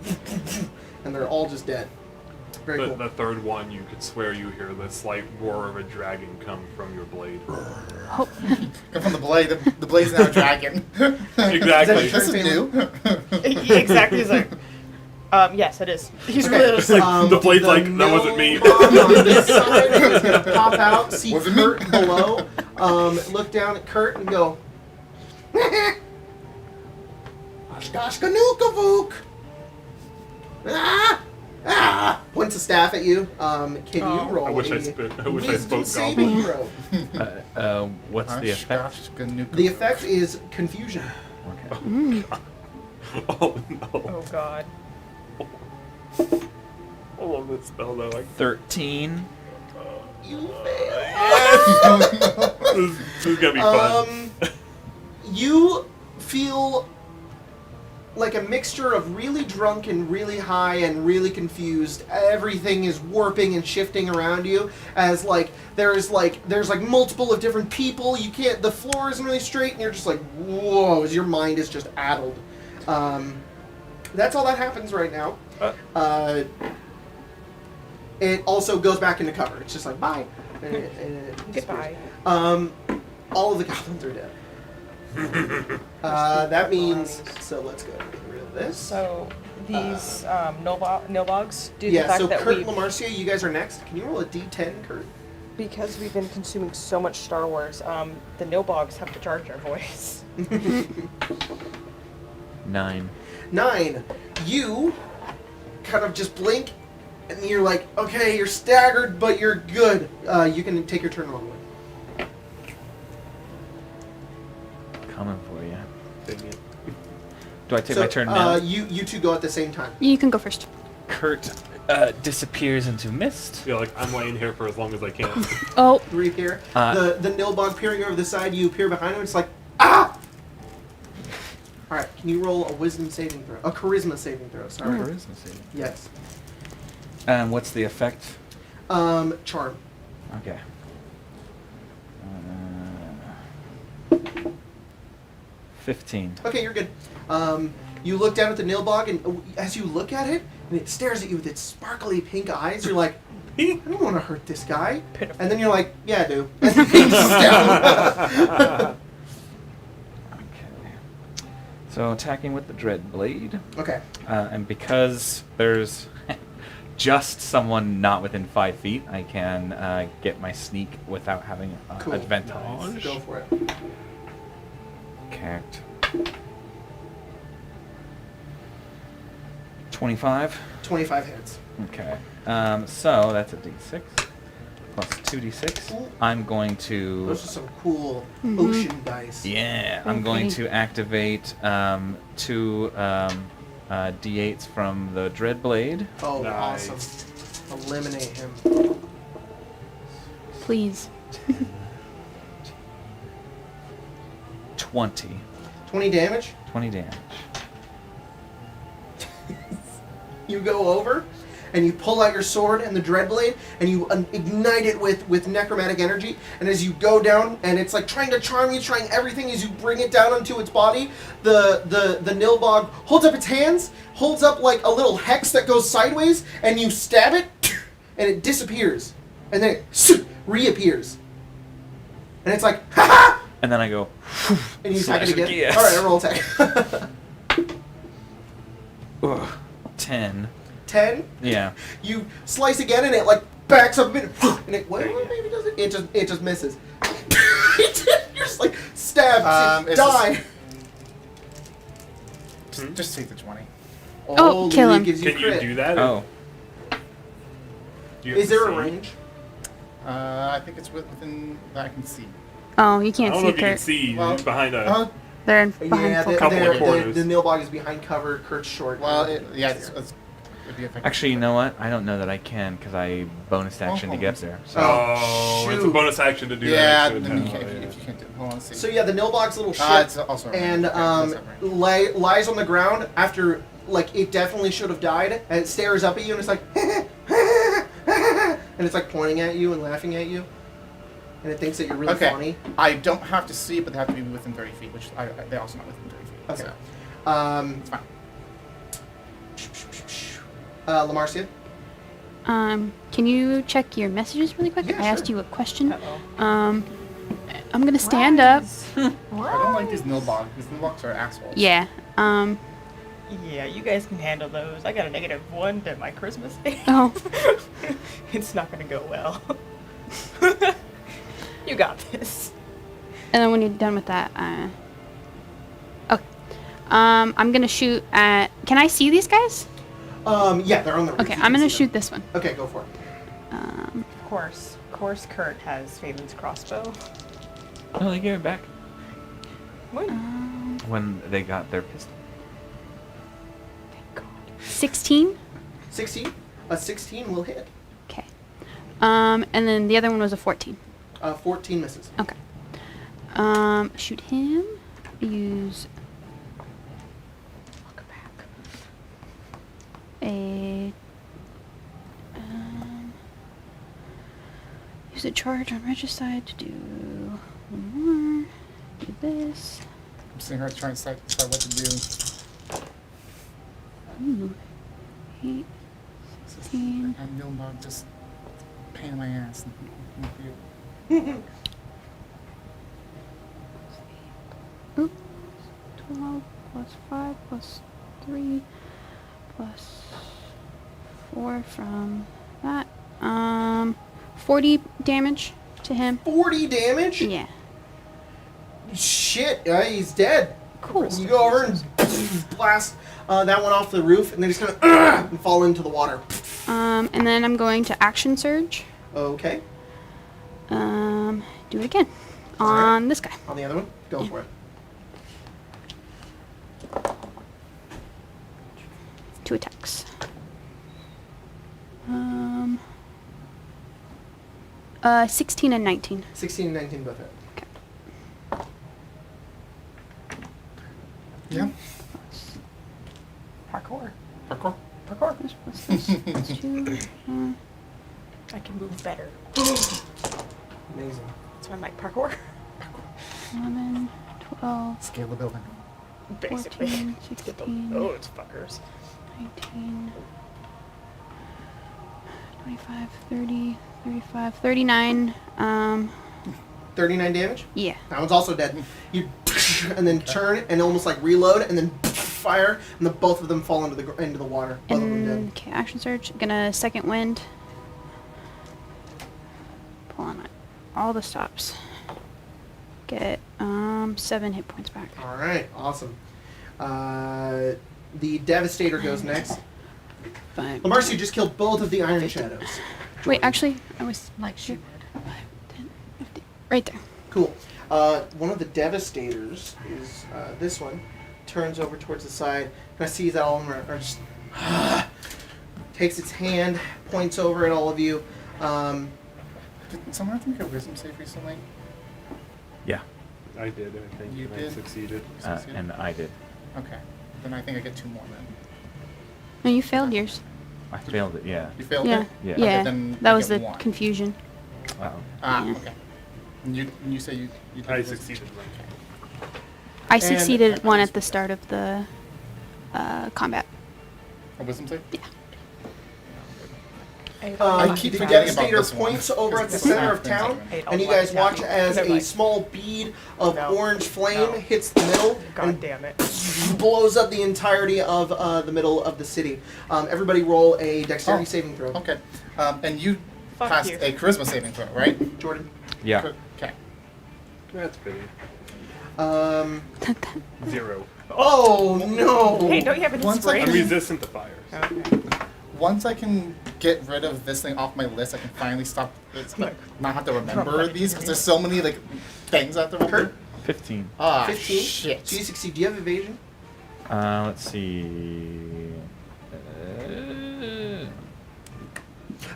and they're all just dead. Very The, cool. the third one, you could swear you hear the slight roar of a dragon come from your blade. Oh, Come from the blade. The blade's now a dragon. Exactly. This is new. Exactly. He's like, yes, it is. He's really just like, The blade's like, that wasn't me. On this side is going to pop out, see Wasn't me. Kurt below, look down at Kurt and go, Ashkashkanukavuk! Ah! Ah! Points a staff at you. Can you Oh. roll I wish I a spoke wisdom saving throw? What's the effect? The effect is confusion. Okay. Oh no. oh god. I love this spell though. 13. You fail. This is gonna be fun. You feel like a mixture of really drunk and really high and really confused. Everything is warping and shifting around you as there's multiple of different people. You can't, the floor isn't really straight and you're just like, whoa, as your mind is just addled. That's all that happens right now. It also goes back into cover. It's just like, bye. And it disappears. Goodbye. All of the goblins are dead. That means, so let's go get rid of this. So these Nilbogs, due to the Yeah, fact so that Kurt we, and Lamarcia, you guys are next. Can you roll a d10, Kurt? because we've been consuming so much Star Wars, the Nilbogs have to charge our voice. 9. 9. You kind of just blink, and you're like, okay, you're staggered, but you're good. You can take your turn on one. Coming for you. Dang it. Do I take So, my turn now? You two go at the same time. you can go first. Kurt disappears into mist. Yeah, like I'm laying here for as long as I can. Oh, You reappear. Uh, the Nilbog peering over the side, you appear behind him, it's like, ah! Alright, can you roll a wisdom saving throw? A charisma saving throw, sorry. Charisma saving. Yes. And what's the effect? Charm. Okay. 15. Okay, you're good. You look down at the Nilbog, and as you look at it, and it stares at you with its sparkly pink eyes, you're like, I don't want to hurt this guy. Pitiful. And then you're like, yeah, I do. And he pinks down. Okay. So attacking with the Dread Blade. Okay. And because there's just someone not within 5 feet, I can get my sneak without having Cool. advantage. Nice. Go for it. Correct. 25. 25 hits. Okay. So that's a d6 plus 2d6. Cool. I'm going to. Those are some cool Mhm. ocean dice. Yeah, I'm going Okay. to activate 2 d8s from the Dread Blade. Oh, Nice. awesome. Eliminate him. Please. 20. 20 damage. 20 damage. You go over and you pull out your sword and the dread blade and you ignite it with necromantic energy, and as you go down and it's like trying to charm you, trying everything, as you bring it down onto its body, the Nilbog holds up its hands, holds up like a little hex that goes sideways, and you stab it and it disappears, and then it reappears, and it's like ha ha, And then I go. and you attack slash it again. yes. All right, roll attack. Ugh, 10. 10. Yeah. You slice again, and it like backs up a bit, and it well, There you go. maybe doesn't. It just misses. You're just like stabbed, is die. Just take the 20. Oh, kill Lily him. Gives you Can you crit. do that? Oh. Do you have Is to there a save? range? I think it's within that I can see. Oh, you I can't don't see know if you can Kurt. see Well, behind a. They're in behind Yeah, full couple cover. of quarters. the Nilbog is behind cover. Kurt's short. Well, yeah, it'd be effective. Actually, you know what? I don't know that I can because I bonus action to Oh. get there. So. Oh, it's a shoot. bonus action to do Yeah, that. then you extra can't, attack. if you can't do it. Hold on, let's see. So yeah, the Nilbog's little ship It's also a range. and Okay, that's a range. lies on the ground after like it definitely should have died, and it stares up at you and it's like and it's like pointing at you and laughing at you, and it thinks that you're really Okay. funny. I don't have to see, but they have to be within 30 feet, which they're also not within 30 feet. Okay. So it's fine. Lamarcia. Can you check your messages really quick? Yeah, I asked sure. you a question. Uh-oh. I'm gonna stand up. I don't like these Nilbogs. These Nilbogs are assholes. Yeah. Yeah, you guys can handle those. I got a -1 to my Christmas day. Oh. It's not gonna go well. You got this. And then when you're done with that, okay. I'm gonna shoot at. Can I see these guys? Yeah, they're on the roof. Okay, You I'm can gonna see shoot them. this one. Okay, go for it. Of course, Kurt has Phelan's crossbow. No, they gave it back When? when they got their pistol. Thank God. 16. 16. A 16 will hit. Okay. And then the other one was a 14. 14 misses. Okay. Shoot him. Use Look back. a use a charge on regicide to do one more. Do this. I'm sitting here trying to decide what to do. Ooh. 8, 16. And Nilbog just pain in my ass. Oop. 12 plus 5 plus 3 plus 4 from that. 40 damage to him. 40 damage? Yeah. Shit, he's dead. Cool. You go over and blast that one off the roof, and then he's gonna and fall into the water. And then I'm going to action surge. Okay. Do it again Alright. on this guy. On the other one, go for it. 2 attacks. 16 and 19. 16 and 19 both hit. Yeah. Parkour. Parkour. Parkour. Plus 2. I can move better. Amazing. That's why I'm like parkour. 11, 12, Scale the building. Basically. 14, Get 16, those fuckers. 19, 25, 30, 35, 39. 39 damage? Yeah. That one's also dead. You and then turn and almost like reload and then fire, and then both of them fall into the water. Both of them dead. Okay, action surge. Gonna second wind. Pull on all the stops. Get 7 hit points back. All right, awesome. The Devastator goes next. But Lamarcia just killed both of the Iron Shadows. wait, actually, I was Like she would. 5, 10, 15, right there. Cool. One of the Devastators is this one. Turns over towards the side. Kind of sees that all of them are just takes its hand, points over at all of you. Did someone have to make a wisdom save recently? Yeah, I did, I think. You and I did? succeeded. and I did. Okay. Then I think I get 2 more then. No, you failed yours. I failed it. Yeah. You failed Yeah. it? Yeah. Yeah. Okay, then That I was get the 1. confusion. Wow. Ah, Yeah. okay. And you say you did I wisdom? succeeded. I And- succeeded one at the start of the combat. A wisdom save? Yeah. I keep the forgetting about Devastator this one. points over at the It's center of things town, like and you guys watch as Never a mind. small bead of No. orange flame No. hits the middle God and damn it. blows up the entirety of the middle of the city. Everybody roll a dexterity saving throw. Okay. And you Fuck passed you. a charisma saving throw, right? Jordan. Yeah. Okay. That's pretty. 0. Oh no! Hey, don't you have an Once I I'm inspiration? resistant to fires. Okay. Once I can get rid of this thing off my list, I can finally stop. Not have to remember these because there's so many like things I have to remember. Kurt? 15. Ah, 15. shit. So you succeed. Do you have evasion? Let's see.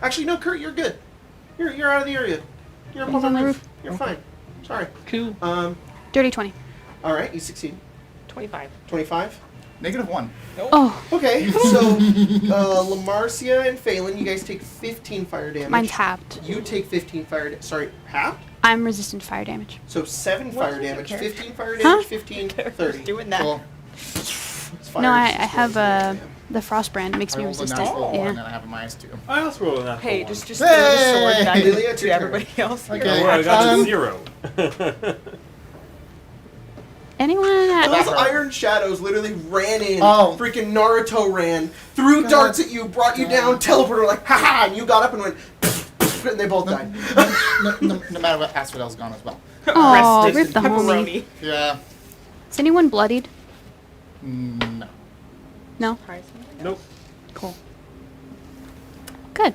Actually, no, Kurt, you're good. You're out of the area. You're up He's on the roof. You're fine. Sorry. Cool. Dirty 20. All right, you succeed. 25. 25. -1. Oh, Okay, so Lamarcia and Phelan, you guys take 15 fire damage. mine's halved. You take 15 fire damage. Sorry, half? I'm resistant to fire damage. So 7 What fire does it damage, care? 15 fire Huh? damage, 15, Who's 30. doing that? Cool. It's fire No, I resistance have rolls, yeah. the frost brand makes I me rolled a resistant. natural 1 and Yeah. then I have a -2. I also rolled a natural Hey, 1. just throw the sword back Lilia, it's to your everybody else. Okay. Oh, I got Um, a 0. Anyone? Those That hurt. iron shadows literally ran in. Oh. Freaking Naruto ran, threw God. darts at you, brought you down, God. teleported like, haha, and you got up and went, and they both died. No matter what, Asphodel's gone as well. Oh, Rested rip the homie. pepperoni. Yeah. Is anyone bloodied? No. No? Nope. Cool. Good.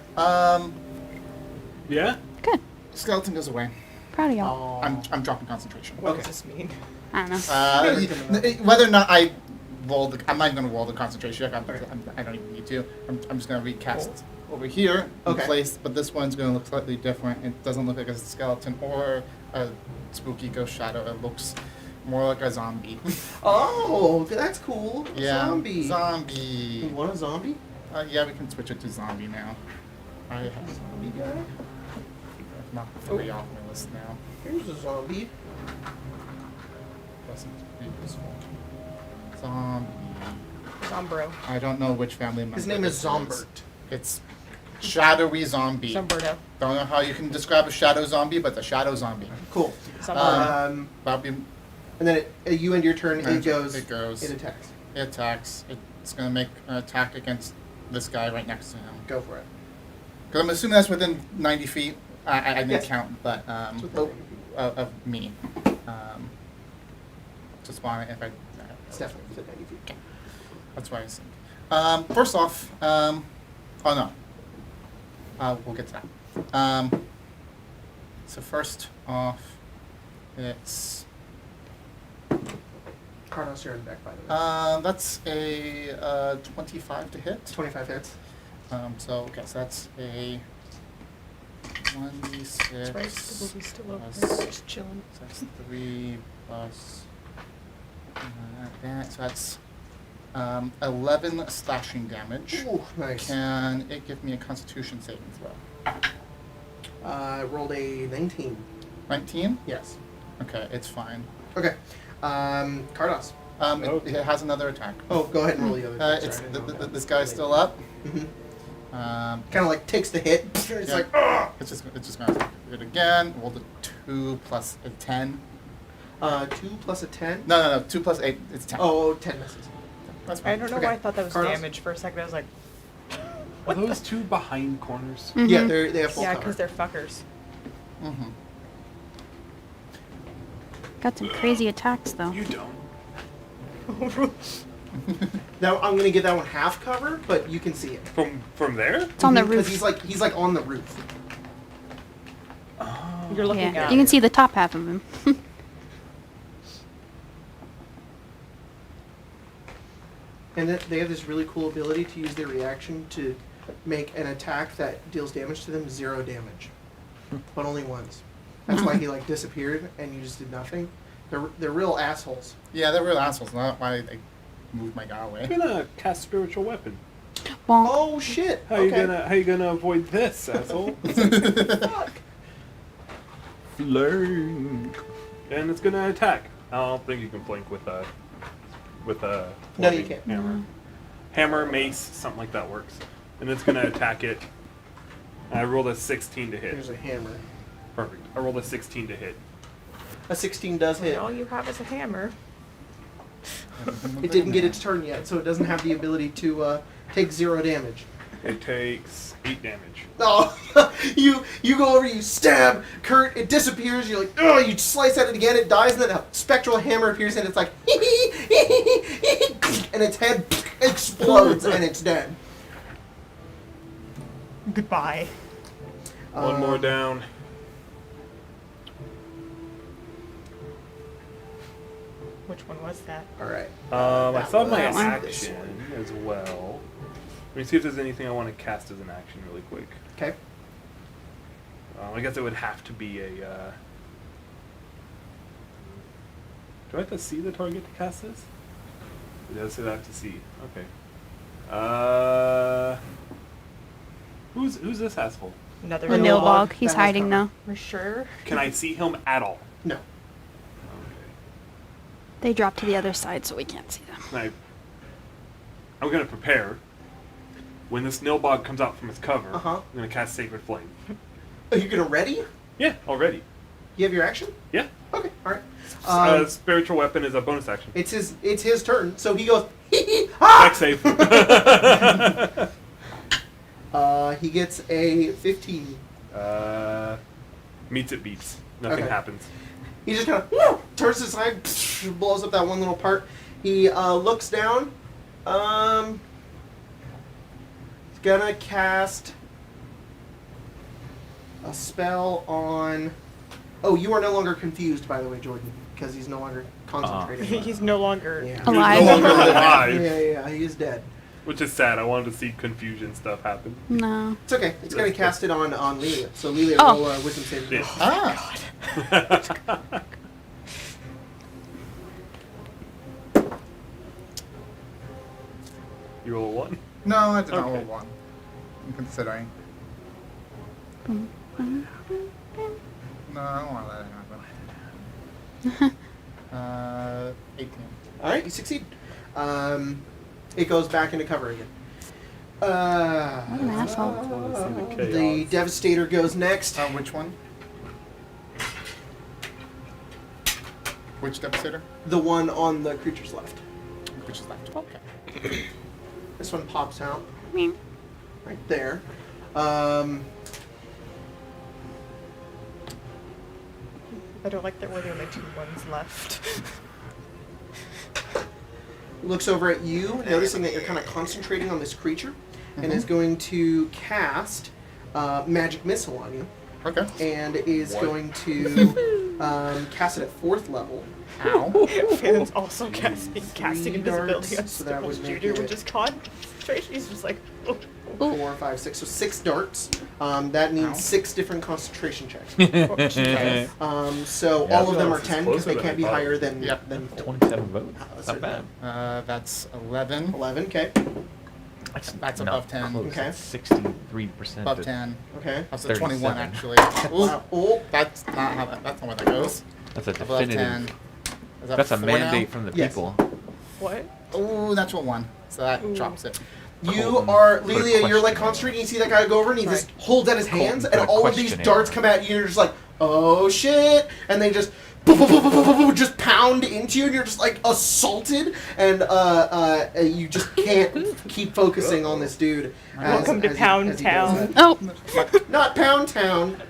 Yeah? Good. Skeleton goes away. Proud of y'all. I'm dropping concentration. What Okay. does this mean? I don't know. Whether or not I roll I'm not even going to roll the concentration check. I don't even need to. I'm just going to recast over here in Okay. place, but this one's going to look slightly different. It doesn't look like a skeleton or a spooky ghost shadow. It looks more like a zombie. Oh, that's cool. Yeah. Zombie. Zombie. You want a zombie? Yeah, we can switch it to zombie now. I have Zombie guy? not 3 off my list now. Here's a zombie. Doesn't be useful. Zombie. Zombro. I don't know which family member. His name is this Zombert. It's shadowy zombie. Zomberto. Don't know how you can describe a shadow zombie, but the shadow zombie. Cool. Zombro. That'll be And then you end your turn. It goes. It goes. It attacks. It attacks. It's gonna make an attack against this guy right next to him. Go for it. Because I'm assuming that's within 90 feet. I didn't Yes. count, but It's within 90 feet. of me. Just want if I. It's definitely within 90 feet. That's why I said. First off, oh no. We'll get to that. So first off, it's Carlos, you're in the deck, by the way. that's a 25 to hit. 25 hits. So that's a 1d6. That's right. The movie's still over plus- there. Just chilling. So that's 3 plus that. So that's 11 slashing damage. Ooh, nice. Can it give me a Constitution saving throw? Rolled a 19. 19? Yes. Okay, it's fine. Okay. Cardos. It has another attack. Oh, go ahead and roll the other. It's this guy's still up. Mm-hmm. Kind of like takes the hit. It's Yeah. like, ah! It's just gonna attack it again. Roll the 2 plus a 10. 2 plus a 10. No. 2 plus 8. It's 10. Oh, 10 misses. That's fine. I don't know Okay. why I thought that was Carlos? damage for a second. I was like, Are those two behind corners? Mhm. Yeah, they have full yeah, cover. because they're fuckers. Mm-hmm. Got some crazy attacks though. You don't. Now I'm gonna give that one half cover, but you can see it. From there? It's on the Because roof. he's like on the roof. You're looking Yeah, at you can see the top half of him. And they have this really cool ability to use their reaction to make an attack that deals damage to them 0 damage, but only once. That's why he like disappeared and you just did nothing. They're real assholes. Yeah, they're real assholes. Not why they moved my guy away. I'm gonna cast spiritual weapon. Bonk. Oh shit! How you gonna avoid this, asshole? Fuck. Flank. And it's gonna attack. I don't think you can flank with a No, you flanking can't. hammer. Hammer, mace, something like that works. And it's gonna attack it. I rolled a 16 to hit. There's a hammer. Perfect. I rolled a 16 to hit. A 16 does hit. all you have is a hammer. It didn't get its turn yet, so it doesn't have the ability to take 0 damage. It takes 8 damage. Oh, you go over, you stab Kurt, it disappears. You're like, oh, you slice at it again, it dies, and then a spectral hammer appears, and it's like, and its head explodes, and it's dead. Goodbye. One more down. Which one was that? All right. I That thought my was this action one. as well. Let me see if there's anything I want to cast as an action really quick. Okay. I guess it would have to be a. Do I have to see the target to cast this? It does say I have to see. Okay. Who's this asshole? Another The Nilbog. Nilbog. He's That has hiding cover. now. For sure. Can I see him at all? No. Okay. They dropped to the other side, so we can't see them. I'm gonna prepare. When this Nilbog comes out from its cover, Uh-huh. I'm gonna cast Sacred Flame. Are you gonna ready? Yeah, already. You have your action? Yeah. Okay. All right. Spiritual Weapon is a bonus action. It's his turn, so he goes. Ah! Dex save. He gets a 15. Meets it beats. Nothing Okay. happens. He just kind of turns aside, blows up that one little part. He looks down. He's gonna cast a spell on. Oh, you are no longer confused, by the way, Jordan, because he's no longer concentrating. He's no longer. Yeah. He's Alive. no longer alive. Yeah, he is dead. Which is sad. I wanted to see confusion stuff happen. No. It's okay. It's gonna cast it on Lelia. So Lelia Oh. roll wisdom saving throw. Yeah. Ah! You roll a 1? No, I did not Okay. roll 1. I'm considering. No, I don't want to let it happen. 18. All right, you succeed. It goes back into cover again. What an asshole. wanna see the The chaos. Devastator goes next. Which one? Which Devastator? The one on the creature's left. Which is left. Okay. This one pops out Meow. right there. I don't like that we're the only 2 ones left. Looks over at you, noticing that you're kind of concentrating on this creature, and is going to cast Magic Missile on you, Okay. and is What? going to cast it at 4th level. Ow. Phelan's also casting invisibility on darts, so that would Stipples make Jr., it- which is concentration. He's just like, oh. 4, 5, 6. So 6 darts. That needs Ow. 6 different concentration checks. Okay. So Yeah. all of them are This is 10 because they closer can't than be I thought. higher than Yep. than 4. 27 votes. that's Not it. bad. That's 11. 11. Okay. That's Not above 10. close. Okay. It's 63%. Above to- 10. Okay. That's a 21 37. actually. Ooh, Oh, that's not how that's not where that goes. That's a Above 10. definitive. Is that That's a 4 mandate now? from the Yes. people. What? Ooh, natural 1. So that Ooh. drops it. you Colton are put a Lelia. You're like question concentrating. You see that guy go over, and he just holds out his hands, Colton and put a all of these question in. darts come at you. And you're just like, oh shit! And they just just pound into you, and you're just like assaulted, and you just can't keep focusing on this dude. Welcome to Pound Town. Oh, Not Pound Town.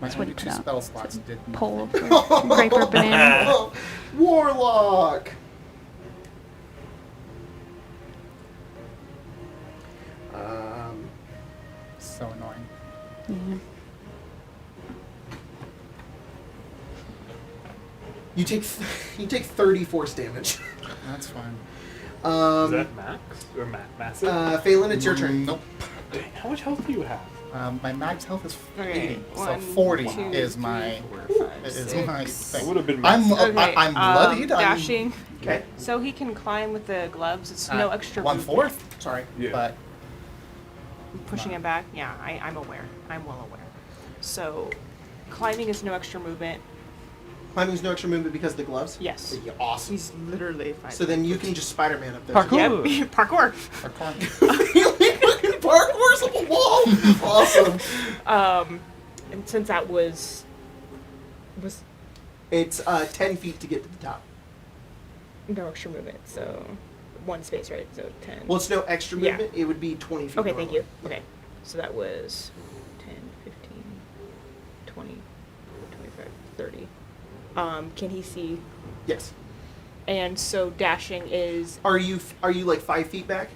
My what only he 2 put out. spell slots did not. pole for grape or banana. Warlock. So annoying. Yeah. You take 30 force damage. That's fine. Is that max or massive? Phelan, it's your turn. Nope. Dang, how much health do you have? My max health is Okay, 80, so 1, 40 2, is my 3, 4, 5, is 6. my It thing. would have been. I'm Okay, I'm bloodied. dashing. Okay. So he can climb with the gloves. It's I'm no extra 1/4. Sorry. Yeah. But pushing him back. Yeah, I'm aware. I'm well aware. So climbing is no extra movement. Climbing's no extra movement because of the gloves? Yes. Yeah, awesome. He's literally fine. So then you can just Spider-Man up there. Parkour. Yep. Parkour. I can't. Parkour's up a wall! Awesome. And since that was It's 10 feet to get to the top. no extra movement, so one space, right? So 10. Well, it's no extra Yeah. movement. It would be 20 feet. Okay, thank normally. you. Okay. So that was 10, 15, 20, 25, 30. Can he see? Yes. And so dashing is Are you like 5 feet back?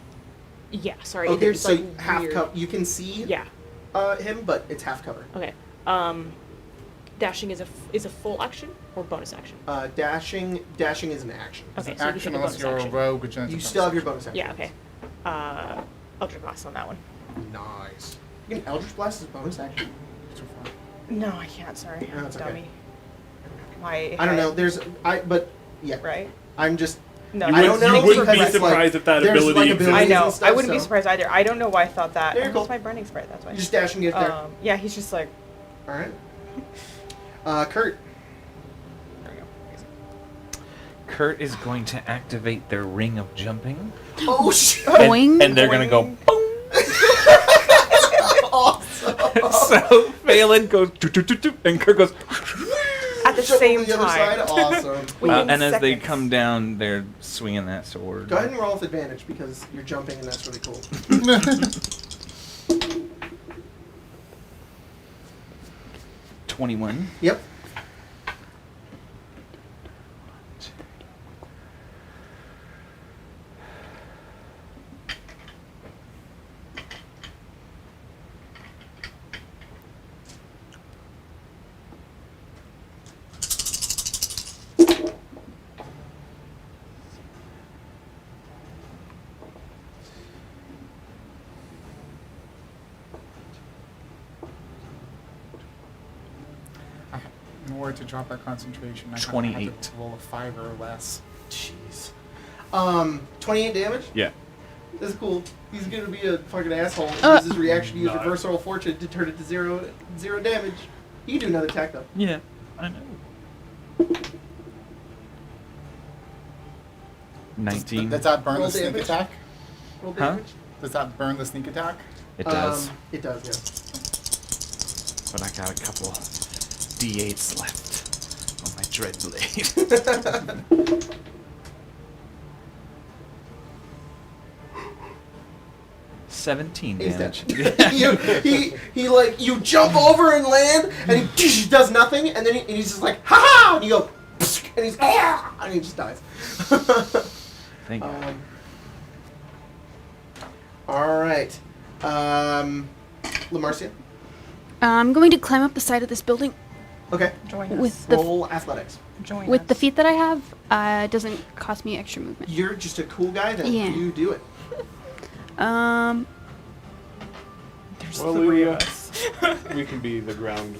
yeah, sorry. Okay, there's, so like, half weird- cover. You can see Yeah. him, but it's half cover. Okay. Dashing is a full action or bonus action? Dashing is an action. Okay, so you Action take a unless bonus you're action. a rogue, which You still have your bonus action. Yeah, okay. Eldritch Blast on that one. Nice. You can Eldritch Blast as bonus action? No, I can't, sorry. No, I'm it's a okay. dummy. My I don't know. head, But yeah. Right? I'm just. No, You I don't know You wouldn't because be it's like- surprised if that there's, ability like, exists. I abilities know. and stuff, I wouldn't be so- surprised either. I don't know why I thought that. There you Oh, go. it's my branding sprite, that's why. You just dash and get there. Yeah, he's just like, All right. Kurt. there we go. Kurt is going to activate their ring of jumping. Oh shit! Boing. And they're going to go boom. Awesome. So Phelan goes doo, doo, doo, doo, and Kurt goes. At the Jump same on the other time. side. Awesome. Within And as they seconds. come down, they're swinging that sword. Go ahead and roll with advantage because you're jumping and that's really cool. 21. Yep. In order to drop that concentration, I have 28. to roll a 5 or less. Jeez. 28 damage? Yeah. That's cool. He's gonna be a fucking asshole. Use his reaction to use Nice. reverse roll fortune to turn it to zero damage. You can do another attack though. Yeah, I know. 19. Does that burn Roll the sneak damage. attack? Roll Huh? damage. Does that burn the sneak attack? It does. It does, yeah. But I got a couple D8s left on my dread blade. 17 He's damage. he like you jump over and land and he does nothing and then he's just like ha ha and you go and he's ah and he just dies. Thank you. All right. Lamarcia. I'm going to climb up the side of this building. Okay. Join us. With the Roll athletics. Join with the us. feet that I have, it doesn't cost me extra movement. You're just a cool guy then. Yeah. You do it. There's Well, 3 we, of us. we can be the ground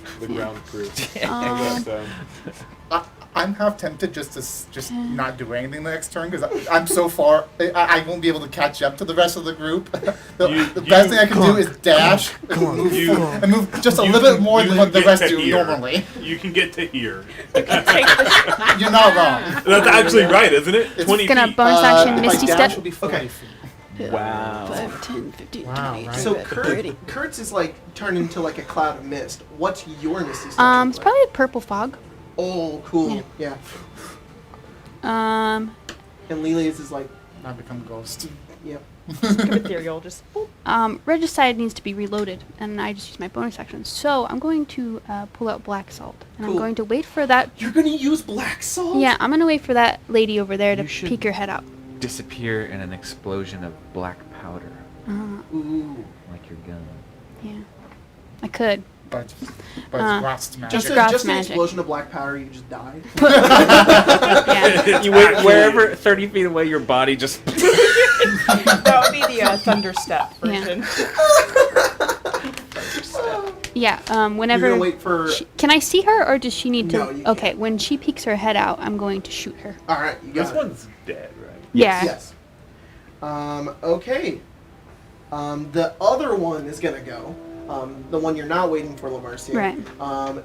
crew. Um, I'm half tempted just to not do anything the next turn because I'm so far. I won't be able to catch up to the rest of the group. The best thing I can do is dash and move just a little bit more than what the rest do normally. You can get to here. Take the You're not wrong. That's actually right, isn't it? It's 20 gonna feet. bonus action My Misty dash Step. will be 40 Okay. feet. Wow. 5, 10, 15, Wow, 20, right. So 30. Kurt's is like turned into like a cloud of mist. What's your misty step? It's look like? probably a purple fog. Oh, cool. Yeah. And Lelia's is like, Now become ghost. yep. Ethereal, just boop. Regicide needs to be reloaded, and I just use my bonus action. So I'm going to pull out Black Salt, and Cool. I'm going to wait for that. You're gonna use black salt? Yeah, I'm gonna wait for that lady over there to You should- peek her head up. Disappear in an explosion of black powder, Ooh. like your gun. Yeah, I could. But Uh, Grot's magic. Just, It's Grot's just an magic. explosion of black powder, you just died. Yeah. You wait wherever 30 feet away, your body just. That would be the thunderstep Yeah. version. Yeah. Whenever. You're gonna wait for. Can I see her, or does she need to? No, you Okay. can't. When she peeks her head out, I'm going to shoot her. All right, you got This it. one's dead, right? Yeah. Yes. Okay. The other one is gonna go. The one you're not waiting for, Lamarcia. Right.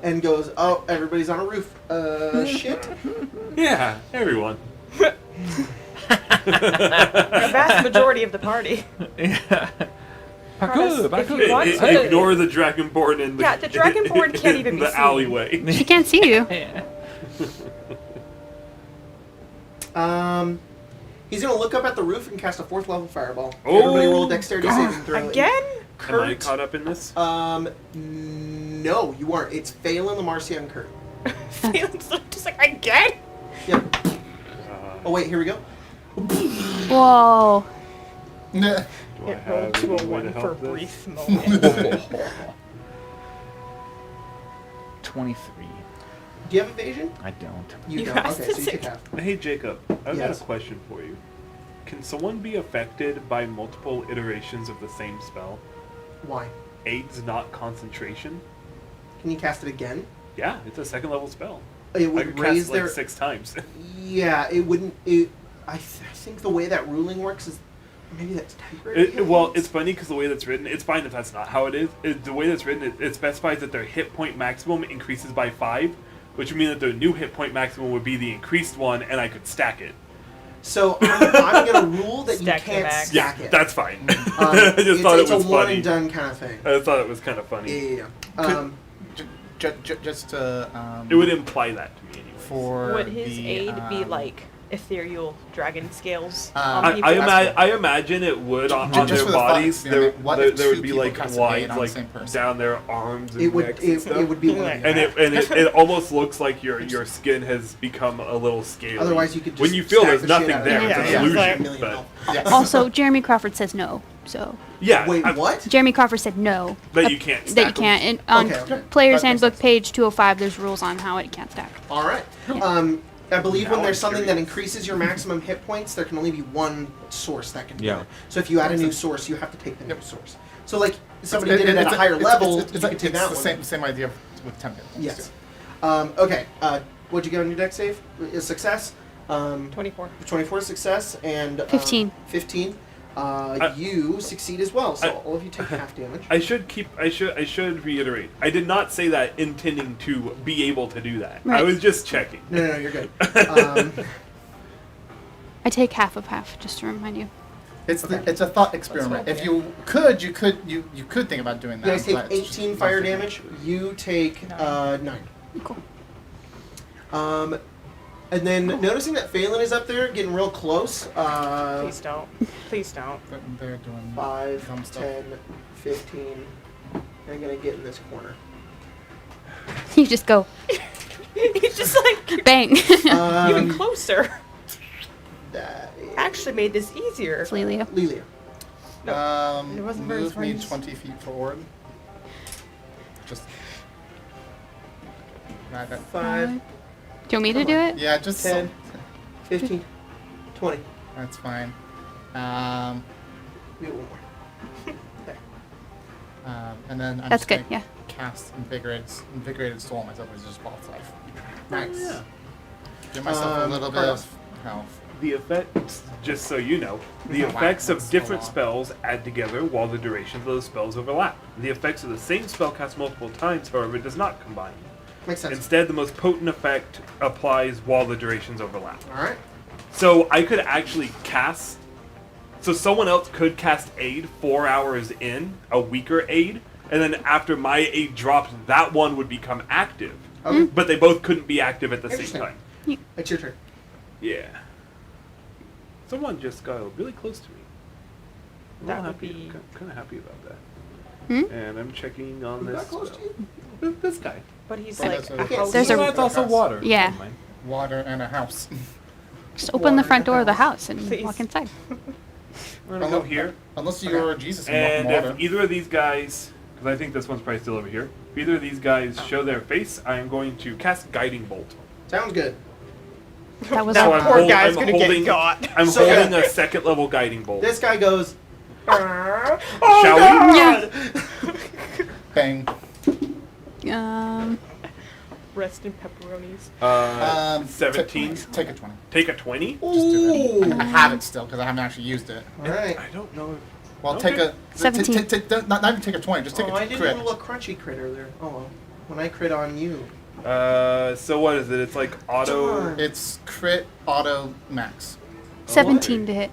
And goes, oh, everybody's on a roof. Shit. Yeah, everyone. The vast majority of the party. Yeah. Promise, Parkour, if you want parkour. to- Ignore the Dragonborn in the Yeah, the Dragonborn can't even in be the seen. alleyway. She can't see you. Yeah. He's gonna look up at the roof and cast a 4th level fireball. Oh, Everybody roll dexterity saving throw. Again? Am I Kurt. caught up in this? No, you aren't. It's Phelan, Lamarcia, and Kurt. Feelings just like, again? Yep. Oh wait, here we go. Whoa. Do I It have rolled to a any way to 1 for a help this? brief moment. 23. Do you have evasion? I don't. You You don't. asked Okay, to so you say- take half. Hey Jacob, I've got Yes. a question for you. Can someone be affected by multiple iterations of the same spell? Why? AIDS not concentration? Can you cast it again? Yeah, it's a 2nd level spell. It I would could raise cast it like their. 6 times. Yeah, it wouldn't. I think the way that ruling works is maybe that's temporary. Well, it's funny because the way that's written, it's fine if that's not how it is. The way that's written, it specifies that their hit point maximum increases by 5, which would mean that their new hit point maximum would be the increased one, and I could stack it. So I'm gonna rule that Stack you the can't max. stack Yeah, it. that's fine. I just it's, thought it's it was a one funny. and done kind of thing. I just thought it was kind of funny. Yeah. Just to It would imply that to me anyway. for Would his the, aid be like ethereal dragon scales Uh, on I, people? I imagine it would on Just their for the fun bodies. experiment, what There if would two be people like cast an lines aid on the like same person? down their arms and It would. necks and It stuff. would be one. And it almost looks like your skin has become a little scaly. Otherwise, you could just when you feel stack there's the shit nothing out of there, it. it's Yeah, an yeah. illusion. Like- Million But health. Yes. Also, Jeremy Crawford says no. So yeah, Wait, I- what? Jeremy Crawford said no. That you can't. That Stack you can't. And on Okay. Player's That makes Handbook sense. page 205, there's rules on how it can't stack. All right. I believe Now when there's I'm something that curious. increases your maximum hit points, there can only be one source that can do Yeah. it. So if you add a new source, you have to take the new source. So like somebody did it at It's a higher level, It's, you could take that the one. same idea with temp hit points, Yes. too. Okay. What'd you get on your deck save? A success. 24. 24 success and 15. 15. You succeed as well, so I- all of you take half damage. I should reiterate. I did not say that intending to be able to do that. I Right. was just checking. No, you're good. I take half of half, just to remind you. It's Okay. it's a thought experiment. roll, If yeah. you could think about doing that. You guys take but it's just 18 fire nothing. damage. You take 9. Cool. And then noticing that Phelan is up there, getting real close. Please don't. Please don't. But they're doing 5, dumb stuff. 10, 15. I'm gonna get in this corner. You just go He's just like, bang. even closer. That is Actually made this easier. It's Lelia. Lelia. It wasn't very Move me friends. 20 feet forward. Just. Right, that, 5, Do you want me to do it? yeah, just 10, 15, 20. that's fine. We have one more. And then I'm That's just good, gonna yeah. cast invigorated soul on myself, which is just false life. Nice. Yeah. Give myself a little bit of health. The effects, just so you know, the Wow, effects that's of so different long. spells add together while the durations of those spells overlap. The effects of the same spell cast multiple times, however, does not combine. Makes sense. Instead, the most potent effect applies while the durations overlap. All right. So I could actually cast. So someone else could cast aid 4 hours in, a weaker aid, and then after my aid drops, that one would become active. Okay. but they both couldn't be active at the same Interesting. time. It's your turn. Yeah. Someone just got really close to me. That would be- kind of happy about that. Hmm? And I'm checking on Who this. got close to you? This guy. But he's Well, like that's a what it is. house. There's a- That's also water. Yeah. Never mind. Water and a house. Just open the front door of the house and Please. walk inside. We're gonna go here. Unless you're Jesus and And walk in water. if either of these guys, because I think this one's probably still over here, if either of these guys show their face, I am going to cast Guiding Bolt. Sounds good. That was That So I'm poor hold- guy's I'm gonna holding- get got. I'm So- holding a second level Guiding Bolt. This guy goes. Oh, Shall we? God! Bang. Rest in pepperonis. 17. Take a 20. Take a 20? Just do Ooh. it. I have it still because I haven't actually used it. All right. I don't know if... Well, Okay. take a 17. Not even take a 20. Just take Oh, a I didn't crit. roll a crunchy crit earlier. Oh, well. When I crit on you. So what is it? It's like auto... Darn. It's crit auto max. 17 to hit.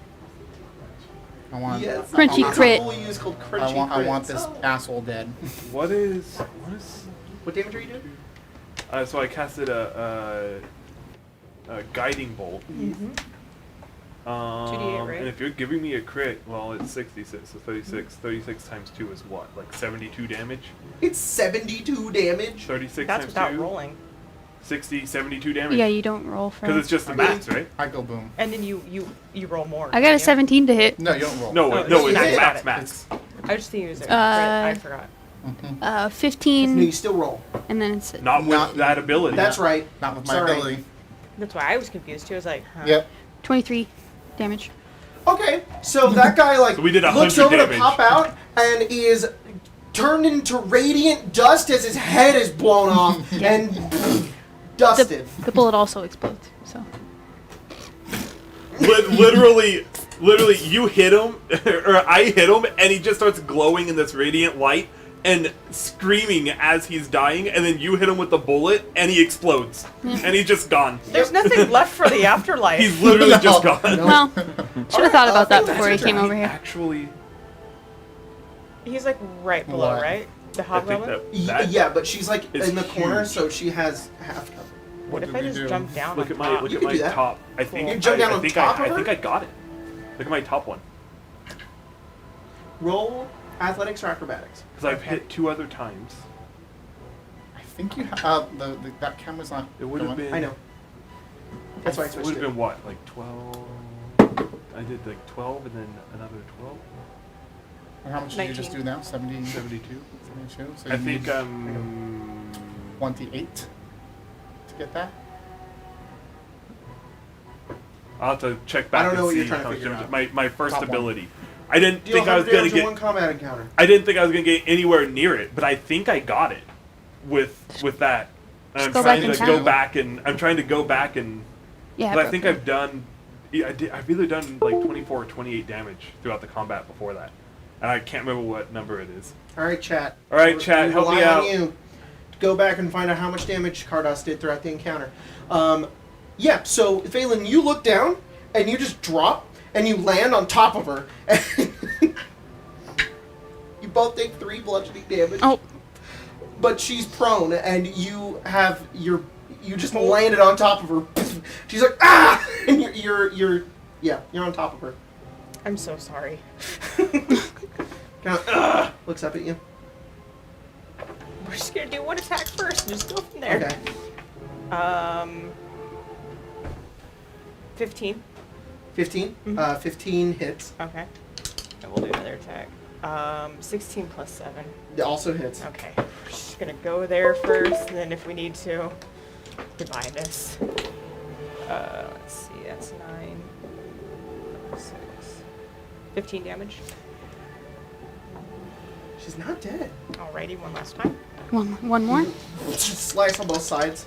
I want. Yes. Crunchy It's a crit. rule used called crunchy crit. I want this asshole dead. What is... What damage are you doing? So I casted a Guiding Bolt. Mm-hmm. 2d8, right? And if you're giving me a crit, well, it's 66, so 36. 36 times 2 is what? Like 72 damage? It's 72 damage. 36 That's times without 2? rolling. 60, 72 damage? Yeah, you don't roll for. Because it's just the I mean- max, right? I go boom. And then you roll more. I got a don't you? 17 to hit. No, you don't roll. No, Oh, no, it's it's max. max. I just think it was a crit. Uh, I forgot. Mhm. No, you 15, still roll. and then it's Not with Not- that ability. That's right. Not with my Sorry. ability. That's why I was confused too. I was like, huh. Yep. 23 damage. Okay, so that guy like So we did looks 100 over damage. to pop out and is turned into radiant dust as his head is blown off and dusted. The bullet also explodes. So Literally, you hit him, or I hit him, and he just starts glowing in this radiant light and screaming as he's dying, and then you hit him with the bullet, and he explodes. And he's just gone. There's nothing left for the afterlife. He's literally No. just gone. No. well, should have thought about that that's before he your came turn. over here. Actually, He's like right below, What? right? The I think hobgoblin. that Yeah, but she's like is in the corner, huge. so she has half cover. What if did I we just do? jump down look on at my top? look You at can my do that. top. I think You jump down I on think top of I her? think I got it. Look at my top one. Roll athletics or acrobatics. Because I've hit 2 other times. I think you that camera's not. It would have going. been. I know. That's why I It switched would have it. been what, like 12? I did like 12 and then another 12. And how much did you just 19. do now? 70, 72. 72? So I you think need 28 to get that. I'll have to check back. I don't know and what see you're trying to how figure much- out. My first Top one. ability. I didn't Deal think I was 100 gonna damage in get. one combat encounter. I didn't think I was gonna get anywhere near it, but I think I got it with that. And I'm go trying back to and go count. back and I'm trying to go back and. Yeah. But I think I've done. I've either done like 24 or 28 damage throughout the combat before that, and I can't remember what number it is. All right, chat. All right, chat, We help me rely on out. you to go back and find out how much damage Cardos did throughout the encounter. Yeah, so Phelan, you look down and you just drop and you land on top of her. You both take 3 bludgeoning damage. Oh, But she's prone and you have you just landed on top of her. She's like ah, and you're on top of her. I'm so sorry. Kind of looks up at you. We're just gonna do one attack first and just go from there. Okay. 15. 15. Mhm. 15 hits. Okay. And we'll do another attack. 16 plus 7. It also hits. Okay. We're just gonna go there first, and then if we need to, divide this. Let's see, that's 9. 6. 15 damage. She's not dead. Alrighty, one last time. one more. Slice on both sides.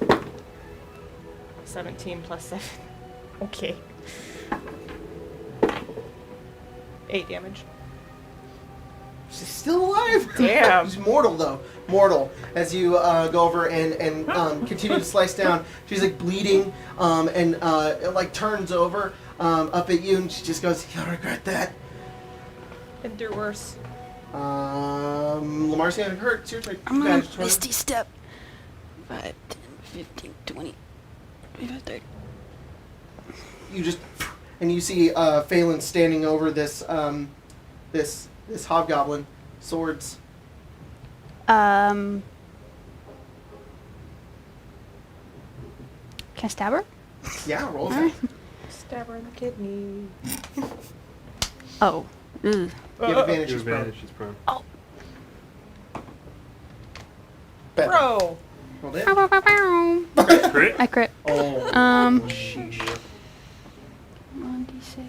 17 plus 7. Okay. 8 damage. She's still alive. Damn. She's mortal though. Mortal. As you go over and continue to slice down, she's like bleeding and it like turns over up at you and she just goes, "You'll regret that." Been through worse. Lamarcia, hurt. It's your turn. I'm You gonna guys turn. Misty Step. 5, 10, 15, 20, 25, 30. You just, and you see Phelan standing over this this hobgoblin, swords. Can I stab her? Yeah, roll Alright. that. Stab her in the kidney. Oh. Ugh. You have advantage. Your She's prone. advantage is prone. Oh. Bet. Bro! Roll it. Crit? I crit. Oh. Sheesh. 1d6.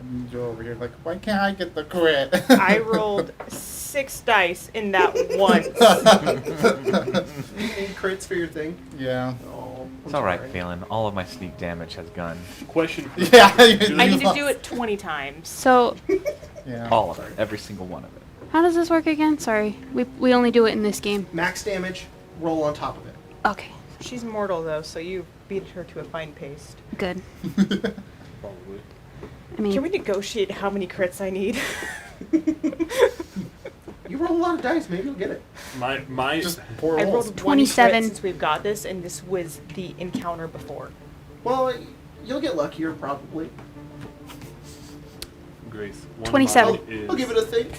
And you're over here like, why can't I get the crit? I rolled 6 dice in that once. You need crits for your thing. Yeah. Oh, I'm It's alright, sorry. Phelan. All of my sneak damage has gone. Question for Yeah. I need to do it 20 times. So, Yeah. All of it. Every single one of it. how does this work again? Sorry. We only do it in this game. Max damage. Roll on top of it. Okay. She's mortal though, so you beat her to a fine pace. Good. Probably. I mean, Can we negotiate how many crits I need? You roll a lot of dice. Maybe you'll get it. My Just poor I rolls. rolled 27. 1 since we've got this, and this was the encounter before. Well, you'll get luckier probably. Grace. 27. I'll give it a think.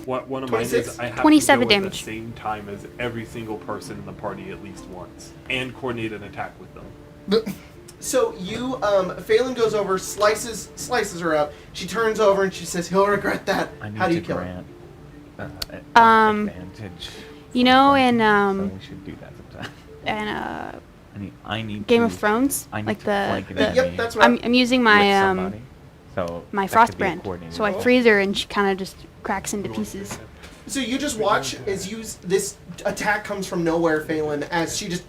One of mine 26. is I have 27 to go at damage. the same time as every single person in the party at least once, and coordinate an attack with them. So you, Phelan goes over, slices her up. She turns over and she says, "He'll regret that." I need How do you to kill him? grant advantage. you know, in So we should do that sometime. I need Game to, of Thrones, I need like to the, flank an the enemy Yep, that's what I'm using with my somebody. So my that could be a frostbrand. coordinated So I roll. freeze her and she kind of just cracks into pieces. So you just watch as this attack comes from nowhere, Phelan, as she just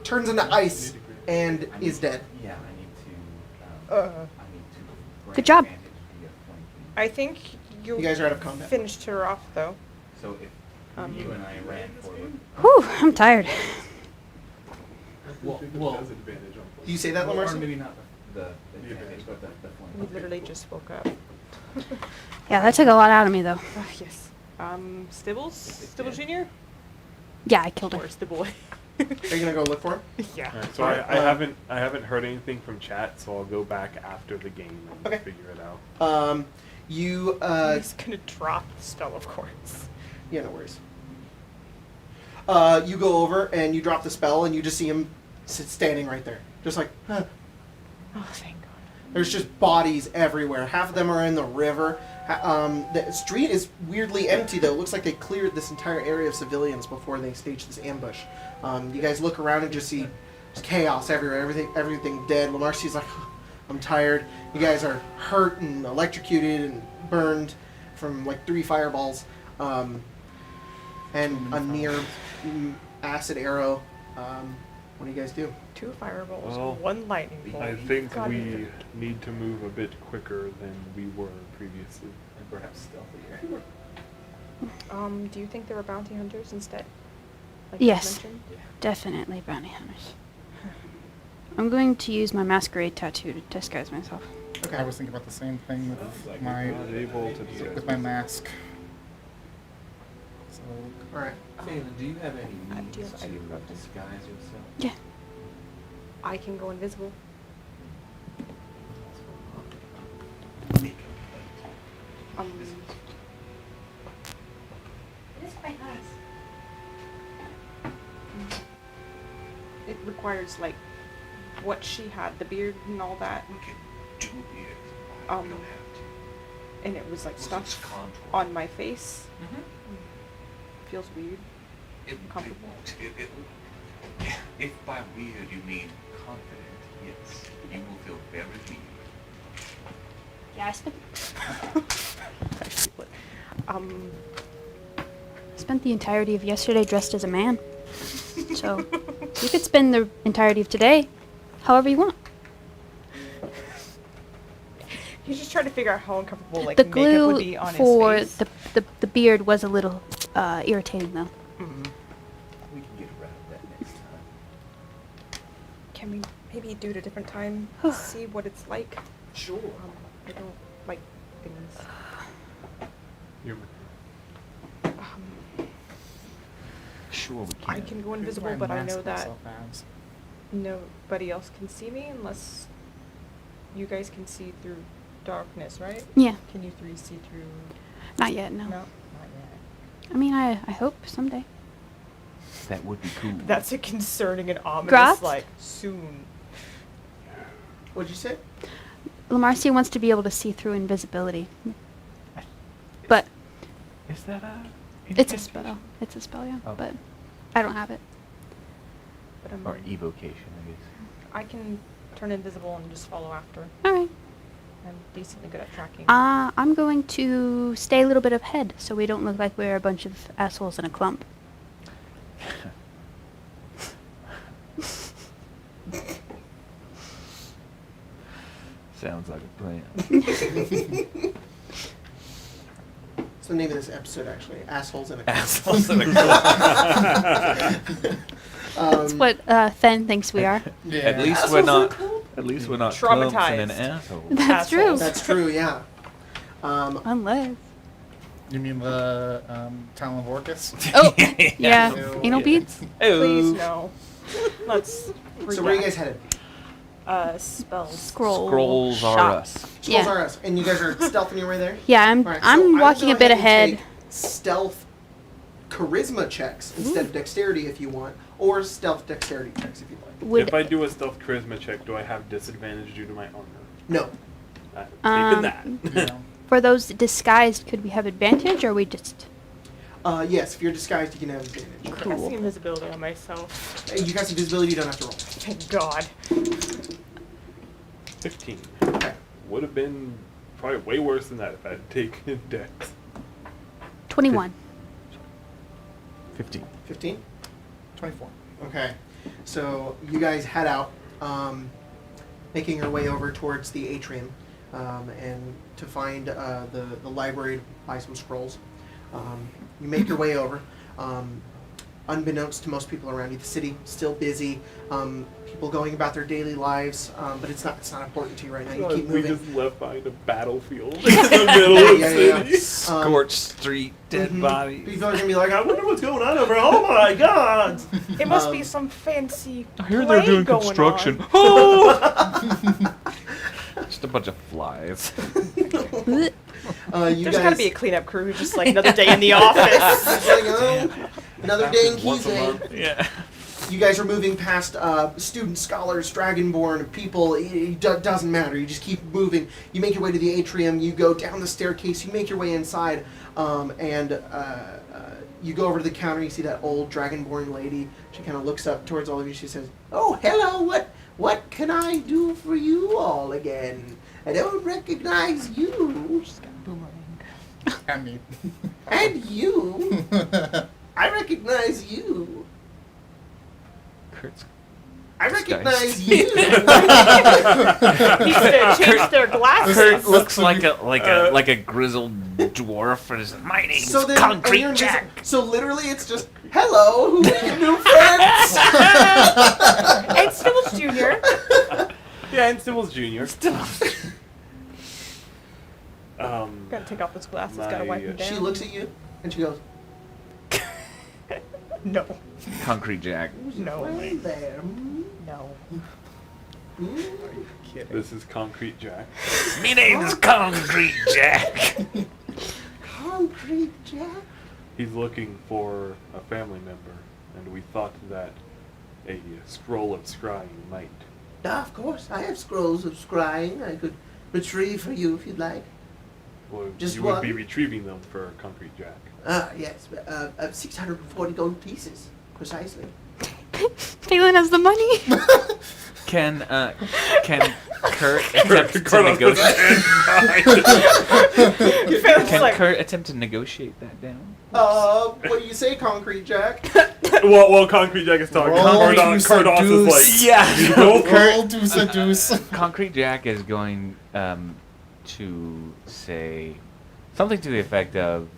turns into ice and is dead. Yeah, I need to. Uh. I need to. grant Good job. advantage via flanking. I think you You guys are out of combat. finished her off though. So if you and I ran forward. Whew, I'm tired. Well, Do you say that, or Lamarcy? maybe not the advantage, but the We flanking. literally just woke up. Yeah, that took a lot out of me though. Yes. Stibbles Jr.? Yeah, I killed her. Or Stibble? Are you gonna go look for him? Yeah. Alright, so I haven't heard anything from chat, so I'll go back after the game and Okay. figure it out. You He's gonna drop the spell, of course. yeah, no worries. You go over and you drop the spell and you just see him standing right there, just like, huh. Oh, thank God. There's just bodies everywhere. Half of them are in the river. The street is weirdly empty, though. It looks like they cleared this entire area of civilians before they staged this ambush. You guys look around and just see just chaos everywhere. Everything dead. Lamarcy's like, I'm tired. You guys are hurt and electrocuted and burned from like 3 fireballs and a near acid arrow. What do you guys do? 2 fireballs, Well, 1 lightning bolt. I think God, we need to move a bit quicker than we were previously. And perhaps stealthier. Do you think there were bounty hunters instead? Like you Yes. mentioned? Definitely bounty hunters. I'm going to use my masquerade tattoo to disguise myself. Okay. I was thinking about the same thing with my Not able to do it. with my mask. So All right. Phelan, do you have any do means you have to ID proof? disguise yourself? Yeah. I can go invisible. It is quite nice. It requires like what she had, the beard and all that. We can do it. Um, We don't have to. And it was like Well, stuff it's contour. on my face. Mm-hmm. Feels weird. Comfortable. If by weird you mean confident, yes, you will feel very weird. Yeah, I spent the entirety of yesterday dressed as a man. So you could spend the entirety of today however you want. He's just trying to figure out how uncomfortable like The makeup would glue be on for his face. the beard was a little irritating though. Mhm. We can get around that next time. Can we maybe do it a different time? See what it's like? Sure. I don't like things. You're Um, sure we I can. can go Who invisible, do but I mask know that myself as? nobody else can see me unless you guys can see through darkness, right? Yeah. Can you three see through? Not yet. No. No, not yet. I mean, I hope someday. That would be cool. That's a concerning and ominous, Graz? like, soon. What'd you say? Lamarcia wants to be able to see through invisibility, but Is that a? it's a spell. It's a spell, yeah. Oh. But I don't have it. But Or evocation, I guess. I can turn invisible and just follow after. All right. I'm decently good at tracking. I'm going to stay a little bit ahead so we don't look like we're a bunch of assholes in a clump. Sounds like a plan. It's the name of this episode, actually. Assholes in a Clump. Assholes in a clump. That's what Fen thinks we are. Yeah. At least Assholes we're in a not. clump? At least we're not clumps and an Traumatized. asshole. That's true. Assholes. That's true, yeah. Unless. You mean the town of Orcus? Oh, yeah. Ew. Anal beads? Please, no. Let's So where are you guys headed? Spells. Scrolls are shop. us. Scrolls Yeah. are us. And you guys are stealthing your way there? Yeah, I'm Alright, so I will I'm walking go a bit and ahead. take stealth charisma checks instead of dexterity if you want, or stealth dexterity checks if you like. Would If I do a stealth charisma check, do I have disadvantage due to my armor? No. Taking that. Yeah. for those disguised, could we have advantage, or we just? Yes, if you're disguised, you can have advantage. I see invisibility on myself. Hey, you got some visibility, you don't have to roll. Thank God. 15. Okay. Would have been probably way worse than that if I had taken dex. 21. 15. 15? 24. Okay. So you guys head out, making your way over towards the atrium, and to find the library to buy some scrolls. You make your way over. Unbeknownst to most people around you, the city still busy. People going about their daily lives, but it's not important to you right now. You keep We moving. just left behind a battlefield in the middle of the Yeah. city. Scorched street, dead Mhm. bodies. People are gonna be like, I wonder what's going on over. Oh my God! It must be some fancy I hear play they're doing going construction. on. Oh! Just a bunch of flies. You There's guys, gotta be a cleanup crew who's just like another day in the office. It's like, oh, another day in Once a Keyzay. month. Yeah. You guys are moving past students, scholars, dragonborn people. It doesn't matter. You just keep moving. You make your way to the atrium. You go down the staircase. You make your way inside, and you go over to the counter. You see that old dragonborn lady. She kind of looks up towards all of you. She says, "Oh, hello. What can I do for you all again? I don't recognize you. She's got a boomerang. I mean. And you. I recognize you. Kurt's I recognize you." He should have changed their glasses. Kurt looks like a grizzled dwarf, and is my name's So then, Concrete and you're Jack. So literally, it's just hello, who are your new friends? And Stibbles Jr. Yeah, and Sybil's Jr. Gotta take off those glasses, gotta wipe them down. She looks at you and she goes, No. Concrete Jack. No. "Well there. No. This is Concrete Jack. Me name's Concrete Jack. Concrete Jack." He's looking for a family member, and we thought that a scroll of scrying might. Of course, I have scrolls of scrying I could retrieve for you if you'd like. Well, Just you would one? be retrieving them for Concrete Jack. Yes, 640 gold pieces, precisely. Phelan has the money. Can Kurt attempt to negotiate? Can Kurt attempt to negotiate that down? What do you say, Concrete Jack? Well, Concrete Jack is talking. Roll to Kardos is like, seduce. Yeah. Roll to seduce. Concrete Jack is going to say something to the effect of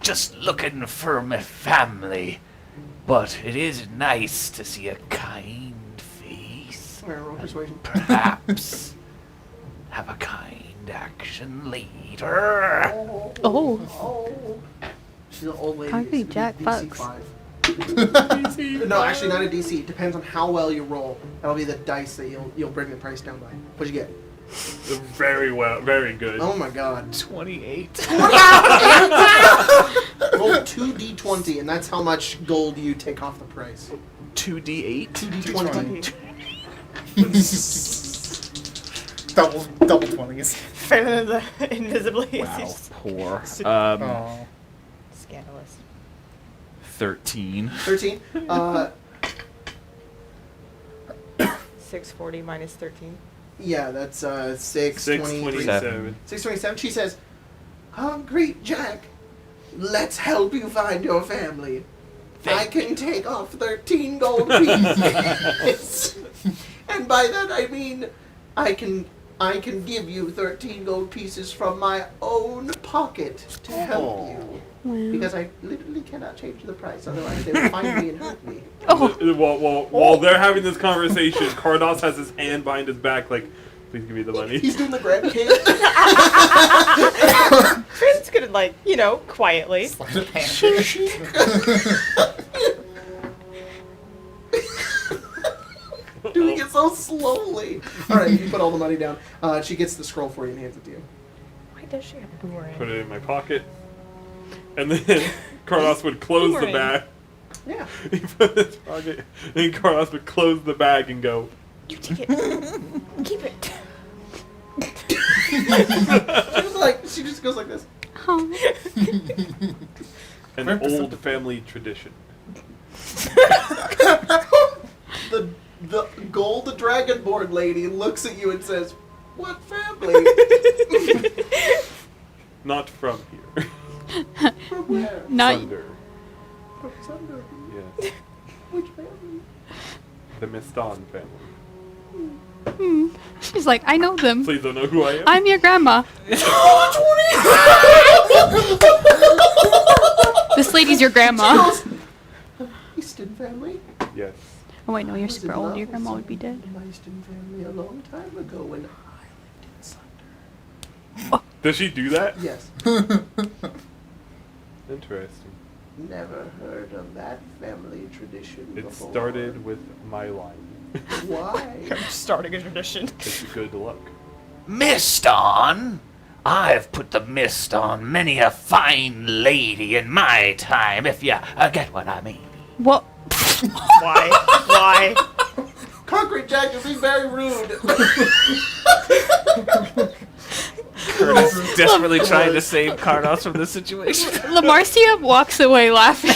just looking for my family, but it is nice to see a kind face. Roll persuasion. Perhaps have a kind action later. Oh. She's an old lady. Concrete It's Jack DC fucks. 5. No, actually not a DC. It depends on how well you roll. That'll be the dice that you'll bring the price down by. What'd you get? Very well, very good. Oh my god. 28. Roll 2d20, and that's how much gold you take off the price. 2d8. 2d20. Double 20s. Better than the invisibly. Wow, poor. Oh. Scandalous. 13. 13. 640 minus 13. Yeah, that's 623. 627. 627. She says, Concrete Jack, let's help you find your family. I can take off 13 gold pieces. And by that I mean I can give you 13 gold pieces from my own pocket to help you. Wow. Because I literally cannot change the price, otherwise they will find me and hurt me. Oh, While they're having this conversation, Cardos has his hand behind his back, like, please give me the money. He's doing the grab can. Finn's gonna, like, quietly. Slide of hand. Doing it so slowly. Alright, you put all the money down. She gets the scroll for you and hands it to you. Why does she have a boomerang? Put it in my pocket. And then Cardos would close the bag. Yeah. He put it in his pocket. And then Cardos would close the bag and go, You take it. Keep it. She just goes like this. oh. an old family tradition. The gold dragonborn lady looks at you and says, "What family? Not from here. From where? Not Thunder. From Sunder. Yes. Which family?" The Miston family. She's like, I know them. Please don't know who I am. I'm your grandma. This lady's your grandma. Easton family. Yes. Oh wait, no, you're I was super in old. love Your with grandma would be someone dead. from my Easton family a long time ago when I lived in Sunder. Does she do that? Yes. Interesting. Never heard of that family tradition It before. started with my line. Why? Starting a tradition. It's good luck. Mist on? I've put the mist on many a fine lady in my time, if you get what I mean. What? Why? Why? Concrete Jack, you're being very rude. Curtis desperately trying to save Cardos from this situation. Lamarcia walks away laughing.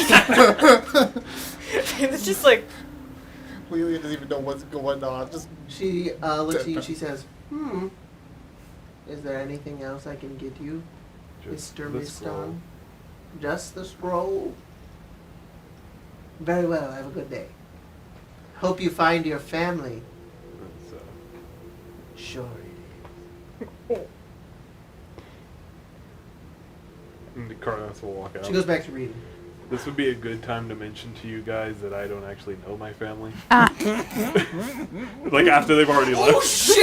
It's just like, Lelia doesn't even know what's going on. Just She looks at you and she says, is there anything else I can get you, Just Mr. the scroll. Miston? Just the scroll? Very well, have a good day. Hope you find your family. It's, Sure it is. and Carlos will walk out. She goes back to reading. This would be a good time to mention to you guys that I don't actually know my family. Ah. Like after they've already left. Shit!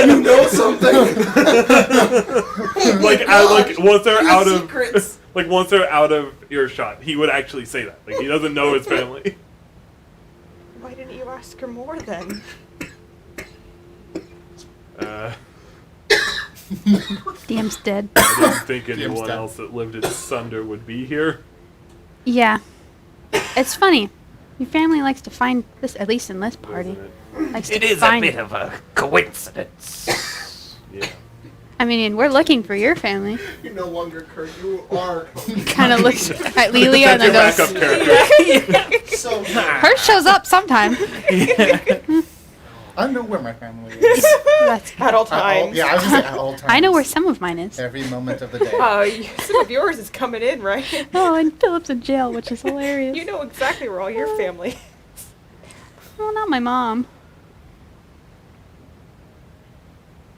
You know something. like once they're Your out of secrets. like once they're out of earshot, he would actually say that. Like he doesn't know his family. why didn't you ask her more then? DM's dead. I didn't think DM's anyone dead. else that lived in Sunder would be here. Yeah. It's funny. Your family likes to find this, at least in this party. Doesn't Likes It to is a find. bit of a coincidence. it? Yeah. I mean, we're looking for your family. You're no longer Kurt. You are. Kind of looks at Lelia and That's your then backup goes. character. So Hers shows up sometime. I know where my family is. That's At all At all- times. yeah, I was gonna say at all times. I know where some of mine is. Every moment of the day. Some of yours is coming in, right? Oh, and Philip's in jail, which is hilarious. You know exactly where all your family. Well, not my mom.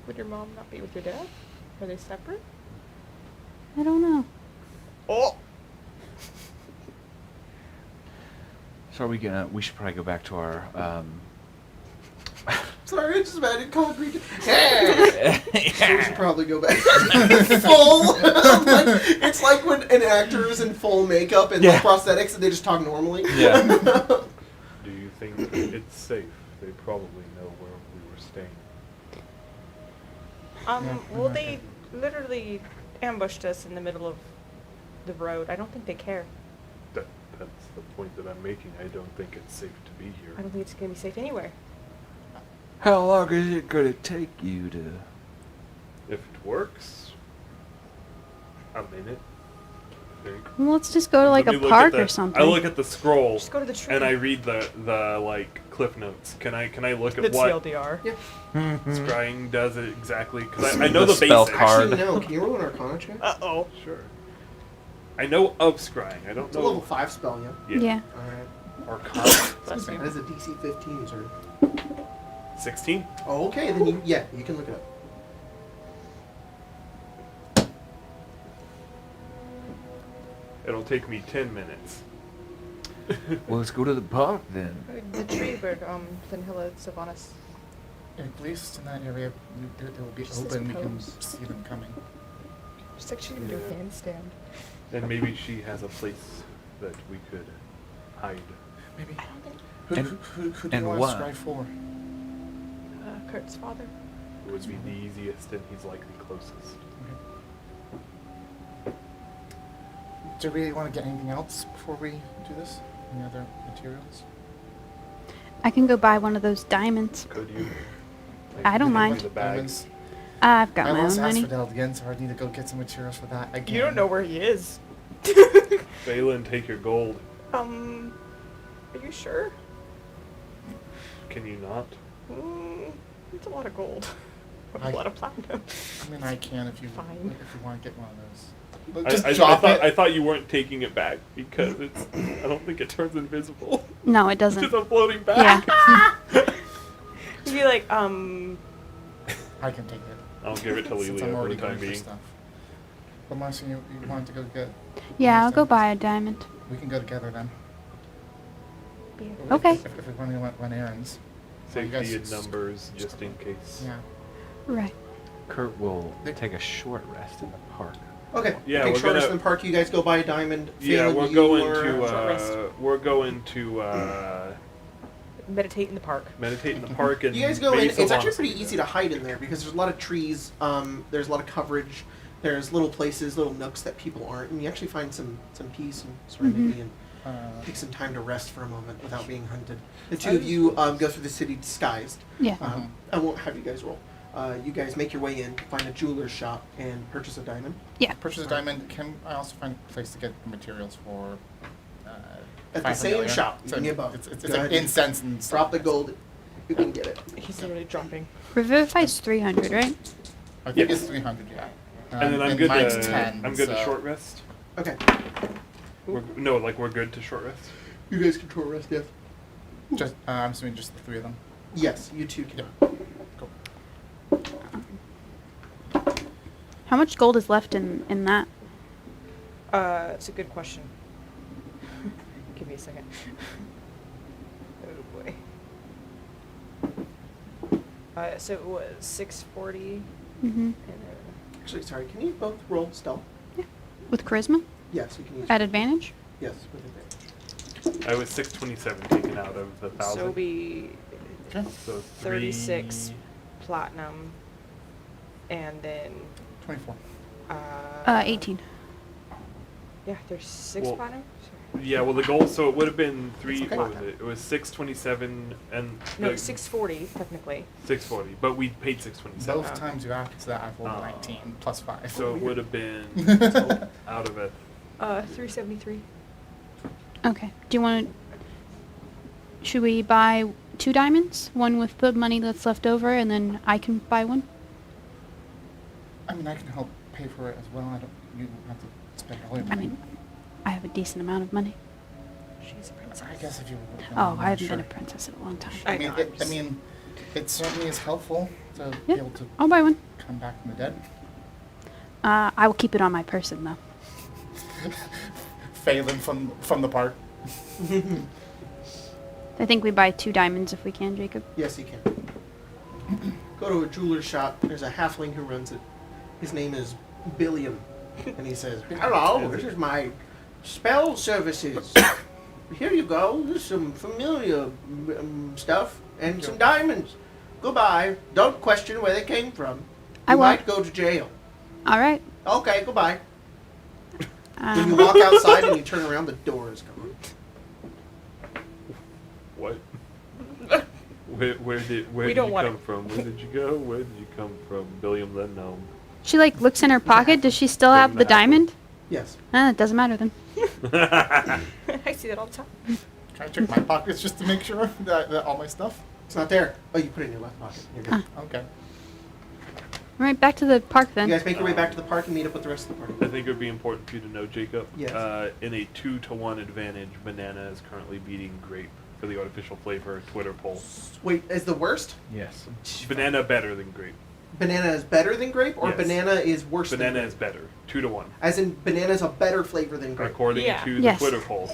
Would your mom not be with your dad? Are they separate? I don't know. Oh. So are we gonna? We should probably go back to our. sorry, I just imagined concrete. We should probably go back. Full. It's like when an actor is in full makeup and Yeah. prosthetics and they just talk normally. Yeah. Do you think it's safe? They probably know where we were staying. Well, they literally ambushed us in the middle of the road. I don't think they care. That's the point that I'm making. I don't think it's safe to be here. I don't think it's gonna be safe anywhere. How long is it gonna take you to? If it works, a minute. I think. Well, let's just go to like Let a me look at park the- or something. I look at the scroll Just go to the tree. and I read the like cliff notes. Can I look at the what TLDR. Yeah. scrying does it exactly? Because I know The the spell basics. card. Actually, no. Can you roll an Arcana check? Uh-oh. Sure. I know of scrying. I don't It's a know. level 5 spell, yeah. Yeah. Alright. Arcana. That is a DC 15, sir. 16. Oh, okay, then you can look it up. It'll take me 10 minutes. Well, let's go to the park then. The tree bird, Vanilla Sylvanas. At least in that area, it will be Just as open. We can pose. see them coming. Just like she didn't do a handstand. And maybe she has a place that we could hide. Maybe. I don't think Who do and you want what? to scry for? Kurt's father. It would be the easiest and he's likely closest. Do we want to get anything else before we do this? Any other materials? I can go buy one of those diamonds. Could you? I don't Maybe mind. The bags. Diamonds? I've got I my lost own money. Asphodel again, so I need to go get some materials for that again. You don't know where he is. Phelan, take your gold. Are you sure? Can you not? It's a lot of gold. I- A lot of platinum. I mean, I can if you Fine. want to get one of those. I, Just I, drop thought, it. I thought you weren't taking it back because it's. I don't think it turns invisible. No, it It's just doesn't. a floating bag. Yeah. You'd be like, I can take it. I'll give it to Since Lilia I'm for already the going time for being. stuff. But Marcy, you wanted to go get. Yeah, I'll some- go buy a diamond. We can go together then. Okay. If we want to run errands. Well, you Safety in guys- numbers, just in case. Yeah. Right. Kurt will take a short rest in the park. Okay. Yeah, okay, we're short rest gonna- in the park. You guys go buy a diamond. Yeah, Phelan, we're you going are- Short rest. to meditate in the park. meditate in the park and. You guys go in. maybe It's actually Sylvanas pretty will be easy there. to hide in there because there's a lot of trees. There's a lot of coverage. There's little places, little nooks that people aren't, and you actually find some peace and serenity and take some time to rest for a moment without being hunted. The two of you go through the city disguised. Yeah. I won't have you guys roll. You guys make your way in, find a jeweler's shop, and purchase a diamond. Yeah. Purchase a diamond. Can I also find a place to get the materials for? At the same shop. You can get both. It's Go like ahead. incense and stuff. Drop the gold. You can get it. He's literally dropping. Revivify's 300, right? I think Yes. it's 300. Yeah. And then I'm good mine's to 10. I'm good so to short rest. Okay. We're good to short rest. You guys can short rest, yes. Just I'm assuming just the three of them. Yes, you two can. Cool. How much gold is left in that? It's a good question. Give me a second. Oh boy. So it was 640. Mm-hmm. And Actually, sorry. Can you both roll stealth? With charisma? Yes, you can use. At advantage? Yes, with advantage. I was 627 taken out of the 1,000. so it'll be Okay. So 36 platinum, and then 24. 18. Yeah, there's 6 Well, platinum. Yeah, well the goal, so it would have been three. It's okay. What was it? It was 627 and No, the- 640 technically. 640, but we paid 627. Both times you after that, I've rolled Oh. 19 plus 5. So it would have been out of it. 373. Okay. Do you want to... Should we buy 2 diamonds? One with the money that's left over, and then I can buy one? I mean, I can help pay for it as well. I don't. You have to spend all your I money. mean, I have a decent amount of money. She's a princess. I guess if you. Oh, I haven't sure. been a princess in a long time. I know, I'm I just- mean, it certainly is helpful to Yeah. be able to I'll buy one. come back from the dead. I will keep it on my person, though. Phelan from the park. I think we buy 2 diamonds if we can, Jacob. Yes, you can. go to a jeweler's shop. There's a halfling who runs it. His name is Billiam. And he says, hello, this is my spell services. Here you go. There's some familiar stuff and some diamonds. Goodbye. Don't question where they came from. I You won't. might go to jail. All right. Okay, goodbye. When you Um, walk outside and you turn around, the door is gone. What? Where did We you don't want come from? Where did you go? Where did you come from, William the gnome? she like looks in her pocket. Does she still have the diamond? Yes. It doesn't matter then. I see that all the time. Try to check my pockets just to make sure that all my stuff. It's not there. Oh, you put it in your left pocket. You're good. Okay. All right, back to the park You then. guys make your way back to the park and meet up with the rest of the I party. think it would be important for you to know, Jacob. Yes. In a 2-to-1 advantage, banana is currently beating grape for the artificial flavor Twitter poll. Wait, is the worst? Yes. Banana better than grape. Banana is better than grape, or Yes. banana is worse than Banana grape? is better. 2-to-1. As in, banana is a better flavor than grape. According Yeah. to the Yes. Twitter poll.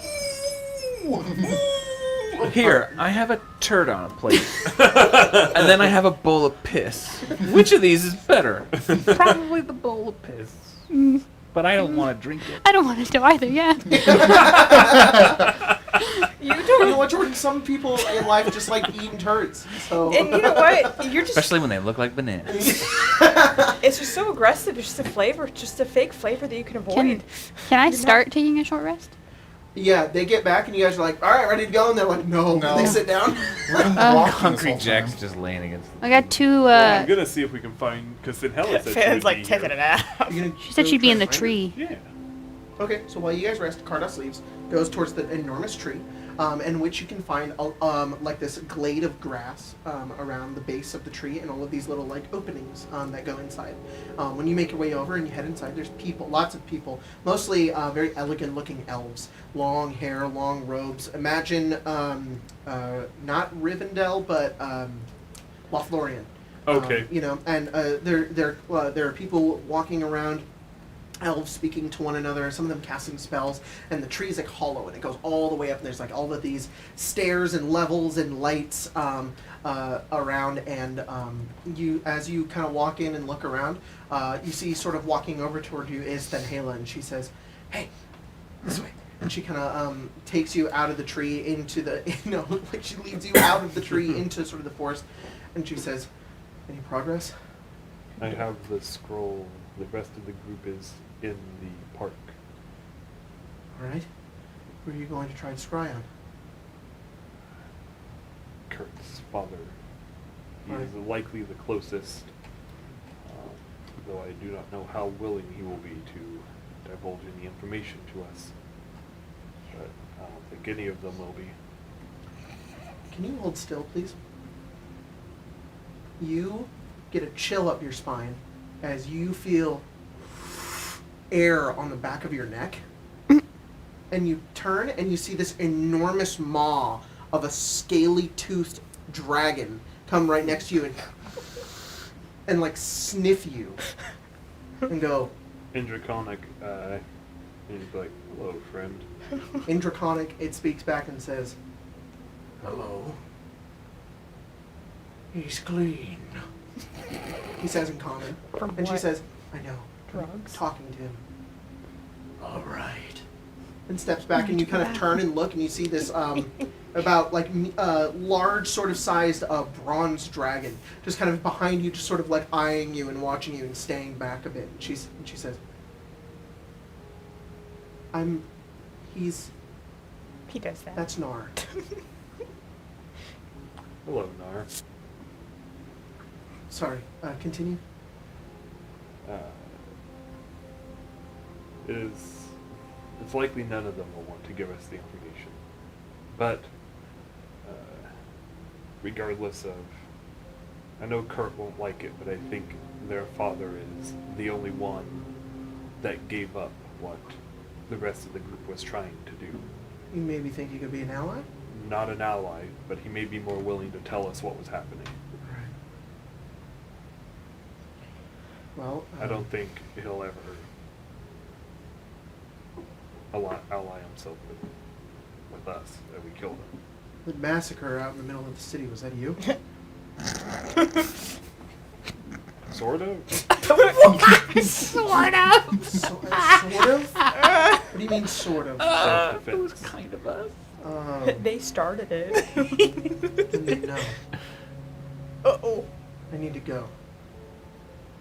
Here, I have a turd on a plate. And then I have a bowl of piss. Which of these is better? Probably the bowl of piss. But I don't want to drink it. I don't want to know either. Yeah. You You don't. know what, Jordan? Some people in life just like eating turds. So. And you know what? You're just. Especially when they look like bananas. It's just so aggressive. It's just a flavor. It's just a fake flavor that you can avoid. Can I You're start taking a short rest? Yeah, they get back and you guys are like, all right, ready to go? And they're like, no. No. They sit down. We've been walking this Concrete whole Jack's time. just laying against I got two. I'm gonna see if we can find, because in hell it said she Fann's would like be taking here. a nap. You're gonna She said go she'd be try in the and find tree. Yeah. Okay, so while you guys rest, Cardos leaves, goes towards the enormous tree, in which you can find like this glade of grass around the base of the tree, and all of these little like openings that go inside. When you make your way over and you head inside, there's people, lots of people, mostly very elegant-looking elves, long hair, long robes. Imagine not Rivendell, but Lothlorien. Okay. You know, and there are people walking around, elves speaking to one another, some of them casting spells, and the tree is like hollow and it goes all the way up, and there's like all of these stairs and levels and lights around, and as you kind of walk in and look around, you see sort of walking over toward you is Thenhala, and she says, hey, this way. And she kind of takes you out of the tree into the, like she leads you out of the tree into sort of the forest, and she says, any progress? I have the scroll. The rest of the group is in the park. All right. Who are you going to try to scry on? Kurt's father. He Right. is likely the closest, though I do not know how willing he will be to divulge any information to us. But I don't think any of them will be. Can you hold still, please? You get a chill up your spine as you feel air on the back of your neck. And you turn and you see this enormous maw of a scaly-toothed dragon come right next to you and like sniff you and go, In Draconic, he's like, hello, friend. in Draconic, it speaks back and says, hello. He's clean. He says in common. From And she what? says, I know. Drugs. Talking to him. All right. And steps back, and you kind of turn and look, and you see this about like large, sort of sized bronze dragon, just kind of behind you, just sort of like eyeing you and watching you and staying back a bit. And she says, He does that. that's Nar. Hello, Nar. Sorry. Continue. It's likely none of them will want to give us the information. But, regardless of, I know Kurt won't like it, but I think their father is the only one that gave up what the rest of the group was trying to do. You maybe think you could be an ally? Not an ally, but he may be more willing to tell us what was happening. Well, I don't think he'll ever ally himself with us, that we killed him. The massacre out in the middle of the city, was that you? Sort of. Sort of. Sort of? What do you mean, sort of? Self-defense. It was kind of us. They started it. Then they know. Uh-oh. I need to go.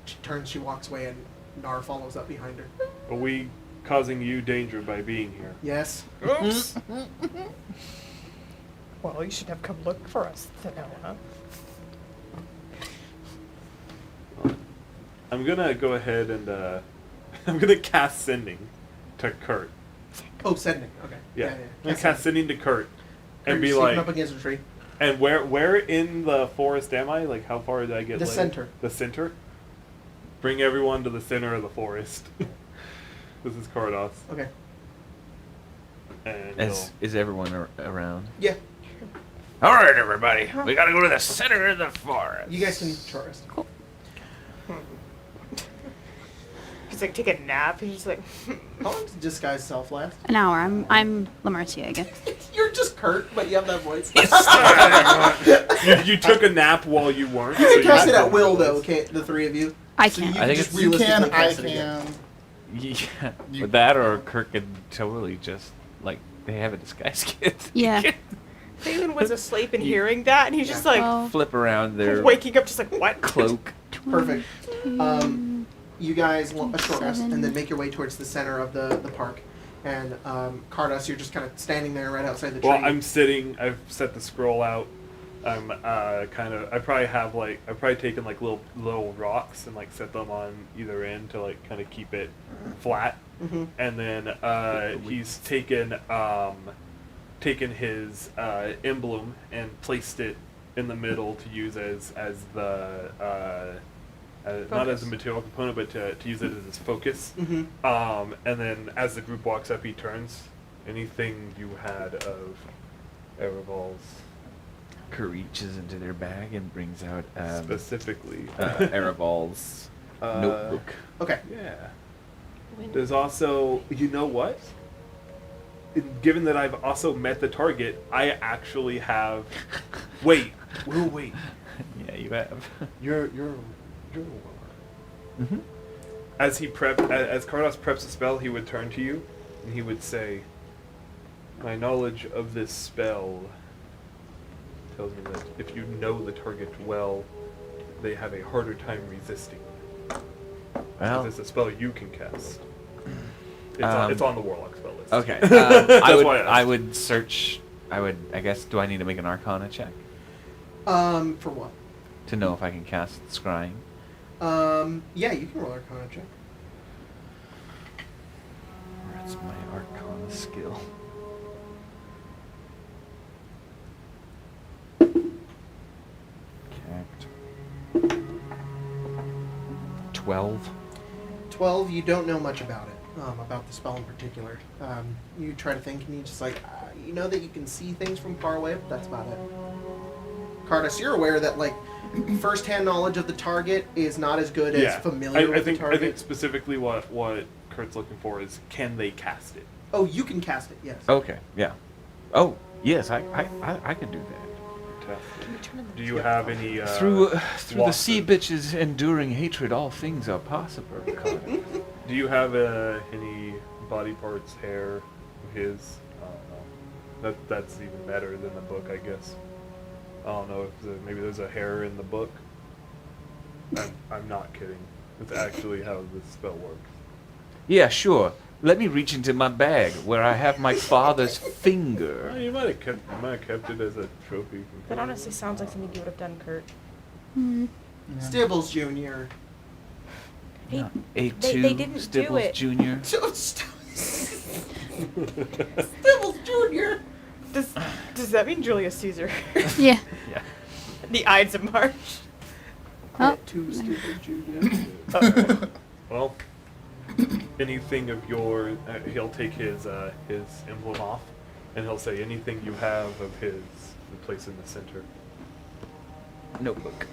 She turns, she walks away, and Nar follows up behind her. Are we causing you danger by being here? Yes. Oops. Well, you should have come look for us to know, huh? I'm gonna go ahead and I'm gonna cast sending to Kurt. Oh, sending. Okay. Yeah. I'm gonna cast sending to Kurt and Kurt, be you're sneaking like, up against a tree. and where in the forest am I? Like, how far did I get? The later? center. The center. Bring everyone to the center of the forest. This is Kardos. Okay. And Is everyone around? Yeah. All right, everybody. We gotta go to the center of the forest. You guys can tourist. Cool. He's like, take a nap. He's just like, How long does disguise self last? An hour. I'm Lamercia again. You're just Kurt, but you have that voice. you took a nap while you weren't. You so can cast you it at don't will, realize. though, okay? The three of you. I So can't. you I think just it's- You can, realistically I cast it again. can. Yeah. You- With that, or Kirk could totally just like they have a disguise kit. Yeah. Phelan was asleep and hearing that, and he's just like, Well, Flip around their waking up just like, what? cloak. Perfect. You guys want a short rest, 7. and then make your way towards the center of the park. And Kardos, you're just kind of standing there right outside the tree. Well, I'm sitting. I've set the scroll out. I'm kind of. I've probably taken like little rocks and like set them on either end to like kind of keep it flat. Mhm. And then he's taken his emblem and placed it in the middle to use as the not as a material component, but to use it as his focus. Mhm. And then as the group walks up, he turns. Anything you had of Erevol's Kirk reaches into their bag and brings out specifically? Arabal's notebook. Okay. Yeah. There's also, you know what? Given that I've also met the target, I actually have. Wait. Yeah, you have. You're a warlock. Mm-hmm. As Kardos preps the spell, he would turn to you, and he would say, "My knowledge of this spell tells me that if you know the target well, they have a harder time resisting. Well, It's a spell you can cast. It's on the warlock spell list. okay. That's why I would search. I guess. Do I need to make an Arcana check For what? to know if I can cast scrying? Yeah, you can roll Arcana check. Where's my Arcana skill? Cact. 12. 12, you don't know much about it, about the spell in particular. You try to think, and you just like, you know that you can see things from far away, but that's about it. Kardos, you're aware that, like, first-hand knowledge of the target is not as good as familiar with the target. I think specifically what Kurt's looking for is, can they cast it? Oh, you can cast it, yes. Okay. Yeah. Oh, yes. I can do that. Fantastic. Do you have any Through the losses? sea bitch's enduring hatred, all things are possible. Do you have any body parts, hair of his? I don't know. That's even better than the book, I guess. I don't know if maybe there's a hair in the book. I'm not kidding. It's actually how this spell works. Yeah, sure. Let me reach into my bag where I have my father's finger. Well, you might have kept it as a trophy. That honestly sounds like something you would have done, Kurt. Hmm. Stibbles Jr. Hey, A2 they didn't do Stibbles it. Jr. Stibbles Jr. Does that mean Julius Caesar? Yeah. Yeah. The Ides of March? Oh. Two Stibbles Jr. Well, anything of your, he'll take his emblem off, and he'll say anything you have of his, the place in the center. Notebook.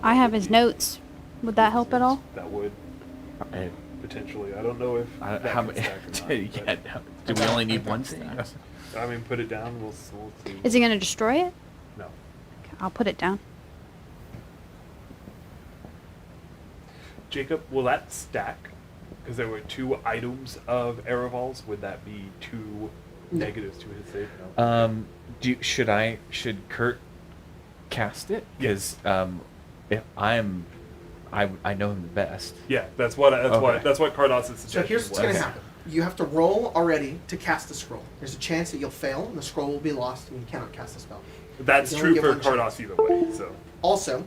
I have his notes. Would that help at all? That would I, potentially. I don't know if that how can many? stack or not, Yeah, do we only need one thing? but- I mean, put it down. We'll see. Is he going to destroy it? No. I'll put it down. Jacob, will that stack? Because there were 2 items of Erevol's. Would that be 2 negatives to his save? No. Should Kurt cast it? Yes. Because if I know him the best. Yeah, that's what Cardos' suggestion So here's what's was. going to happen. You have to roll already to cast the scroll. There's a chance that you'll fail, and the scroll will be lost, and you cannot cast the spell. That's You true only for get one Cardos chance. either way. So Also,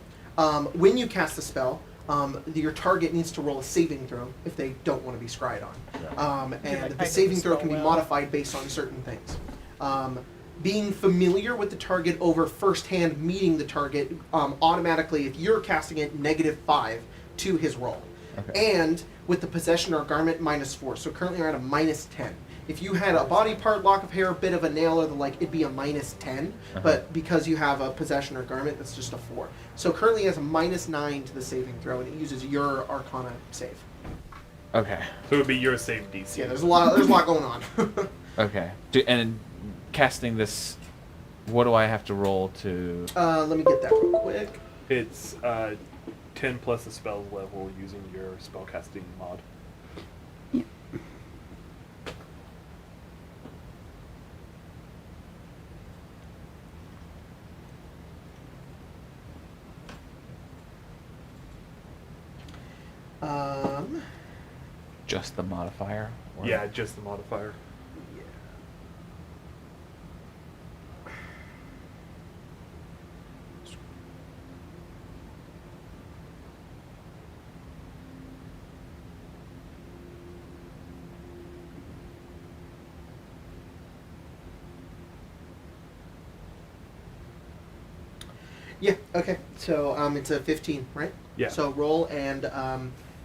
when you cast the spell, your target needs to roll a saving throw if they don't want to be scryed on. And like, the I saving know the throw can be spell well. modified based on certain things. Being familiar with the target over first-hand meeting the target, automatically, if you're casting it, -5 to his roll. Okay. And with the possession or garment, -4. So currently you're at a -10. If you had a body part, lock of hair, a bit of a nail, or the like, it'd be a -10. But because you have a possession or garment, that's just a 4. So currently he has a -9 to the saving throw, and it uses your Arcana save. Okay. it would be your save DC. Yeah, there's a lot going on. Okay. And casting this, what do I have to roll to? Let me get that real quick. It's 10 plus the spell level using your spellcasting mod. Yeah. Just the modifier? Or? Yeah, just the modifier. Yeah, okay. So it's a 15, right? Yeah. So roll and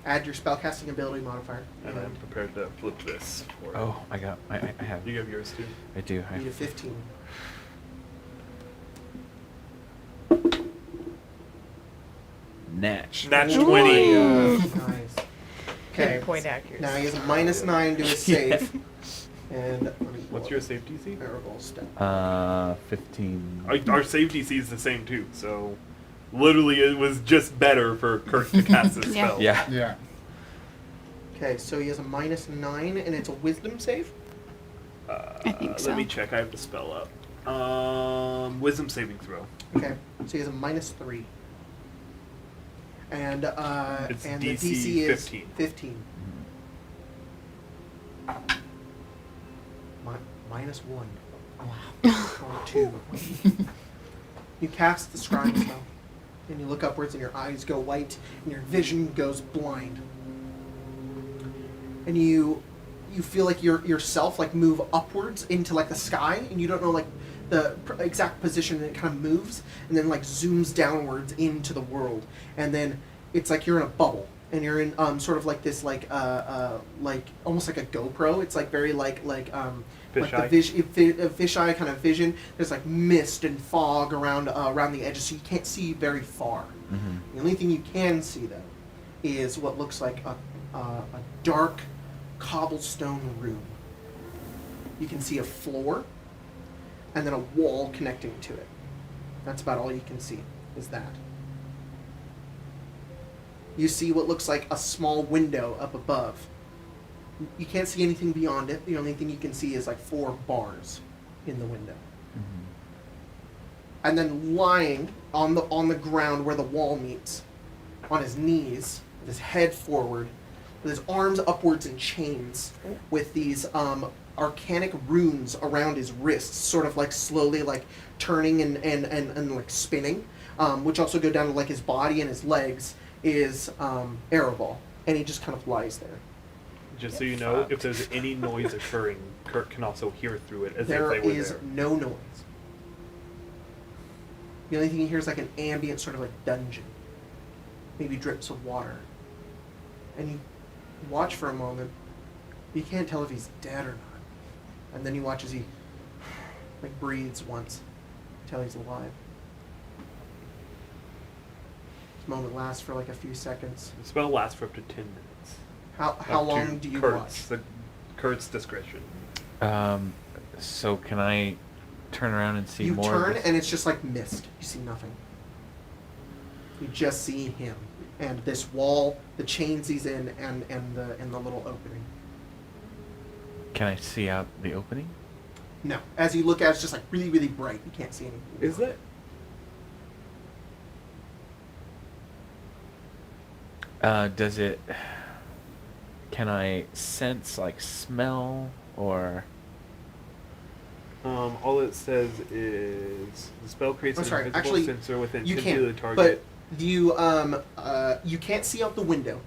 add your spellcasting ability modifier. And I'm prepared to flip this. For Oh, I have. You have yours too? I do. Need a 15. Natch. Natch Ooh. 20. Nice. Okay. Pinpoint accuracy. Now he has a -9 to his save. And let me What's pull your up save DC? Variable step. 15. Our save DC is the same too, so literally it was just better for Kurt to cast this Yeah. spell. Yeah. Yeah. Okay, so he has a -9 and it's a wisdom save. I think so. Let me check. I have the spell up. Wisdom saving throw. Okay, so he has a -3. And It's and DC the DC is 15. 15. -1. Or 2. You cast the scrying spell, and you look upwards, and your eyes go white, and your vision goes blind. And you feel like yourself like move upwards into like the sky, and you don't know like the exact position, and it kind of moves, and then like zooms downwards into the world, and then it's like you're in a bubble, and you're in sort of like this like almost like a GoPro. It's like very like Fisheye. the fisheye kind of vision. There's like mist and fog around the edges, so you can't see very far. Mm-hmm. The only thing you can see though is what looks like a dark cobblestone room. You can see a floor and then a wall connecting to it. That's about all you can see, is that. You see what looks like a small window up above. You can't see anything beyond it. The only thing you can see is like 4 bars in the window. Mm-hmm. And then lying on the ground where the wall meets, on his knees, with his head forward, with his arms upwards in chains, with these arcanic runes around his wrists, sort of like slowly like turning and like spinning, which also go down to like his body and his legs, is Ereval. And he just kind of lies there. Just so you know, if there's any noise occurring, Kurt can also hear through it as There if they were is there. no noise. The only thing you hear is like an ambient sort of like dungeon. Maybe drips of water. And you watch for a moment. You can't tell if he's dead or not. And then you watch as he like breathes once until he's alive. This moment lasts for like a few seconds. The spell lasts for up to 10 minutes. How Up to long do you Kurt's, watch? Kurt's discretion. So can I turn around and see You more? of turn this? and it's just like mist. You see nothing. You just see him. and this wall, the chains he's in, and the little opening. Can I see out the opening? No, as you look at it, it's just like really, really bright. You can't see anything. Is that? Does it... Can I sense, like, smell, or... All it says is the spell creates I'm an sorry, invisible actually, sensor within you 10 feet of the can't. target. But you can't see out the window,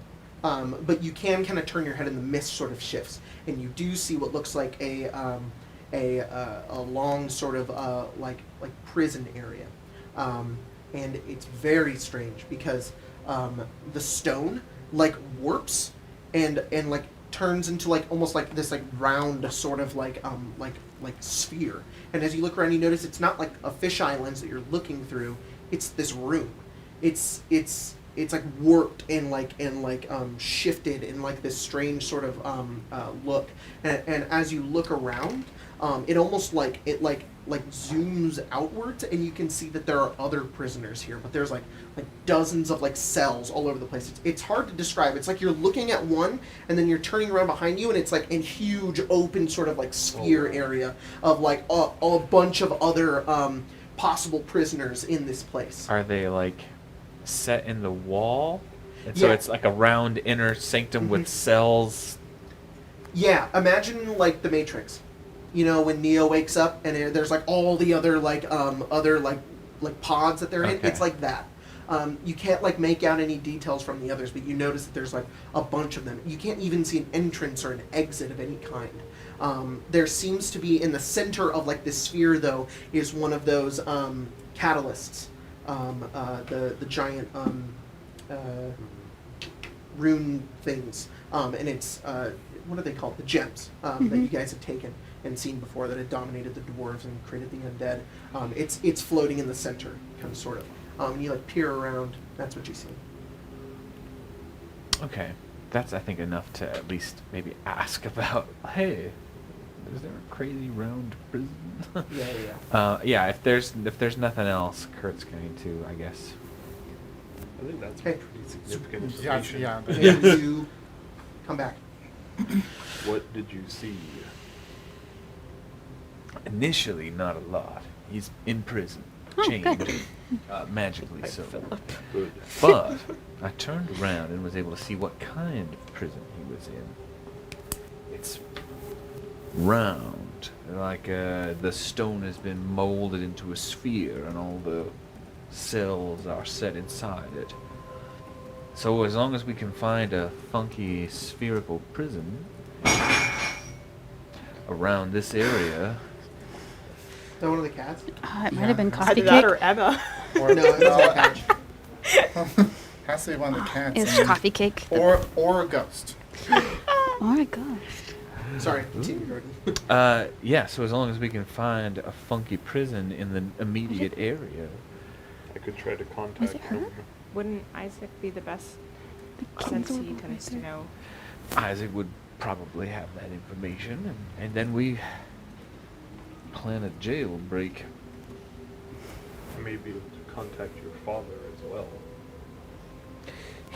but you can kind of turn your head, and the mist sort of shifts, and you do see what looks like a long sort of like prison area, and it's very strange because the stone like warps and like turns into like almost like this like round sort of like sphere. And as you look around, you notice it's not like a fisheye lens that you're looking through. It's this room. It's like warped and shifted in like this strange sort of look. And as you look around, it almost like zooms outwards, and you can see that there are other prisoners here. But there's like dozens of like cells all over the place. It's hard to describe. It's like you're looking at one, and then you're turning around behind you, and it's like a huge open sort of like sphere area of like a bunch of other possible prisoners in this place. Are they, like, set in the wall? And Yeah. so it's like a round inner sanctum with cells. Yeah, imagine like the Matrix. You know, when Neo wakes up and there's like all the other like pods that they're in. Okay. It's like that. You can't like make out any details from the others, but you notice that there's like a bunch of them. You can't even see an entrance or an exit of any kind. There seems to be in the center of like this sphere though is one of those catalysts, the giant rune things, and it's what are they called? The gems that you guys have taken and seen before that had dominated the dwarves and created the undead. It's floating in the center, kind of sort of. And you like peer around. That's what you see. Okay. That's, I think, enough to at least maybe ask about, hey, is there a crazy round prison? Yeah. If there's nothing else, Kurt's going to, I guess. I think that's Okay. pretty significant Yeah, information. yeah. And you come back. What did you see? Initially, not a lot. He's in prison, Oh, chained, good. magically so. Good. But I turned around and was able to see what kind of prison he was in. It's round, like the stone has been molded into a sphere, and all the cells are set inside it. So as long as we can find a funky spherical prison around this area. Is that one of the cats? It might Yeah. have been Either coffee Either that cake. or Emma. Or, No, it's not a cat. has to be one of the cats. It's and- coffee cake. Or a ghost. Oh my gosh. Sorry, continue, Jordan. Yeah, so as long as we can find a funky prison in the immediate area. I could try to Was contact it her? him. Wouldn't Isaac be the best, The since king's he over tends to there. know? Isaac would probably have that information, and then we plan a jailbreak. Maybe to contact your father as well.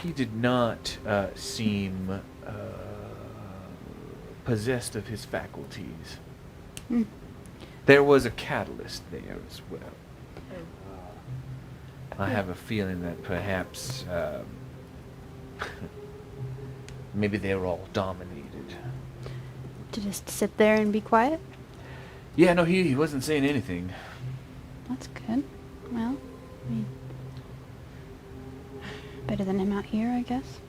He did not seem possessed of his faculties. Hmm. There was a catalyst there as well. I have a feeling that perhaps maybe they were all dominated. To just sit there and be quiet? Yeah, no, he wasn't saying anything. That's good. Well, I mean, better than him out here, I guess.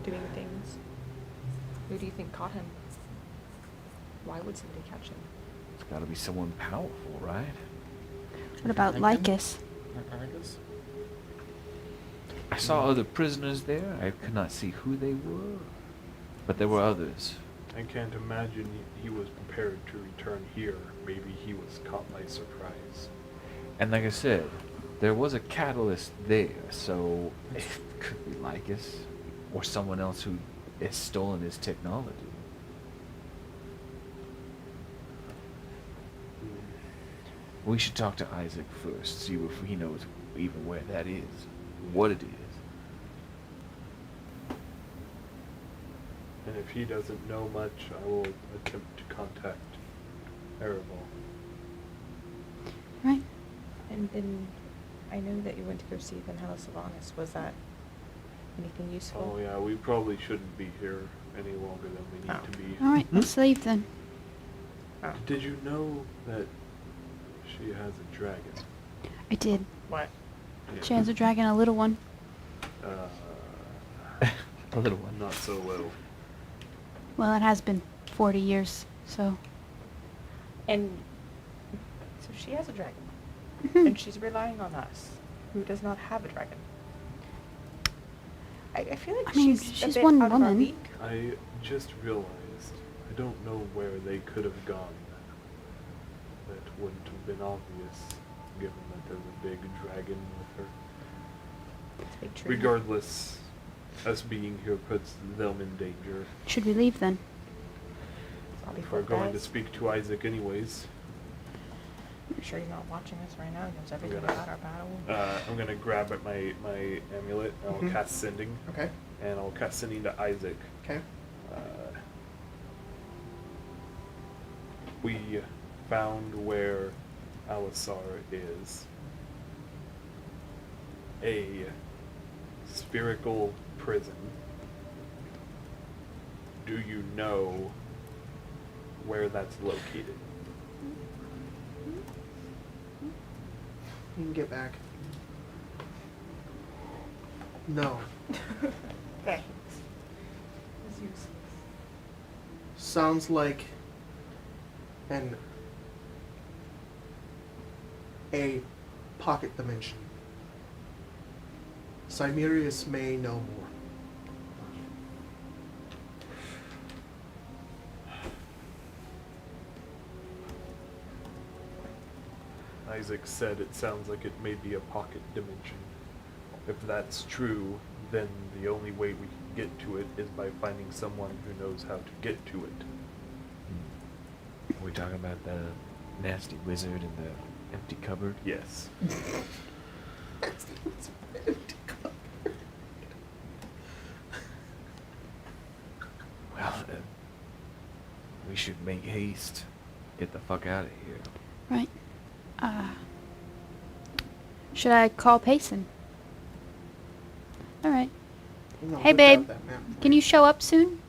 Doing things. Who do you think caught him? Why would somebody catch him? It's got to be someone powerful, right? What about Lincoln? Lycus? Argus? I saw other prisoners there. I could not see who they were, but there were others. I can't imagine he was prepared to return here. Maybe he was caught by surprise. And like I said, there was a catalyst there, so it could be Lycus or someone else who has stolen his technology. We should talk to Isaac first, see if he knows even where that is. what it is. And if he doesn't know much, I will attempt to contact Erebol. Right. And then I know that you went to go see Vanilla Sylvanas. Was that anything useful? Oh yeah, we probably shouldn't be here any longer than we need Oh. to be. All right, let's leave then. Oh. Did you know that she has a dragon? I did. What? She has a dragon, a little one. A little one. Not so little. Well, it has been 40 years, so. And so she has a dragon. Mhm. And she's relying on us, who does not have a dragon. I feel like I mean, she's she's a bit one out of our woman. league. I just realized I don't know where they could have gone. That wouldn't have been obvious, given that there's a big dragon with her. It's a big tree. Regardless, us being here puts them in danger. Should we leave then? Zombie If we're folk going to guys. speak to Isaac anyways, I'm sure he's not watching us right now. He knows everything gonna- about our battle. I'm gonna grab at my amulet and I'll Mhm. cast sending, Okay. and I'll cast sending to Isaac. Okay. We found where Alisar is. A spherical prison. Do you know where that's located? You can get back. No. Thanks. It's useless. Sounds like a pocket dimension. Cimerius may know more. Isaac said it sounds like it may be a pocket dimension. If that's true, then the only way we can get to it is by finding someone who knows how to get to it. Are we talking about the nasty wizard in the empty cupboard? Yes. Well, we should make haste. Get the fuck out of here. Right. Should I call Payson? All right. No, Hey, whip out babe. that map. Can you show up soon?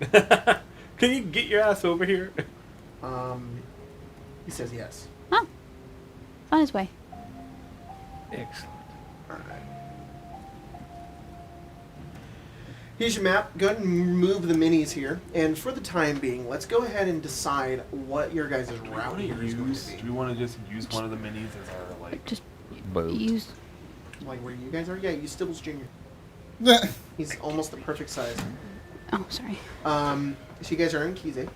Can you get your ass over here? He says yes. Oh. On his way. Excellent. Alright. Here's your map. Go ahead and move the minis here. And for the time being, let's go ahead and decide what your guys' route here is going to Do be. we want to just use one of the minis as our, like... Just Boat. use. Like where you guys are? Yeah, use Stibbles Jr. He's almost the perfect size. Oh, sorry. So you guys are in Kize.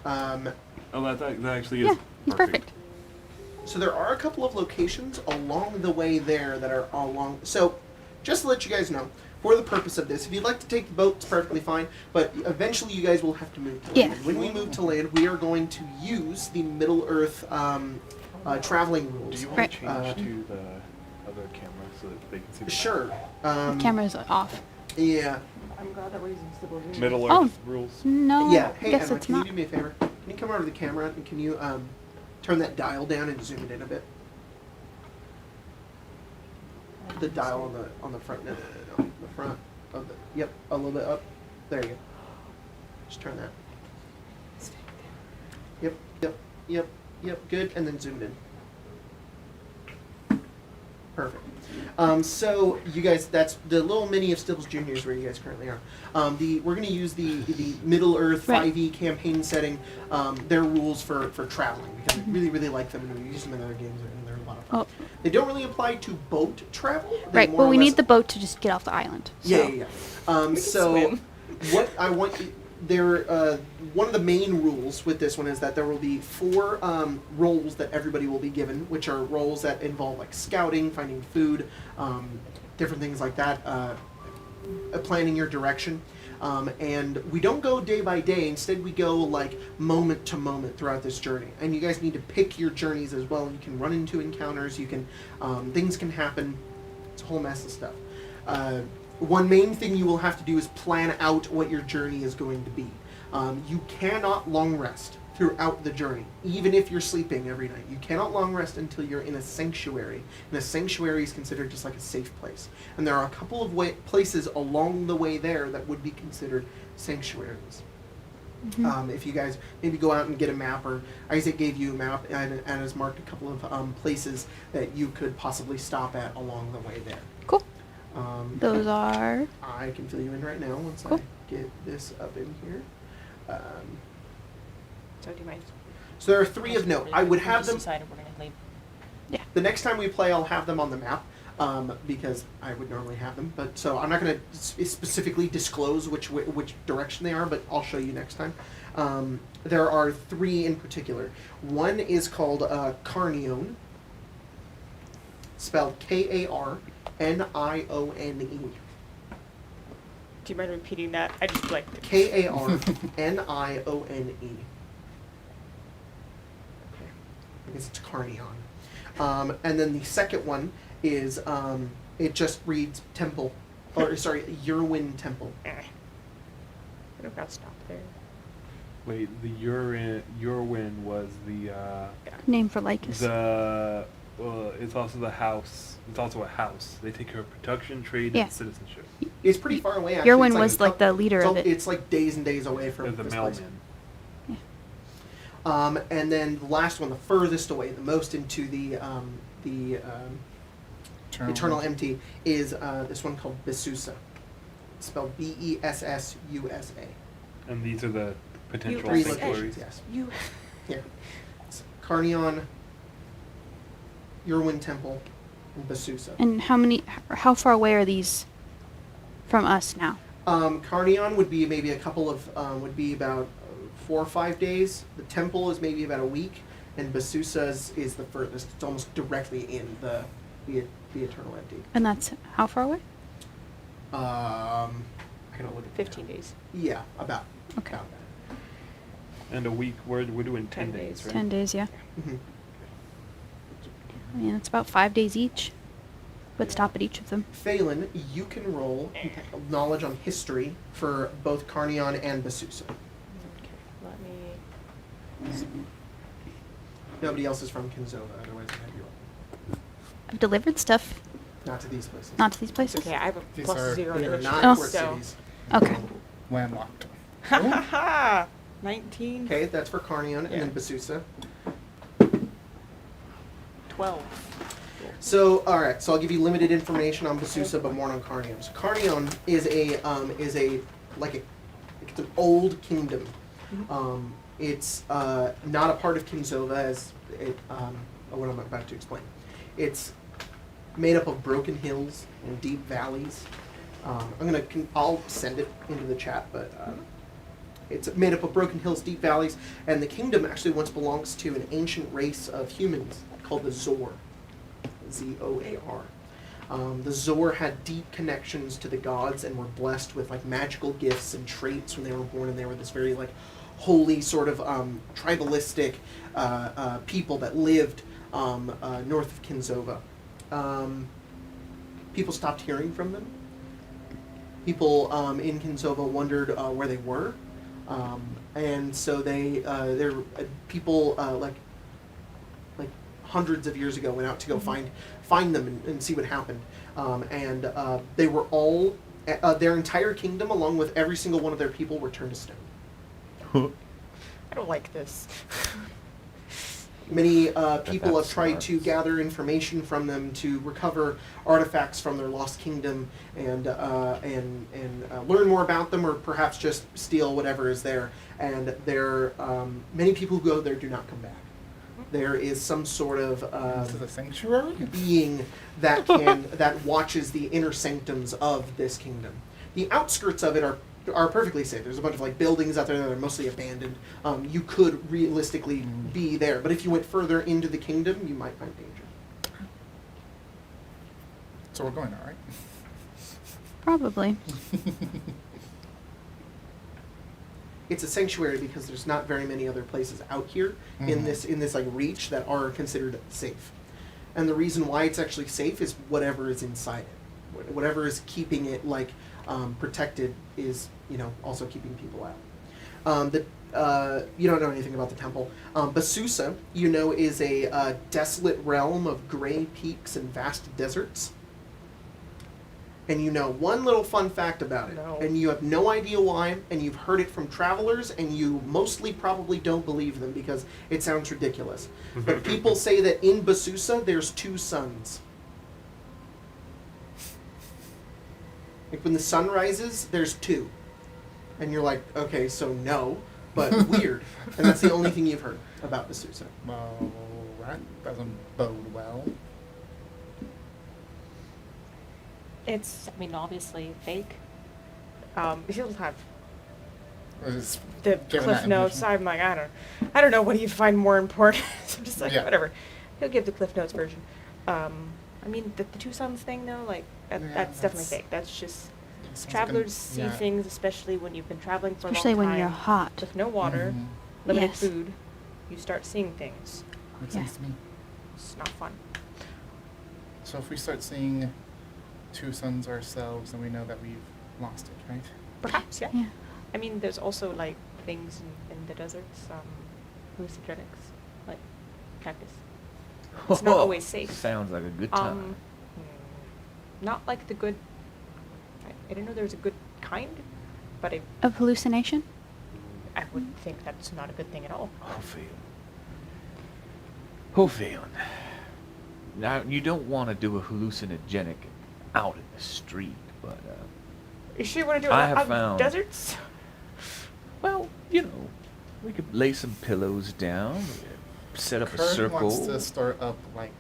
Oh, that actually is Yeah, he's perfect. So there are a couple of locations along the way there that are along. So just to let you guys know, for the purpose of this, if you'd like to take the boat, it's perfectly fine. But eventually, you guys will have to move to land. Yeah. When we move to land, we are going to use the Middle Earth traveling Do rules. you want Right. to change to the other camera so that they can see the Sure. Camera's off. Yeah. I'm glad that we're using Stibble Jr. Middle Oh. Earth rules? No. Yeah. I Hey, guess Emma, it's can not. you do me a favor? Can you come over to the camera and can you turn that dial down and zoom it in a bit? The dial on the front. No. The front of the. Yep. A little bit up. There you go. Just turn that. Yep. Good. And then zoom in. Perfect. So you guys, that's the little mini of Stibbles Jr. is where you guys currently are. We're going to use the Middle Earth Right. 5e campaign setting. Their rules for traveling because I really like them and we use them in other games and they're a lot of fun. Oh. They don't really apply to boat travel. They Right, more but or we less- need the boat to just get off the island. So. Yeah. So swim. what I want one of the main rules with this one is that there will be 4 roles that everybody will be given, which are roles that involve like scouting, finding food, different things like that, planning your direction. And we don't go day by day. Instead, we go like moment to moment throughout this journey. And you guys need to pick your journeys as well. You can run into encounters. You can things can happen It's a whole mess of stuff. One main thing you will have to do is plan out what your journey is going to be. You cannot long rest throughout the journey, even if you're sleeping every night. You cannot long rest until you're in a sanctuary. And a sanctuary is considered just like a safe place. And there are a couple of places along the way there that would be considered sanctuaries. If you guys maybe go out and get a map, or Isaac gave you a map and has marked a couple of places that you could possibly stop at along the way there. Cool. Those are... I can fill you in right now once Cool. I get this up in here. So do you mind? So there are 3 of note. I would have them... Decided we're gonna leave. The next time we play, I'll have them on the map, because I would normally have them. But so I'm not going to specifically disclose which direction they are, but I'll show you next time. There are 3 in particular. One is called Carnione, spelled Karnione. Do you mind repeating that? I just like Karnione. I guess it's Carnion. And then the second one is, it just reads Temple, or sorry, Yerwin Temple. I don't got to stop there. Wait, the Urwin was the Name for Lycus. it's also the house. It's also a house. They take care of production, trade, Yeah. and citizenship. It's pretty far away, actually. Yerwin It's was like the leader it's, of it. It's like days and days away They're from the this place. mailmen. And then the last one, the furthest away, the most into the Eternal Empty, is this one called Bessusa. It's spelled Bessusa. And these are the potential 3 sanctuaries. locations, yes. You. Here. It's Carnion, Yerwin Temple, and Bessusa. And how far away are these from us now? Carnion would be maybe a couple of, would be about 4 or 5 days. The temple is maybe about a week, and Bessusa is the furthest. It's almost directly in the Eternal Empty. And that's how far away? I can look at 15 days. Yeah, about. Okay. About that. And a week, we're doing 10 10 days, days. right? 10 days, yeah. Mhm. I mean, it's about 5 days each. But stop at each of them. Phelan, you can roll knowledge on history for both Carnion and Bessusa. Okay, let me. Nobody else is from Kinzova, otherwise I'd have you roll. I've delivered stuff, Not to these places. not to these places. Okay, I have a These plus are- 0 They to are history, not Oh. port so. cities. Okay. Landlocked. Ha ha ha! 19. Okay, that's for Carnion, and Yeah. then Bessusa. 12. So, all right. So I'll give you limited information on Bessusa, but more on Carnion. So Carnion is it's an old kingdom. It's not a part of Kinzova, as what I'm about to explain. It's made up of broken hills and deep valleys. I'll send it into the chat, but it's made up of broken hills, deep valleys, and the kingdom actually once belongs to an ancient race of humans called the Zor. Zoar. The Zor had deep connections to the gods and were blessed with like magical gifts and traits when they were born, and they were this very like holy sort of tribalistic people that lived north of Kinzova. People stopped hearing from them. People in Kinzova wondered where they were, and so people like hundreds of years ago went out to go find them and see what happened. They were all, their entire kingdom, along with every single one of their people, were turned to stone. I don't like this. Many people have that's tried to smart. gather information from them to recover artifacts from their lost kingdom and learn more about them, or perhaps just steal whatever is there. And many people who go there do not come back. There is some sort of This is a sanctuary? being that watches the inner sanctums of this kingdom. The outskirts of it are perfectly safe. There's a bunch of like buildings out there that are mostly abandoned. You could realistically be there, but if you went further into the kingdom, you might find danger. So we're going all right. Probably. It's a sanctuary because there's not very many other places out here in this like reach that are considered safe. And the reason why it's actually safe is whatever is inside it. Whatever is keeping it protected is, also keeping people out. You don't know anything about the temple. Basusa, is a desolate realm of gray peaks and vast deserts. And one little fun fact about it, No. and you have no idea why, and you've heard it from travelers, and you mostly probably don't believe them because it sounds ridiculous. But people say that in Basusa, there's 2 suns. Like when the sun rises, there's 2. And you're like, okay, so no, but weird. And that's the only thing you've heard about Basusa. Well, that doesn't bode well. It's, obviously fake. He'll have It's the given cliff that notes. information. I'm like, I don't know what do you find more important. I'm just like, Yeah. whatever. He'll give the cliff notes version. The 2 suns thing though, Yeah, that's definitely that's- fake. That's just Sounds travelers like see things, especially when you've been traveling for Especially a long when time. you're hot. With no water, Mhm. limited Yes. food, you start seeing things. Makes Yeah. sense to me. It's not fun. So if we start seeing 2 suns ourselves, then we know that we've lost it, right? Perhaps, yeah. Yeah. There's also like things in the deserts, hallucinogenics, like cactus. It's not always safe. Sounds like a good time. Not like the good. I didn't know there was a good kind, but Of hallucination? I would think that's not a good thing at all. Hopefully. Now, you don't want to do a hallucinogenic out in the street, but, You sure want to do it I have out in found- deserts? well, we could lay some pillows down, set up a Kurt circle. wants to start up like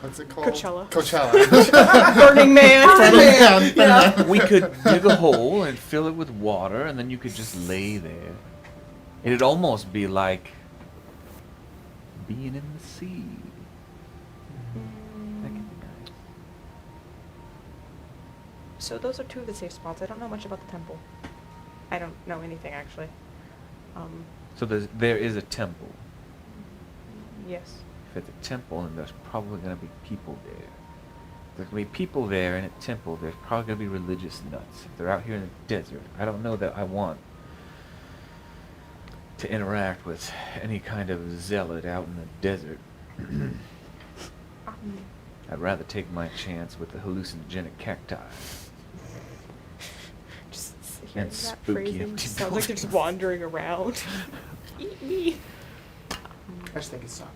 what's it called? Coachella. Coachella. Burning Man. Burning Man. We could dig a hole and fill it with water, and then you could just lay there. It'd almost be like being in the sea. That could be nice. So those are 2 of the safe spots. I don't know much about the temple. I don't know anything actually. So there is a temple. Yes. If it's a temple, then there's probably going to be people there. There's going to be people there in a temple. There's probably going to be religious nuts. If they're out here in the desert, I don't know that I want to interact with any kind of zealot out in the desert. I'd rather take my chance with the hallucinogenic cacti. Just hearing And that spooky phrasing empty sounds like they're just buildings. wandering around. Eat me. I just think it's Sokka.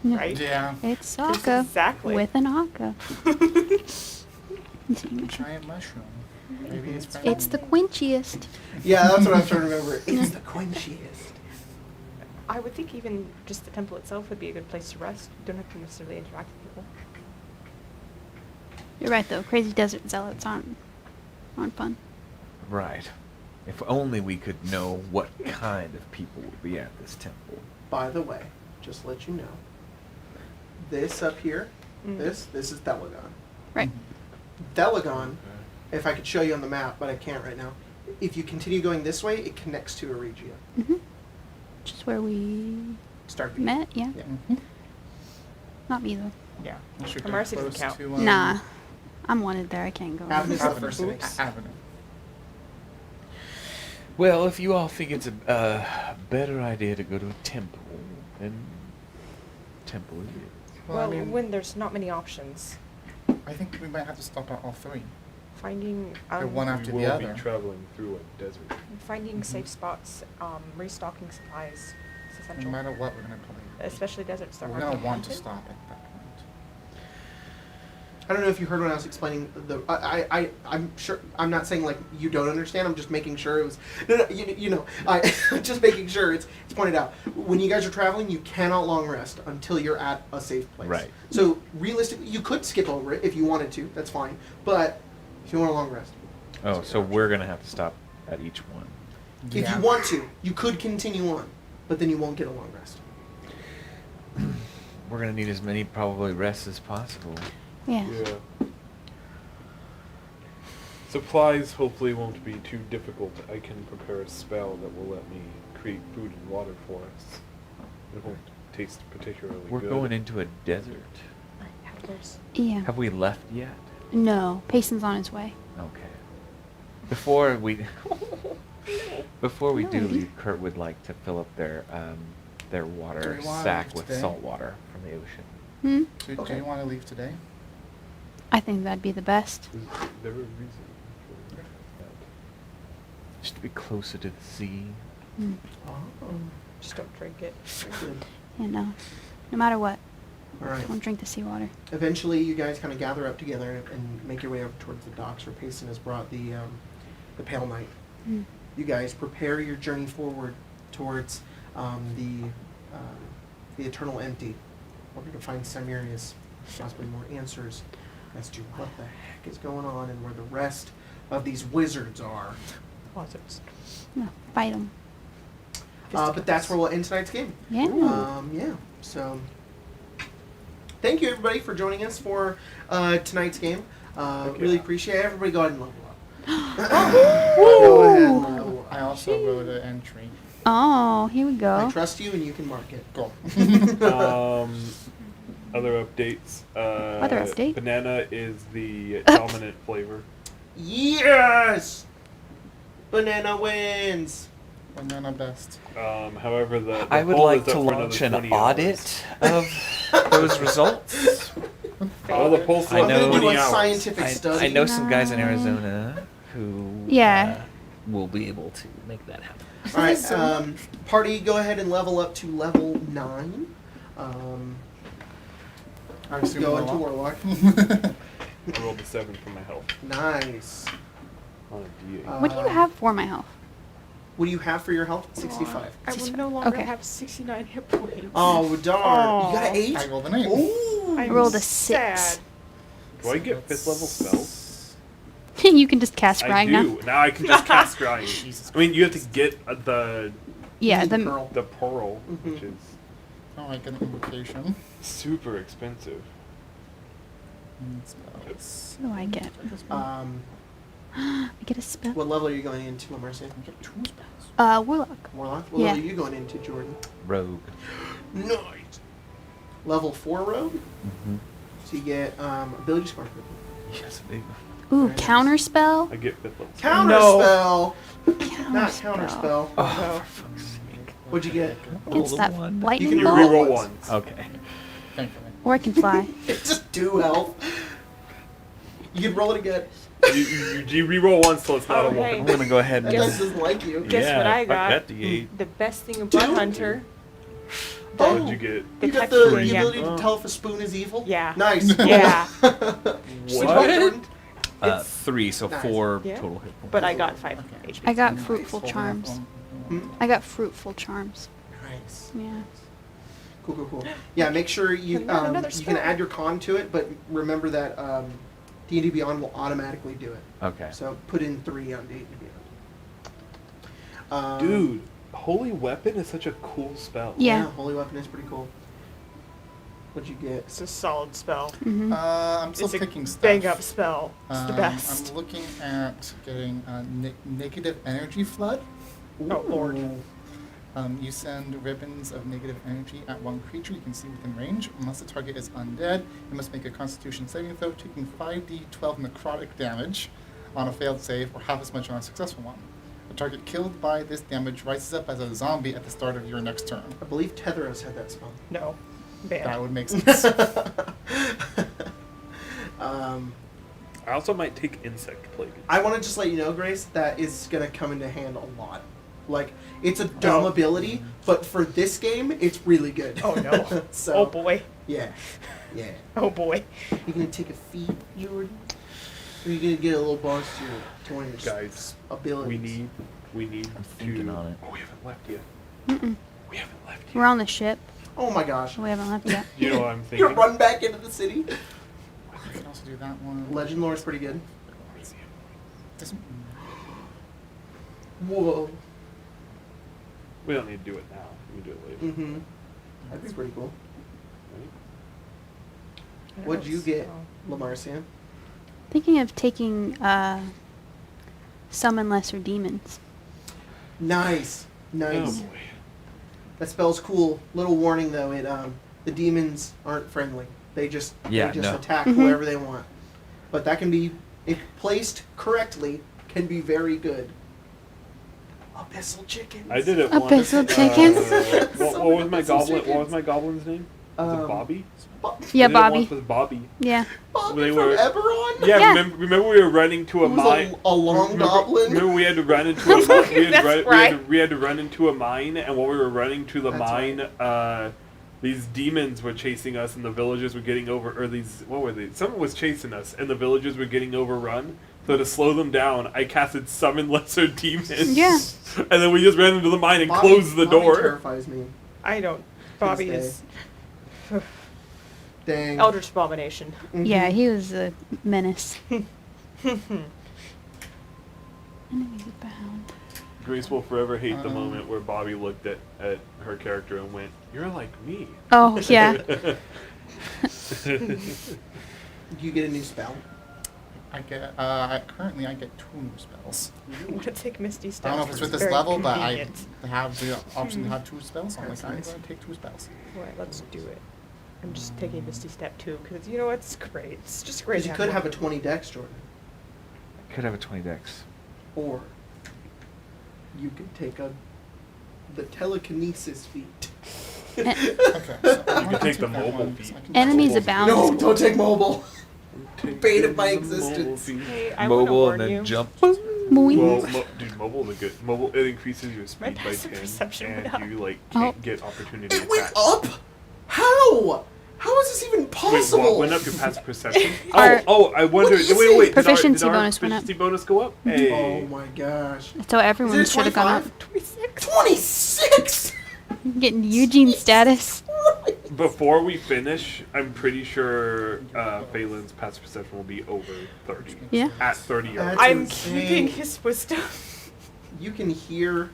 Yeah. Right? Yeah. It's Sokka. Exactly. With an Akka. Giant mushroom. Maybe it's It's the quenchiest. Yeah, that's what I was trying to remember. It's the quenchiest. I would think even just the temple itself would be a good place to rest. You don't have to necessarily interact with people. You're right though. Crazy desert zealots aren't fun. Right. If only we could know what kind of people would be at this temple. By the way, just to let you know, this up here, Mm. this is Thelagon. Right. Thelagon, if I could show you on the map, but I can't right now. If you continue going this way, it connects to Eregia. Mhm. Which is where we Start met. Yeah. Yeah. Mhm. Not me though. Yeah. We should go Commerce doesn't close count. to, Nah. I'm wanted there. I can't go. Avenue's the Avenue. first thing. Oops. Avenue. Well, if you all think it's a better idea to go to a temple, then temple it is. Well, when there's not many options, I think we might have to stop at all 3. finding Or one after we the will other. be traveling through a desert. finding safe spots, restocking supplies is No essential. matter what, we're gonna probably. Especially deserts. They're We're hard gonna to want to find. stop at that point. I don't know if you heard when I was explaining the. I'm sure. I'm not saying like you don't understand. I'm just making sure it was. No, just making sure it's pointed out. When you guys are traveling, you cannot long rest until you're at a safe place. Right. So realistically, you could skip over it if you wanted to. That's fine. But if you want a long rest, Oh, so we're gonna have to stop at each one. if you want to, you could continue on, but then you won't get a long rest. We're gonna need as many probably rests as possible. Yeah. Supplies hopefully won't be too difficult. I can prepare a spell that will let me create food and water for us. It won't taste particularly We're good. going into a desert. Yeah. Have we left yet? No, Payson's on his way. Okay. Before we No. do leave, Kurt would like to fill up their water Do we wanna sack leave with today? salt water from the ocean. Hmm? Do Okay. you want to leave today? I think that'd be the best. Is there a reason for that? Just to be closer to the sea. Mm. Just don't drink it. Good. Yeah, no matter what, All right. don't drink the seawater. Eventually, you guys kind of gather up together and make your way up towards the docks where Payson has brought the Pale Knight. Mm. You guys prepare your journey forward towards the Eternal Empty. We're going to find Samirius, possibly more answers as to what the heck is going on and where the rest of these wizards are. Positives. No, fight them. But that's where we'll end tonight's game. Yeah. Yeah. So, thank you everybody for joining us for tonight's game. Really appreciate it. Everybody go ahead and level up. Go ahead and level up. I also wrote an entry. Oh, here we I go. trust you, and you can mark it. Go. Other updates. Other update? Banana is the dominant flavor. Yes! Banana wins! Banana best. However, the I would poll like is to up for launch another an 20 hours. audit of those results. Oh, the poll's I I'm know- going to do 20 a hours. scientific study. I know some guys in Arizona who Yeah. will be able to make that happen. All right, party, go ahead and level up to level 9. I assume Go into Warlock. I rolled a 7 for my health Nice. on a D8. What do you have for my health? What do you have for your health? 65. I will no longer Okay. have 69 hit points. Oh, darn. You got an Aw. 8? I rolled an 8. Ooh. I rolled a sad. 6. Do I get 5th level spells? You can just cast I Scrying do. now. Now I can just cast Scrying. I mean, you have to get the Yeah, The the pearl. pearl, Mhm. which is Oh, I get an invocation. super expensive. Spells. what do I get? I get a spell. What level are you going into, Mercy? I get 2 spells. Warlock. Warlock? What Yeah. level are you going into, Jordan? Rogue. Nice. Level 4 rogue? Mm-hmm. So you get ability score. Yes, baby. Ooh, Nice. counter spell. I get 5th level. Counter No. spell! Counter Not spell. counter spell. Oh, for fuck's sake. What'd you get? Against Roll that a one. lightning You can bolt. reroll Reroll once. ones. Okay. Thankfully. Or I can fly. It's just 2 health. You can roll it again. You reroll once till it's not a Okay. I'm 1. gonna go ahead That and dice doesn't like you. Guess yeah, what I fuck got? that D8. The best thing about 2? Hunter. Oh, What'd you get? The you got texture, the yeah. ability to tell if a spoon is evil? Yeah. Nice. Yeah. What? What? 3, so Nice. 4 Yeah. total hit points. But I got 5 Okay. HP. I got Nice. fruitful Hold on, charms. hold Hmm? I got fruitful charms. Nice. Yeah. Cool. Yeah, make sure you And then another you can spell. add your con to it, but remember that D&D Beyond will automatically do it. Okay. So put in 3 on D&D Beyond. Dude, Holy Weapon is such a cool spell. Yeah. Holy Weapon is pretty cool. What'd you get? It's a solid spell. Mm-hmm. I'm still It's a picking stuff. bang up spell. It's the best. I'm looking at getting negative energy flood. Oh, Lord. You send ribbons of negative energy at one creature you can see within range. Unless the target is undead, you must make a Constitution saving throw, taking 5d12 necrotic damage on a failed save, or half as much on a successful one. A target killed by this damage rises up as a zombie at the start of your next turn. I believe Tetheros had that spell. No. Bam. That would make sense. I also might take Insect Plague. I want to just let you know, Grace, that is going to come into hand a lot. Like, it's a dumb ability, but for this game, it's really good. Oh, no. So, Oh, boy. Yeah. Oh, boy. You going to take a feat, Jordan? Or are you going to get a little bonus to one of your Guys, abilities? we need I'm thinking to... on it. Oh, we haven't left yet. Mm-mm. We haven't left yet. We're on the ship. Oh my gosh. We haven't left yet. You know what I'm thinking? You're run back into the city. I can also do that one. Legend lore is pretty good. Doesn't- Whoa. We don't need to do it now. We can do it later. Mm-hmm. That'd be pretty cool. Right? What'd you get, Lamar Sam? Thinking of taking summon lesser demons. Nice. Oh Nice. boy. That spell's cool. Little warning though, the demons aren't friendly. They just attack whoever they want. But that can be, if placed correctly, can be very good. Abyssal chickens. I did it Abyssal once. chickens. What was my goblin? What was my goblin's name? Was it Bobby? Yeah, I did it Bobby. once with Bobby. Yeah. Bobby They from were- Eberron? Yeah, Yeah. Remember we were running to a He was mine. a long goblin. Remember we had to run into a mine. That's right. We had to run into a mine, and while we were running to the That's mine, these demons were chasing us, and the villagers were getting over. Or these, what were they? Someone was chasing us, and the villagers were getting overrun. So to slow them down, I casted summon lesser demons. Yeah. And then we just ran into the mine and Bobby- closed the Bobby door. terrifies me. I don't. Bobby is Dang. Eldritch Abomination. Mhm. Yeah, he was a menace. Enemies abound. Grace will forever hate the Uh-oh. moment where Bobby looked at her character and went, "You're like me." Oh, yeah. Do you get a new spell? I get currently I get 2 new spells. I'm gonna take Misty Step. I don't know if it's with this very level, but I convenient. have the option to have 2 spells. So I'm That's like, I'm nice. going to take 2 spells. Right, let's do it. I'm just taking Misty Step too, because you know what? It's great. It's just great. Because you could have a 20 dex, Jordan. Could have a 20 dex. Or you could take the telekinesis feat. Okay. So You can take the mobile feat. Enemies abound. No, don't take mobile. Bane of my existence. Hey, I want to Mobile warn and then you. jump. Boing. Well, dude, mobile is good. Mobile, it increases your My speed by passive 10, perception went and up. you like Oh. can't get opportunity It went attacks. up? How? How is this even Wait, possible? what went up your passive perception? Our I wonder. is Wait. it? Proficiency did our bonus went up. proficiency bonus go up? Hey. Oh my gosh. So everyone Is it should have gone up. 25? 26? Getting Eugene status. Before we finish, I'm pretty sure Phelan's passive perception will be over 30. Yeah. At 30 yards. That's I'm insane. keeping his wisdom. You can hear. You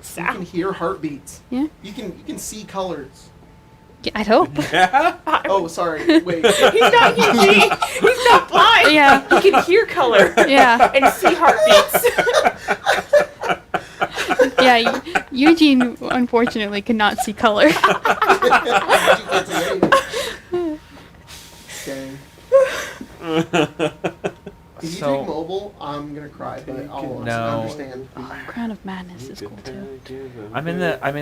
can Sound. hear heartbeats. Yeah. You can see colors. Yeah, I'd hope. Yeah. Oh, sorry. Wait. He's not Eugene. He's not blind. Yeah. He can hear color. Yeah. And see heartbeats. Yeah, Eugene unfortunately cannot see color. You can't see anything. Dang. If you So- take mobile, I'm gonna cry, but I'll No. understand. Crown of Madness is cool too. I'm in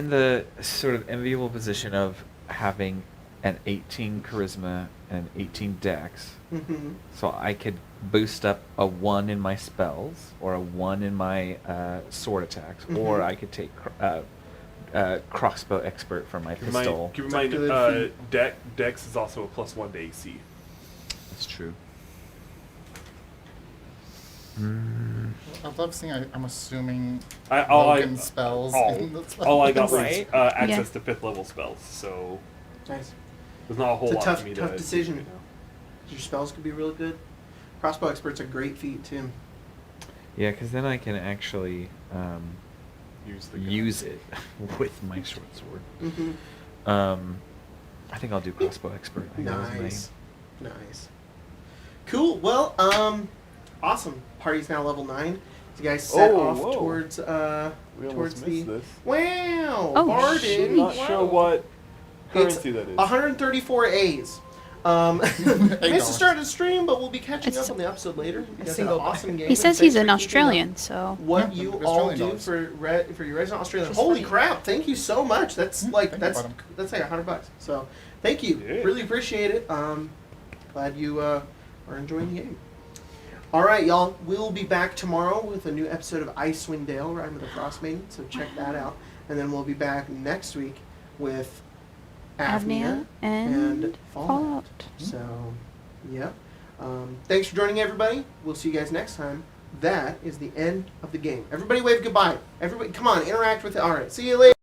the sort of enviable position of having an 18 charisma and 18 dex, Mm-hmm. so I could boost up a 1 in my spells or a 1 in my sword attacks, or Mhm. I could take crossbow expert for my Keep in pistol. mind, keep in mind Good Dex is also a +1 to AC. That's true. I love seeing. I'm assuming All broken spells. in the spell I got was Right. access to 5th level spells, so Nice. there's not a whole It's a lot tough- for me tough to decision. do right now. Your spells could be really good. Crossbow expert's a great feat too. Yeah, because then I can actually Use use it with my short sword. Mm-hmm. I think I'll do crossbow expert. I think that was my- Nice. Nice. Cool. Well, awesome. Party's now level 9. So you guys set Oh, off whoa. towards We towards almost the. missed this. Wow. Oh, Barden. I'm not sure what currency that is. 134 A's. Missed the start of the stream, but we'll be catching It's up on the episode later. You guys had single- an awesome game. He says and he's thanks an for keeping Australian, up so what Yeah, you the all Australian do dollars. for your resident Australian. Just Holy for- crap! Thank you so much. That's like Thank you, that's Bottom. like $100. So thank you. Yeah. Really appreciate it. Glad you are enjoying the game. All right, y'all. We'll be back tomorrow with a new episode of Icewind Dale, Rime of the Frost Maiden. So check that out, and then we'll be back next week with Avnia and Fallout. So, yeah. Thanks for joining, everybody. We'll see you guys next time. That is the end of the game. Everybody wave goodbye. Everybody, come on, interact with it. All right, see you later.